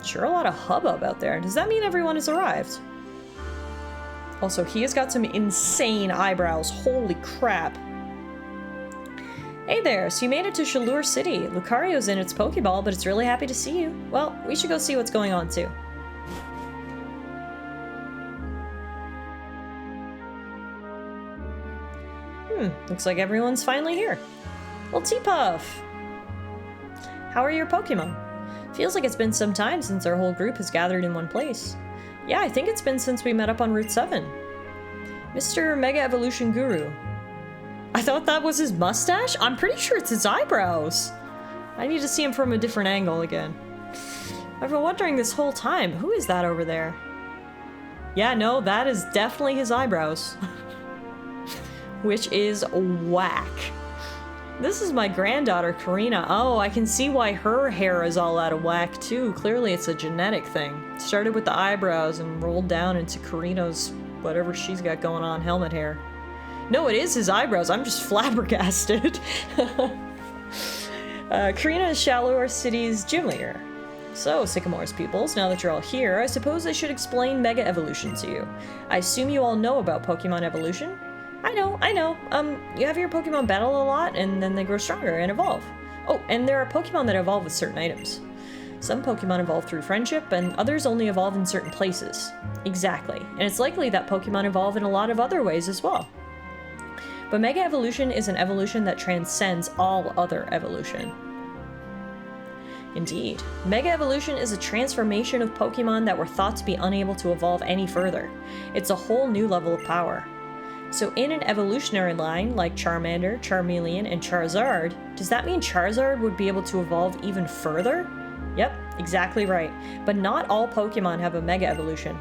Sure, a lot of hubbub out there. Does that mean everyone has arrived? Also, he has got some insane eyebrows. Holy crap. Hey there, so you made it to Chaleur City. Lucario's in its Pokeball, but it's really happy to see you. Well, we should go see what's going on, too. Looks like everyone's finally here. Well, Teapuff! How are your Pokemon? Feels like it's been some time since our whole group has gathered in one place. Yeah, I think it's been since we met up on Route 7. Mr. Mega Evolution Guru. I thought that was his mustache? I'm pretty sure it's his eyebrows. I need to see him from a different angle again. I've been wondering this whole time, who is that over there? Yeah, no, that is definitely his eyebrows. Which is whack. This is my granddaughter, Karina. Oh, I can see why her hair is all out of whack, too. Clearly, it's a genetic thing. It started with the eyebrows and rolled down into Karina's whatever she's got going on, helmet hair. No, it is his eyebrows. I'm just flabbergasted. Karina is Chaleur City's gym leader. So, Sycamore's pupils, now that you're all here, I suppose I should explain Mega Evolution to you. I assume you all know about Pokemon evolution? I know. You have your Pokemon battle a lot, and then they grow stronger and evolve. Oh, and there are Pokemon that evolve with certain items. Some Pokemon evolve through friendship, and others only evolve in certain places. Exactly, and it's likely that Pokemon evolve in a lot of other ways as well. But Mega Evolution is an evolution that transcends all other evolution. Indeed, Mega Evolution is a transformation of Pokemon that were thought to be unable to evolve any further. It's a whole new level of power. So in an evolutionary line, like Charmander, Charmeleon, and Charizard, does that mean Charizard would be able to evolve even further? Yep, exactly right. But not all Pokemon have a Mega Evolution.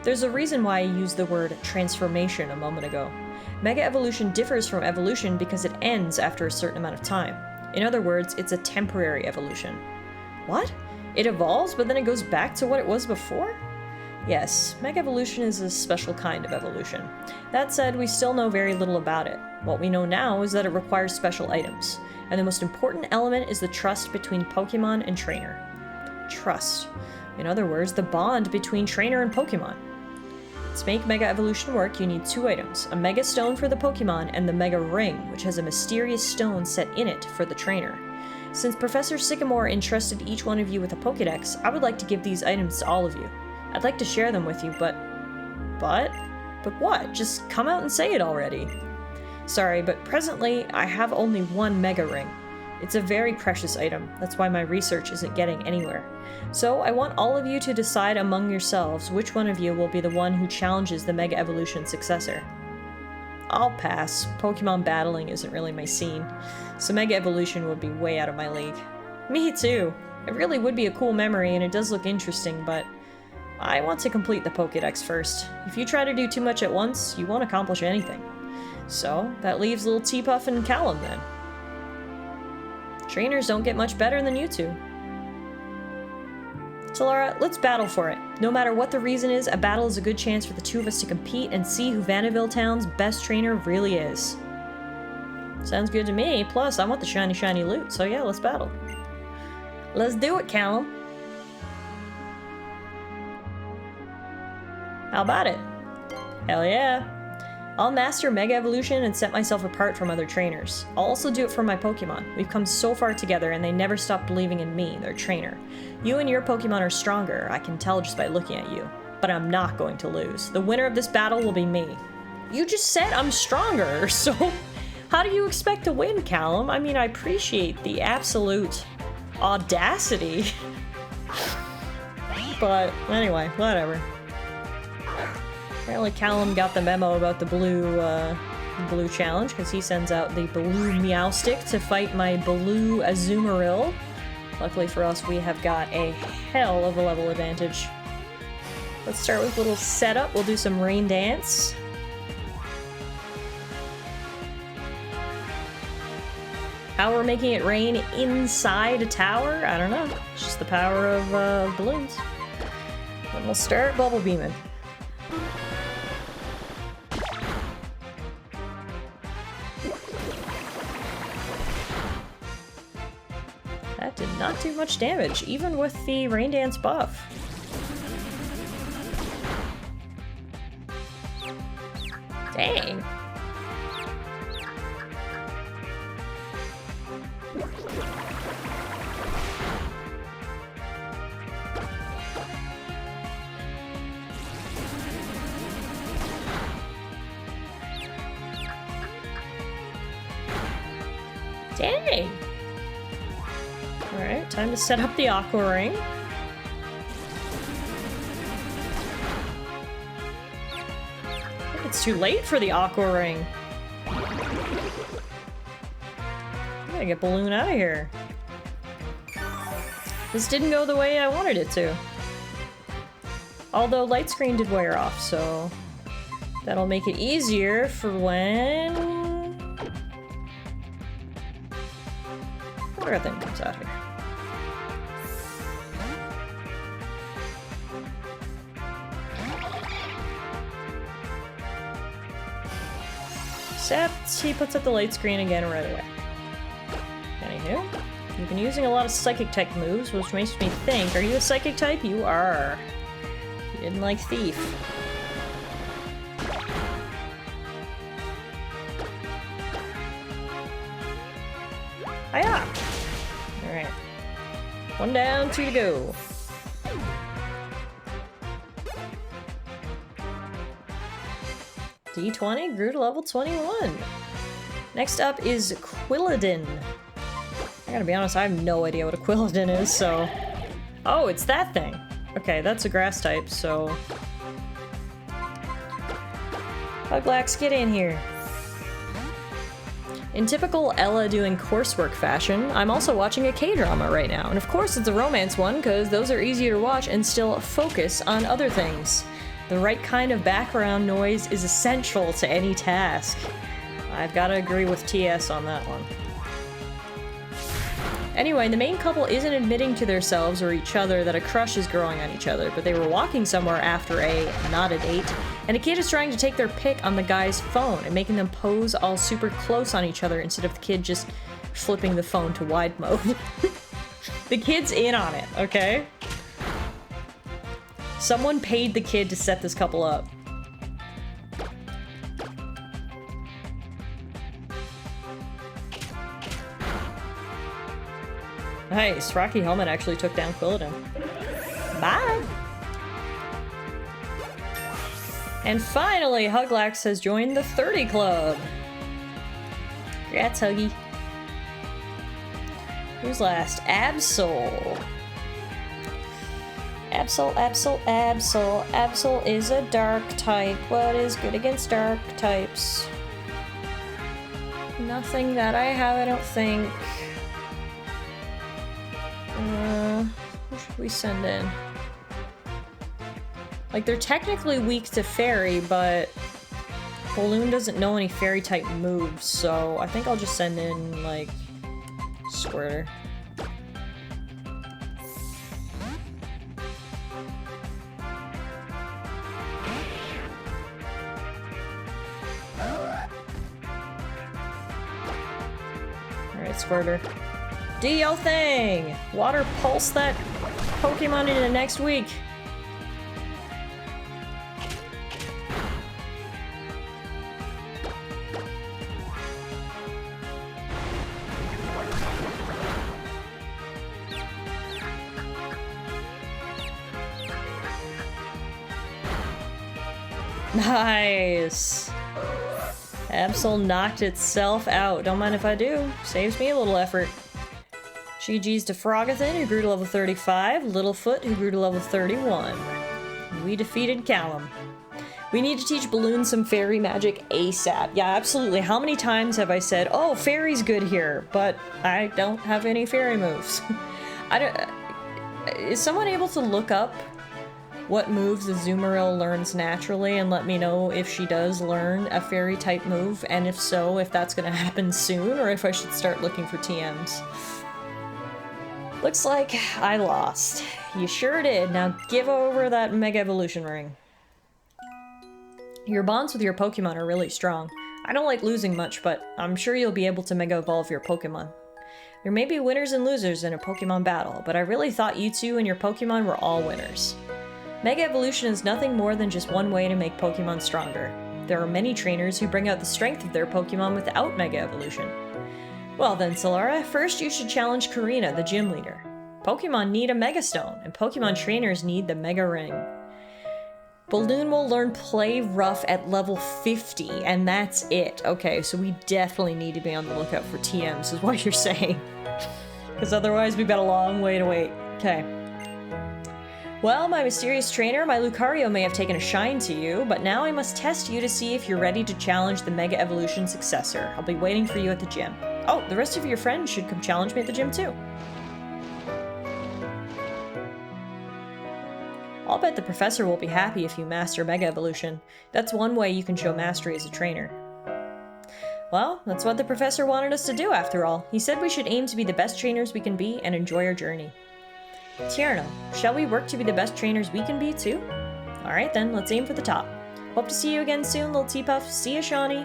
There's a reason why I used the word transformation a moment ago. Mega Evolution differs from evolution because it ends after a certain amount of time. In other words, it's a temporary evolution. What? It evolves, but then it goes back to what it was before? Yes, Mega Evolution is a special kind of evolution. That said, we still know very little about it. What we know now is that it requires special items, and the most important element is the trust between Pokemon and trainer. Trust. In other words, the bond between trainer and Pokemon. To make Mega Evolution work, you need 2 items, a Mega Stone for the Pokemon and the Mega Ring, which has a mysterious stone set in it for the trainer. Since Professor Sycamore entrusted each one of you with a Pokedex, I would like to give these items to all of you. I'd like to share them with you, but what? Just come out and say it already. Sorry, but presently, I have only 1 Mega Ring. It's a very precious item, that's why my research isn't getting anywhere. So, I want all of you to decide among yourselves which one of you will be the one who challenges the Mega Evolution successor. I'll pass. Pokemon battling isn't really my scene, so Mega Evolution would be way out of my league. Me too. It really would be a cool memory and it does look interesting, but I want to complete the Pokédex first. If you try to do too much at once, you won't accomplish anything. So, that leaves little Teapuff and Callum then. Trainers don't get much better than you two. Tallara, let's battle for it. No matter what the reason is, a battle is a good chance for the 2 of us to compete and see who Vanderbilt Town's best trainer really is. Sounds good to me, plus I want the shiny loot, so yeah, let's battle. Let's do it, Callum. How about it? Hell yeah. I'll master Mega Evolution and set myself apart from other trainers. I'll also do it for my Pokemon. We've come so far together and they never stop believing in me, their trainer. You and your Pokemon are stronger, I can tell just by looking at you. But I'm not going to lose. The winner of this battle will be me. You just said I'm stronger, so how do you expect to win, Callum? I mean, I appreciate the absolute audacity. But anyway, whatever. Apparently Callum got the memo about the blue challenge, because he sends out the blue Meowstic to fight my blue Azumarill. Luckily for us, we have got a hell of a level advantage. Let's start with a little setup. We'll do some Rain Dance. How we're making it rain inside a tower? I don't know. It's just the power of balloons. And we'll start Bubble Beaming. That did not do much damage, even with the Rain Dance buff. Dang. Dang. Alright, time to set up the Aqua Ring. I think it's too late for the Aqua Ring. I gotta get Balloon out of here. This didn't go the way I wanted it to. Although Light Screen did wear off, so that'll make it easier for when Water Thing comes out here. Except he puts up the light screen again right away. Anywho, you've been using a lot of Psychic type moves, which makes me think, are you a Psychic type? You are. You didn't like Thief. Hiya! Alright. One down, two to go. D20 grew to level 21. Next up is Quilladin. I gotta be honest, I have no idea what a Quilladin is, so... Oh, it's that thing! Okay, that's a grass type, so... Huglax, get in here. In typical Ella doing coursework fashion, I'm also watching a K-drama right now. And of course it's a romance one, because those are easier to watch and still focus on other things. The right kind of background noise is essential to any task. I've got to agree with TS on that one. Anyway, the main couple isn't admitting to themselves or each other that a crush is growing on each other, but they were walking somewhere after not a date, and a kid is trying to take their pic on the guy's phone and making them pose all super close on each other instead of the kid just flipping the phone to wide mode. The kid's in on it, okay? Someone paid the kid to set this couple up. Nice, Rocky Helmet actually took down Quilladin. Bye! And finally, Huglax has joined the 30 Club. Congrats, Huggy. Who's last? Absol. Absol, Absol, Absol. Absol is a dark type. What is good against dark types? Nothing that I have, I don't think. Who should we send in? Like, they're technically weak to Fairy, but Balloon doesn't know any Fairy type moves, so I think I'll just send in, like, Squirter. Alright, Squirter. Do your thing! Water Pulse that Pokemon into next week. Nice! Absol knocked itself out. Don't mind if I do. Saves me a little effort. GG's to Frogathan, who grew to level 35. Littlefoot, who grew to level 31. We defeated Callum. We need to teach Balloon some fairy magic ASAP. Yeah, absolutely. How many times have I said, oh, fairy's good here, but I don't have any fairy moves. Is someone able to look up what moves Azumarill learns naturally and let me know if she does learn a fairy type move, and if so, if that's gonna happen soon, or if I should start looking for TMs. Looks like I lost. You sure did. Now give over that Mega Evolution Ring. Your bonds with your Pokemon are really strong. I don't like losing much, but I'm sure you'll be able to Mega Evolve your Pokemon. There may be winners and losers in a Pokemon battle, but I really thought you two and your Pokemon were all winners. Mega Evolution is nothing more than just one way to make Pokemon stronger. There are many trainers who bring out the strength of their Pokemon without Mega Evolution. Well then, Tallara, first you should challenge Karina, the gym leader. Pokemon need a Mega Stone, and Pokemon trainers need the Mega Ring. Balloon will learn Play Rough at level 50, and that's it. Okay, so we definitely need to be on the lookout for TMs, is what you're saying. Because otherwise we've got a long way to wait. Okay. Well, my mysterious trainer, my Lucario may have taken a shine to you, but now I must test you to see if you're ready to challenge the Mega Evolution successor. I'll be waiting for you at the gym. Oh, the rest of your friends should come challenge me at the gym too. I'll bet the professor will be happy if you master Mega Evolution. That's one way you can show mastery as a trainer. Well, that's what the professor wanted us to do after all. He said we should aim to be the best trainers we can be and enjoy our journey. Tierno, shall we work to be the best trainers we can be too? Alright then, let's aim for the top. Hope to see you again soon, little T-Puff. See ya, Shawnee.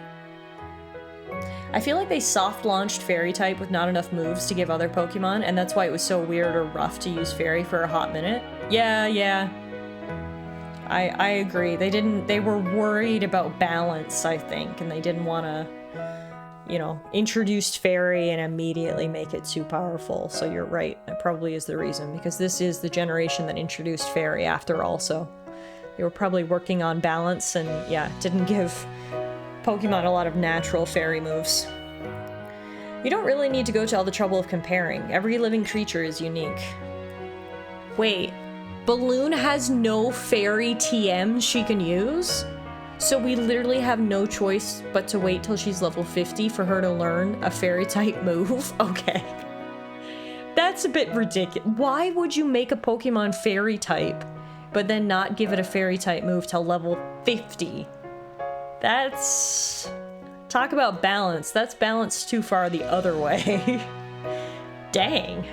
I feel like they soft-launched Fairy type with not enough moves to give other Pokemon, and that's why it was so weird or rough to use Fairy for a hot minute. Yeah. I agree. They were worried about balance, I think, and they didn't want to, you know, introduce Fairy and immediately make it too powerful. So you're right. That probably is the reason, because this is the generation that introduced Fairy after all, so they were probably working on balance and, yeah, didn't give Pokemon a lot of natural Fairy moves. You don't really need to go to all the trouble of comparing. Every living creature is unique. Wait. Balloon has no Fairy TMs she can use? So we literally have no choice but to wait till she's level 50 for her to learn a Fairy type move? Okay. That's a bit ridiculous. Why would you make a Pokemon Fairy type, but then not give it a Fairy type move till level 50? That's... talk about balance. That's balance too far the other way. Dang.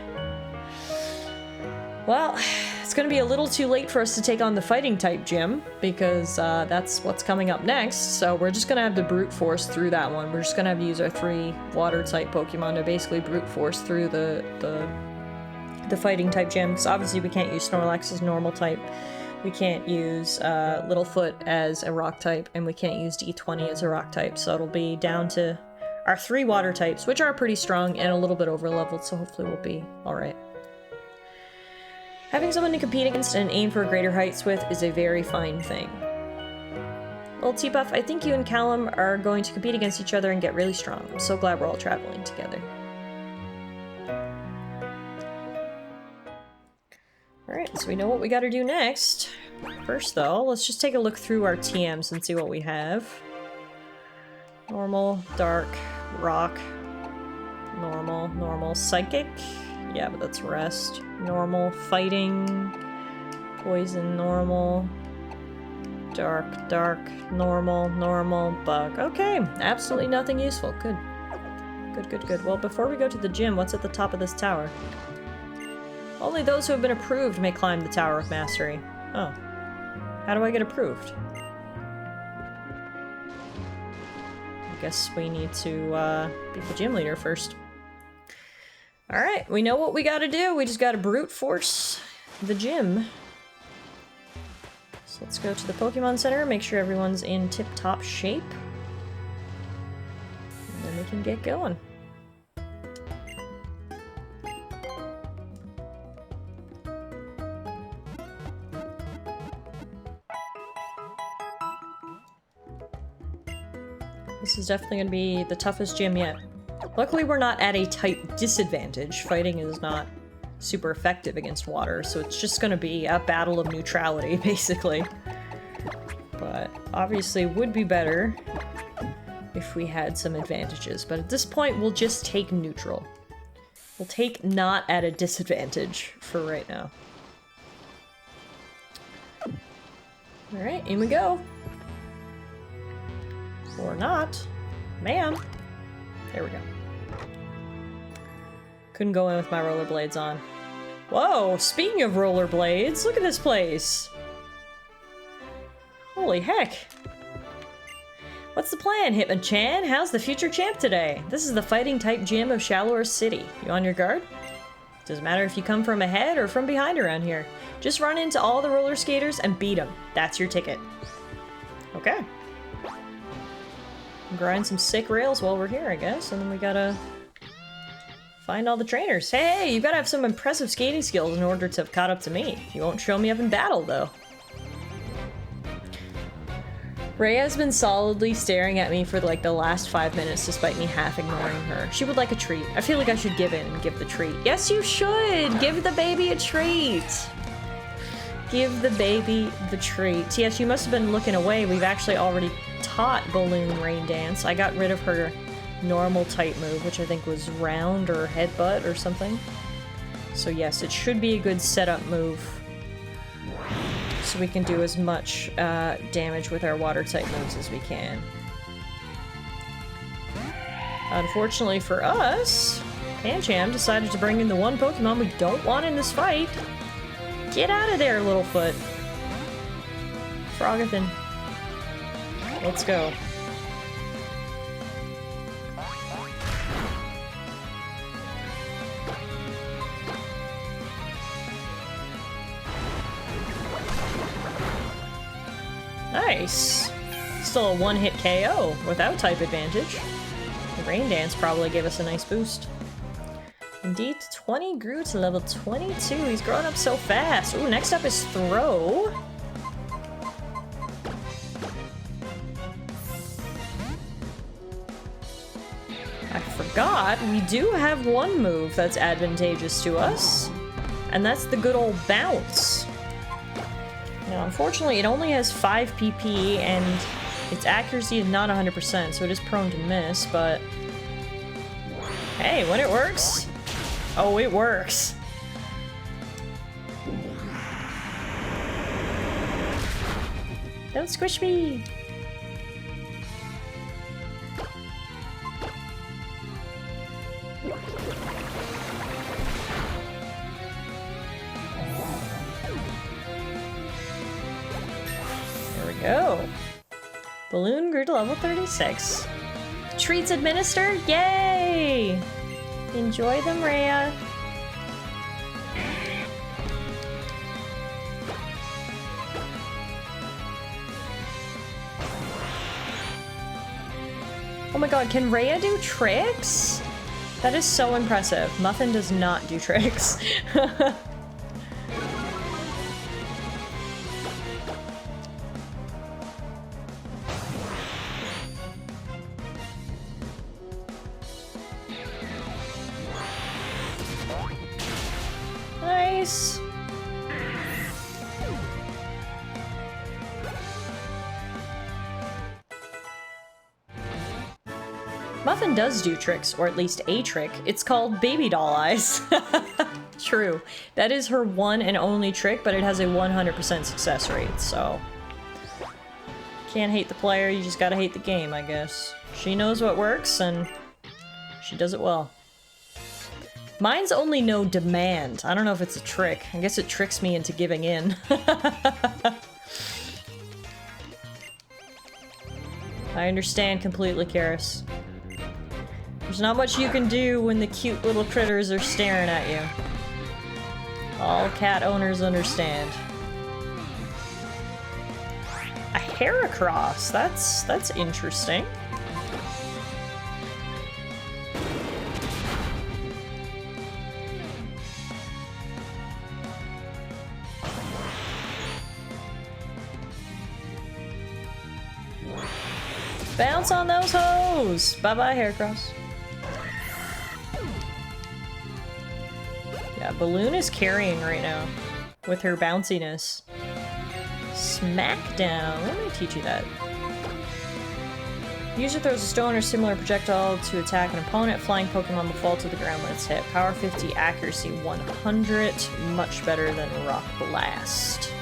Well, it's gonna be a little too late for us to take on the fighting type gym, because that's what's coming up next, so we're just gonna have to brute force through that one. We're just gonna have to use our 3 water type Pokemon to basically brute force through the fighting type gym, because obviously we can't use Snorlax as normal type, we can't use Littlefoot as a rock type, and we can't use D20 as a rock type, so it'll be down to our 3 water types, which are pretty strong and a little bit over leveled, so hopefully we'll be alright. Having someone to compete against and aim for greater heights with is a very fine thing. Well, T-Puff, I think you and Callum are going to compete against each other and get really strong. I'm so glad we're all traveling together. Alright, so we know what we gotta do next. First, though, let's just take a look through our TMs and see what we have. Normal, dark, rock, normal, psychic. Yeah, but that's rest. Normal, fighting, poison, normal, dark, normal, bug. Okay, absolutely nothing useful. Good. Good. Well, before we go to the gym, what's at the top of this tower? Only those who have been approved may climb the Tower of Mastery. Oh. How do I get approved? I guess we need to be the gym leader first. Alright, we know what we gotta do. We just gotta brute force the gym. So let's go to the Pokemon Center, make sure everyone's in tip-top shape. And then we can get going. definitely gonna be the toughest gym yet. Luckily, we're not at a type disadvantage. Fighting is not super effective against water, so it's just gonna be a battle of neutrality, basically. But obviously would be better if we had some advantages. But at this point, we'll just take neutral. We'll take not at a disadvantage for right now. Alright, in we go. Or not. Ma'am. There we go. Couldn't go in with my rollerblades on. Whoa, speaking of rollerblades, look at this place. Holy heck. What's the plan, Hitmonchan? How's the future champ today? This is the fighting type gym of Tallara City. You on your guard? Doesn't matter if you come from ahead or from behind around here. Just run into all the roller skaters and beat them. That's your ticket. Okay. Grind some sick rails while we're here, I guess, and then we gotta find all the trainers. Hey, you gotta have some impressive skating skills in order to have caught up to me. You won't show me up in battle, though. Rhea has been solidly staring at me for like the last 5 minutes despite me half ignoring her. She would like a treat. I feel like I should give in and give the treat. Yes, you should! Give the baby a treat! Give the baby the treat. Yes, you must have been looking away. We've actually already taught Balloon Rain Dance. I got rid of her normal type move, which I think was round or headbutt or something. So yes, it should be a good setup move. So we can do as much damage with our water type moves as we can. Unfortunately for us, Pancham decided to bring in the one Pokemon we don't want in this fight. Get out of there, Littlefoot. Frogathan. Let's go. Nice. Still a one-hit KO without type advantage. The Rain Dance probably gave us a nice boost. Indeed, 20 grew to level 22. He's growing up so fast. Ooh, next up is Throw. I forgot, we do have one move that's advantageous to us, and that's the good old Bounce. Now, unfortunately, it only has 5 PP, and its accuracy is not 100%, so it is prone to miss, but hey, when it works, oh, it works. Don't squish me! There we go. Balloon grew to level 36. Treats administered? Yay! Enjoy them, Rhea. Oh my god, can Rhea do tricks? That is so impressive. Muffin does not do tricks. Nice. Muffin does do tricks, or at least a trick. It's called Baby Doll Eyes. True. That is her one and only trick, but it has a 100% success rate, so can't hate the player, you just gotta hate the game, I guess. She knows what works, and she does it well. Mine's only no demand. I don't know if it's a trick. I guess it tricks me into giving in. I understand completely, Karis. There's not much you can do when the cute little critters are staring at you. All cat owners understand. A Heracross, that's interesting. Bounce on those hoes! Bye-bye, Heracross. Yeah, Balloon is carrying right now with her bounciness. Smackdown. Let me teach you that. User throws a stone or similar projectile to attack an opponent. Flying Pokemon will fall to the ground when it's hit. Power 50, accuracy 100. Much better than Rock Blast.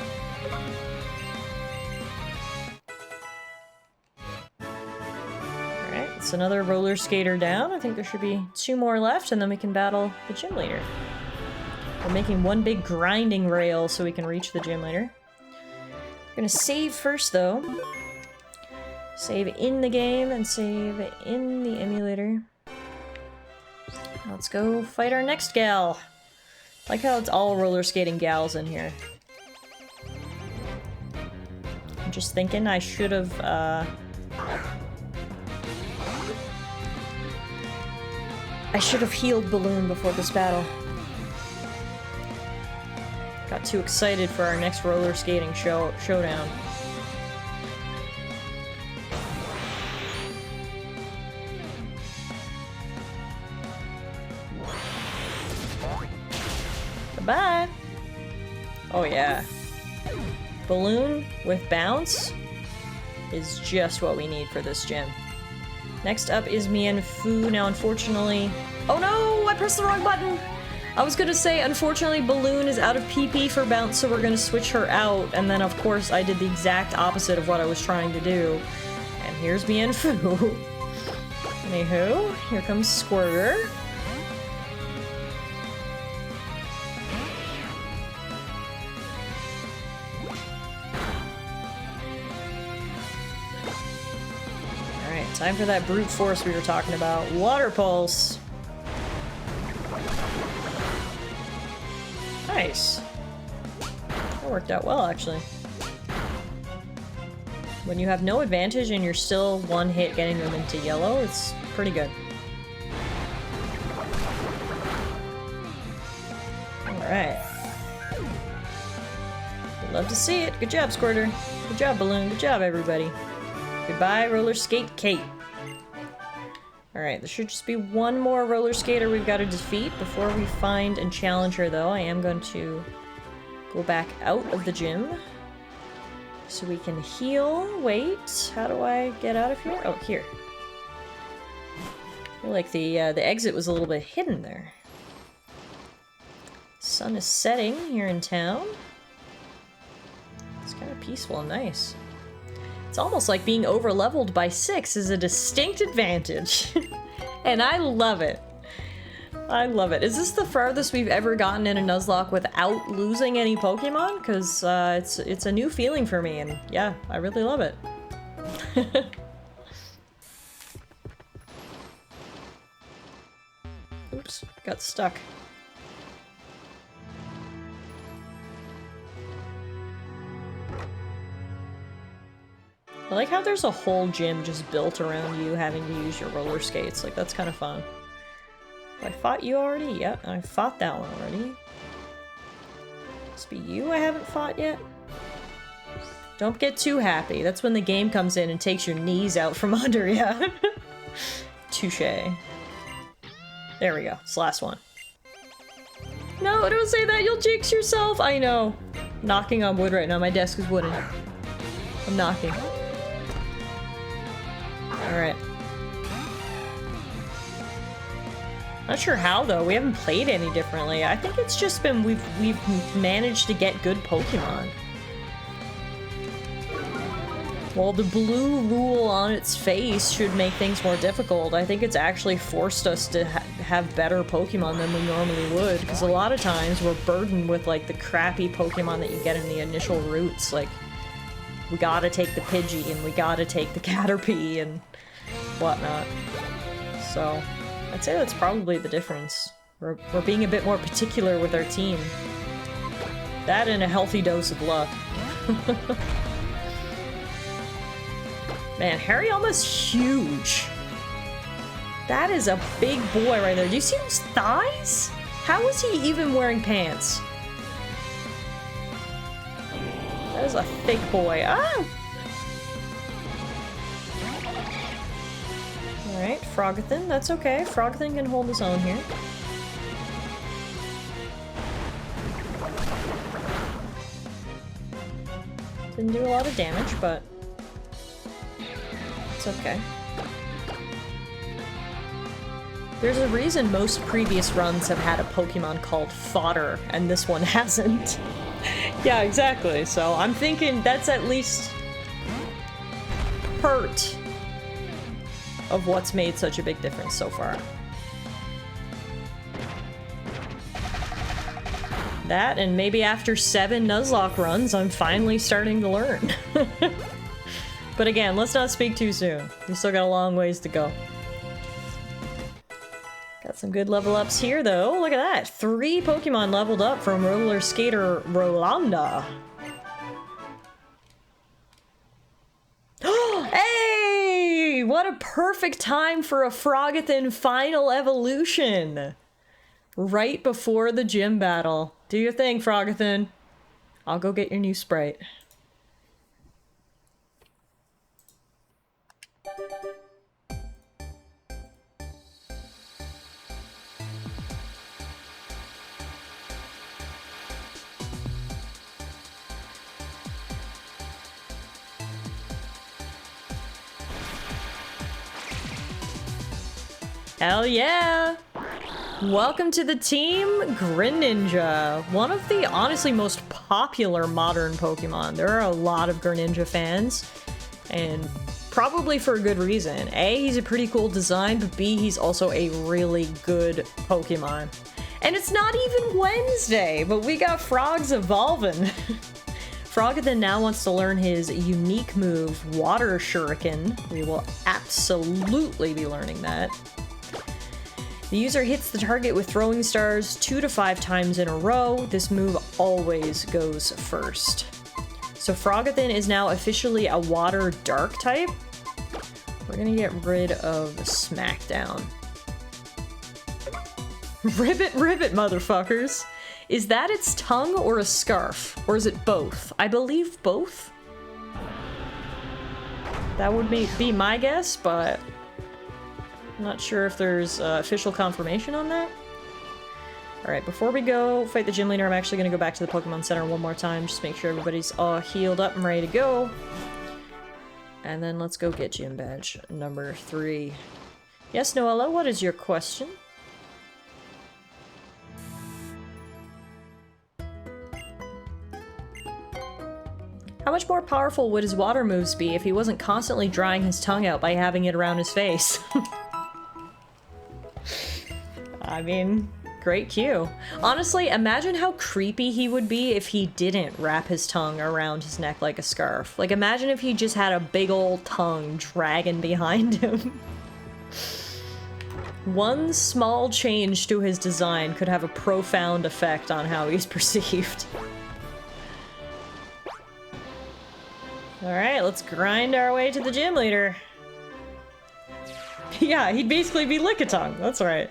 Alright, it's another roller skater down. I think there should be 2 more left, and then we can battle the gym leader. We're making one big grinding rail so we can reach the gym leader. We're gonna save first, though. Save in the game and save in the emulator. Let's go fight our next gal. Like how it's all roller skating gals in here. I'm just thinking I should have, I should have healed Balloon before this battle. Got too excited for our next roller skating showdown. Bye! Oh yeah. Balloon with bounce is just what we need for this gym. Next up is Mienfoo. Now unfortunately... Oh no! I pressed the wrong button! I was gonna say, unfortunately, Balloon is out of PP for bounce, so we're gonna switch her out, and then of course I did the exact opposite of what I was trying to do. And here's Mienfoo. Anywho, here comes Squirter. Alright, time for that brute force we were talking about. Water Pulse! Nice. That worked out well, actually. When you have no advantage and you're still one hit getting them into yellow, it's pretty good. Alright. Love to see it. Good job, Squirter. Good job, Balloon. Good job, everybody. Goodbye, Roller Skate Kate. Alright, there should just be one more roller skater we've got to defeat before we find and challenge her, though. I am going to go back out of the gym so we can heal. Wait, how do I get out of here? Oh, here. I feel like the exit was a little bit hidden there. Sun is setting here in town. It's kind of peaceful and nice. It's almost like being over-leveled by 6 is a distinct advantage. And I love it. I love it. Is this the farthest we've ever gotten in a Nuzlocke without losing any Pokemon? Because it's a new feeling for me, and yeah, I really love it. Oops, got stuck. I like how there's a whole gym just built around you having to use your roller skates. Like, that's kind of fun. I fought you already? Yep, I fought that one already. Must be you I haven't fought yet? Don't get too happy. That's when the game comes in and takes your knees out from under you. Touche. There we go. It's the last one. No, don't say that. You'll jinx yourself. I know. I'm knocking on wood right now. My desk is wooden. I'm knocking. Alright. Not sure how, though. We haven't played any differently. I think it's just been we've managed to get good Pokemon. While the blue rule on its face should make things more difficult, I think it's actually forced us to have better Pokemon than we normally would, because a lot of times we're burdened with, like, the crappy Pokemon that you get in the initial routes. Like, we gotta take the Pidgey, and we gotta take the Caterpie, and whatnot. So, I'd say that's probably the difference. We're being a bit more particular with our team. That and a healthy dose of luck. Man, Harryelma's huge. That is a big boy right there. Do you see those thighs? How is he even wearing pants? That is a thick boy. Ah! Alright, Frogothin, that's okay. Frogothin can hold his own here. Didn't do a lot of damage, but it's okay. There's a reason most previous runs have had a Pokemon called Fodder, and this one hasn't. Yeah, exactly. So I'm thinking that's at least part of what's made such a big difference so far. That, and maybe after 7 Nuzlocke runs, I'm finally starting to learn. But again, let's not speak too soon. We still got a long ways to go. Got some good level ups here, though. Look at that. 3 Pokemon leveled up from roller skater Rolanda. Hey! What a perfect time for a Frogothin final evolution! Right before the gym battle. Do your thing, Frogothin. I'll go get your new Sprite. Hell yeah! Welcome to the team, Greninja. One of the honestly most popular modern Pokemon. There are a lot of Greninja fans, and probably for a good reason. A, he's a pretty cool design, but B, he's also a really good Pokemon. And it's not even Wednesday, but we got Frogs evolving. Frogothin now wants to learn his unique move, Water Shuriken. We will absolutely be learning that. The user hits the target with throwing stars 2 to 5 times in a row. This move always goes first. So Frogothin is now officially a water dark type. We're gonna get rid of Smackdown. Ribbit, ribbit, motherfuckers. Is that its tongue or a scarf? Or is it both? I believe both. That would be my guess, but I'm not sure if there's official confirmation on that. Alright, before we go fight the gym leader, I'm actually going to go back to the Pokemon Center one more time, just make sure everybody's all healed up and ready to go. And then let's go get gym badge number 3. Yes, Noella, what is your question? How much more powerful would his water moves be if he wasn't constantly drying his tongue out by having it around his face? I mean, great cue. Honestly, imagine how creepy he would be if he didn't wrap his tongue around his neck like a scarf. Like, imagine if he just had a big old tongue dragging behind him. One small change to his design could have a profound effect on how he's perceived. Alright, let's grind our way to the gym leader. Yeah, he'd basically be Lickitung, that's right.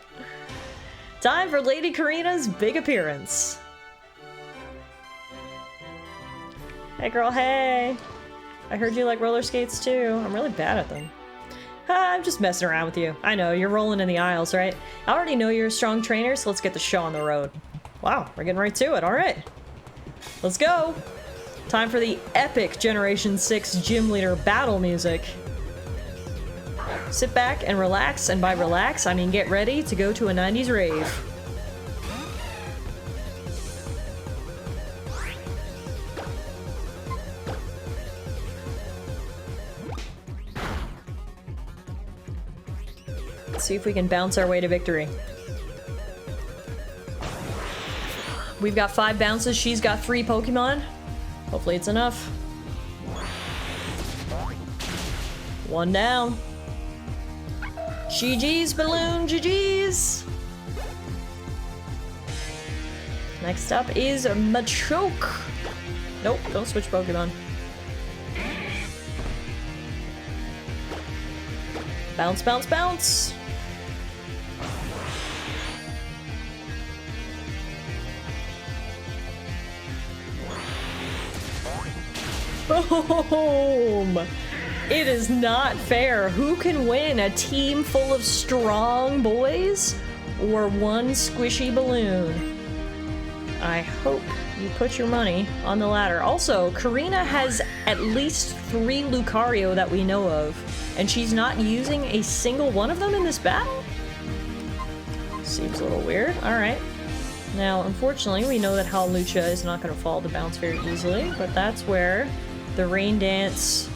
Time for Lady Karina's big appearance. Hey girl, hey! I heard you like roller skates too. I'm really bad at them. I'm just messing around with you. I know, you're rolling in the aisles, right? I already know you're a strong trainer, so let's get the show on the road. Wow, we're getting right to it, alright. Let's go! Time for the epic Generation 6 Gym Leader battle music. Sit back and relax, and by relax, I mean get ready to go to a 90s rave. Let's see if we can bounce our way to victory. We've got 5 bounces, she's got 3 Pokemon. Hopefully it's enough. 1 down. GG's, Balloon, GG's! Next up is Machoke. Nope, don't switch Pokemon. Bounce, bounce, bounce! Boom! It is not fair. Who can win? A team full of strong boys or one squishy balloon? I hope you put your money on the latter. Also, Karina has at least 3 Lucario that we know of, and she's not using a single one of them in this battle? Seems a little weird. Alright. Now, unfortunately, we know that Hawlucha is not going to fall to bounce very easily, but that's where the Rain Dance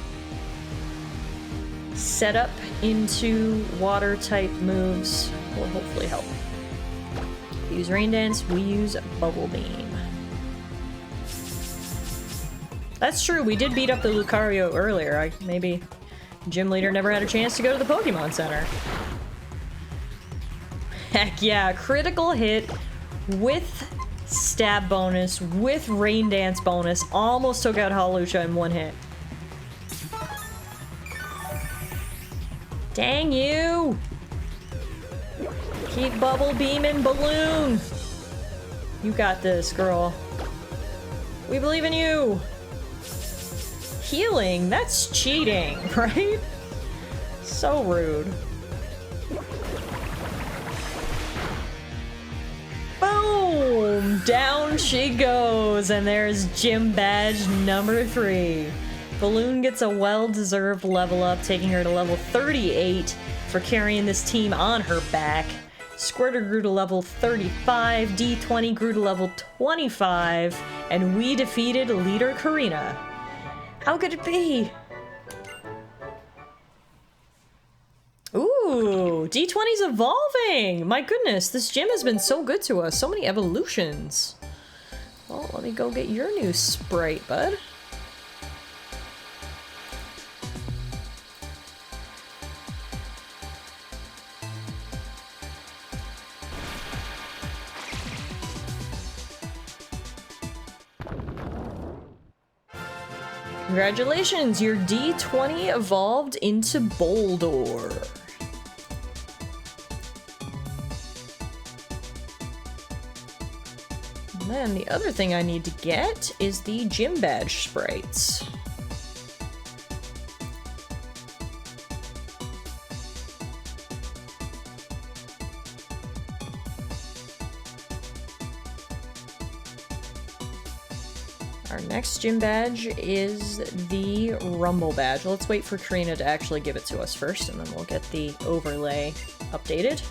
set up into water-type moves will hopefully help. We use Rain Dance, we use Bubble Beam. That's true, we did beat up the Lucario earlier. Maybe Gym Leader never had a chance to go to the Pokemon Center. Heck yeah, critical hit with stab bonus, with Rain Dance bonus. Almost took out Hawlucha in one hit. Dang you! Keep Bubble Beaming, Balloon! You got this, girl. We believe in you! Healing? That's cheating, right? So rude. Boom! Down she goes, and there's Gym Badge number 3. Balloon gets a well-deserved level up, taking her to level 38 for carrying this team on her back. Squirter grew to level 35, D20 grew to level 25, and we defeated leader Karina. How could it be? Ooh, D20's evolving! My goodness, this gym has been so good to us. So many evolutions. Well, let me go get your new sprite, bud. Congratulations, your D20 evolved into Boldor. And then the other thing I need to get is the Gym Badge sprites. Our next gym badge is the Rumble badge. Let's wait for Karina to actually give it to us first, and then we'll get the overlay updated.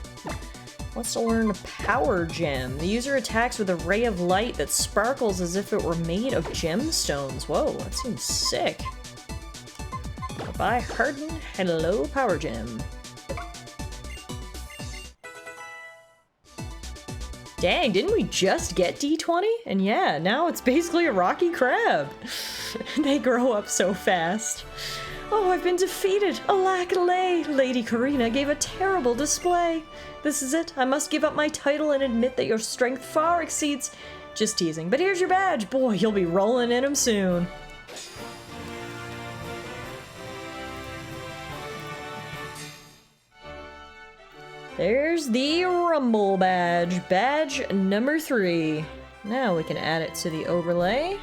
Wants to learn Power Gem. The user attacks with a ray of light that sparkles as if it were made of gemstones. Whoa, that seems sick. Bye, Harden. Hello, Power Gem. Dang, didn't we just get D20? And yeah, now it's basically a rocky crab. They grow up so fast. Oh, I've been defeated. Alack lay. Lady Karina gave a terrible display. This is it. I must give up my title and admit that your strength far exceeds... Just teasing. But here's your badge. Boy, you'll be rolling in them soon. There's the Rumble badge. Badge number 3. Now we can add it to the overlay.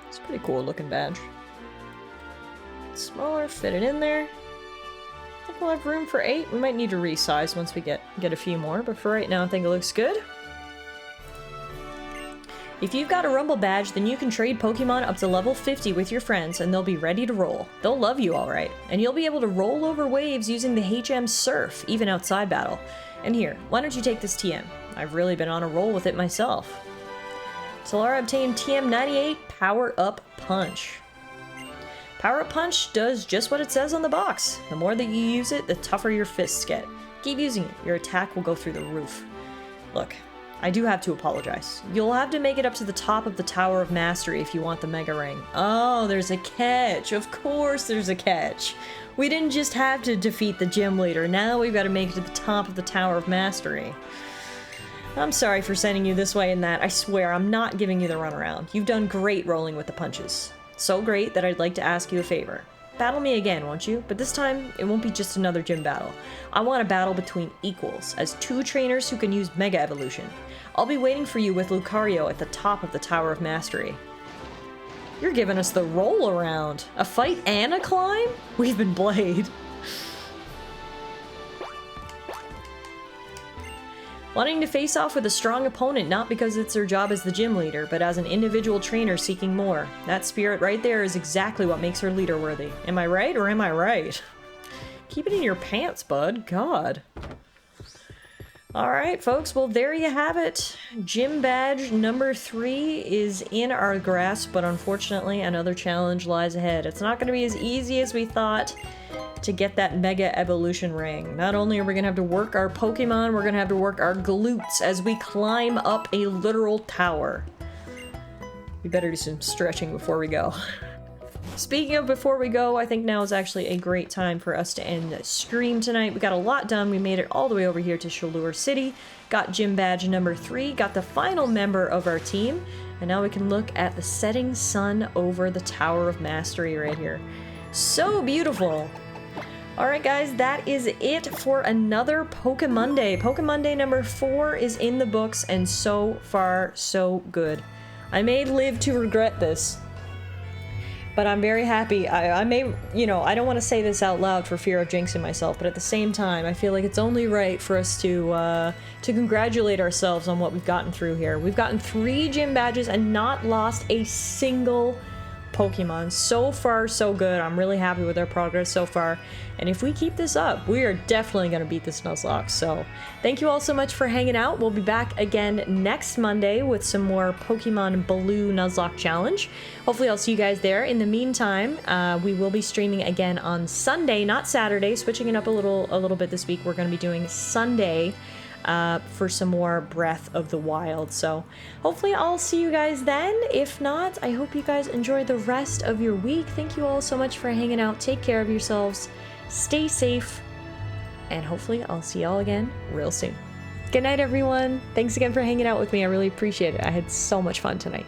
It's a pretty cool looking badge. Smaller, fit it in there. I think we'll have room for 8. We might need to resize once we get a few more, but for right now I think it looks good. If you've got a Rumble badge, then you can trade Pokemon up to level 50 with your friends and they'll be ready to roll. They'll love you alright, and you'll be able to roll over waves using the HM Surf, even outside battle. And here, why don't you take this TM? I've really been on a roll with it myself. Tallara obtained TM98 Power Up Punch. Power Up Punch does just what it says on the box. The more that you use it, the tougher your fists get. Keep using it, your attack will go through the roof. Look, I do have to apologize. You'll have to make it up to the top of the Tower of Mastery if you want the Mega Ring. Oh, there's a catch. Of course there's a catch. We didn't just have to defeat the gym leader. Now we've got to make it to the top of the Tower of Mastery. I'm sorry for sending you this way and that. I swear, I'm not giving you the runaround. You've done great rolling with the punches. So great that I'd like to ask you a favor. Battle me again, won't you? But this time, it won't be just another gym battle. I want a battle between equals, as 2 trainers who can use Mega Evolution. I'll be waiting for you with Lucario at the top of the Tower of Mastery. You're giving us the roll around. A fight and a climb? We've been played. Wanting to face off with a strong opponent, not because it's their job as the gym leader, but as an individual trainer seeking more. That spirit right there is exactly what makes her leader worthy. Am I right or am I right? Keep it in your pants, bud. God. Alright, folks. Well, there you have it. Gym badge number 3 is in our grasp, but unfortunately another challenge lies ahead. It's not going to be as easy as we thought to get that Mega Evolution Ring. Not only are we going to have to work our Pokemon, we're going to have to work our glutes as we climb up a literal tower. We better do some stretching before we go. Speaking of before we go, I think now is actually a great time for us to end the stream tonight. We got a lot done. We made it all the way over here to Chaleur City, got gym badge number 3, got the final member of our team, and now we can look at the setting sun over the Tower of Mastery right here. So beautiful! Alright guys, that is it for another Pokemonday. Pokemonday number 4 is in the books, and so far, so good. I may live to regret this, but I'm very happy. I may, you know, I don't want to say this out loud for fear of jinxing myself, but at the same time, I feel like it's only right for us to congratulate ourselves on what we've gotten through here. We've gotten 3 gym badges and not lost a single Pokemon. So far, so good. I'm really happy with our progress so far. And if we keep this up, we are definitely going to beat this Nuzlocke. So thank you all so much for hanging out. We'll be back again next Monday with some more Pokemon Blue Nuzlocke Challenge. Hopefully I'll see you guys there. In the meantime, we will be streaming again on Sunday, not Saturday. Switching it up a little bit this week. We're going to be doing Sunday for some more Breath of the Wild. So hopefully I'll see you guys then. If not, I hope you guys enjoy the rest of your week. Thank you all so much for hanging out. Take care of yourselves. Stay safe. And hopefully I'll see y'all again real soon. Good night, everyone. Thanks again for hanging out with me. I really appreciate it. I had so much fun tonight.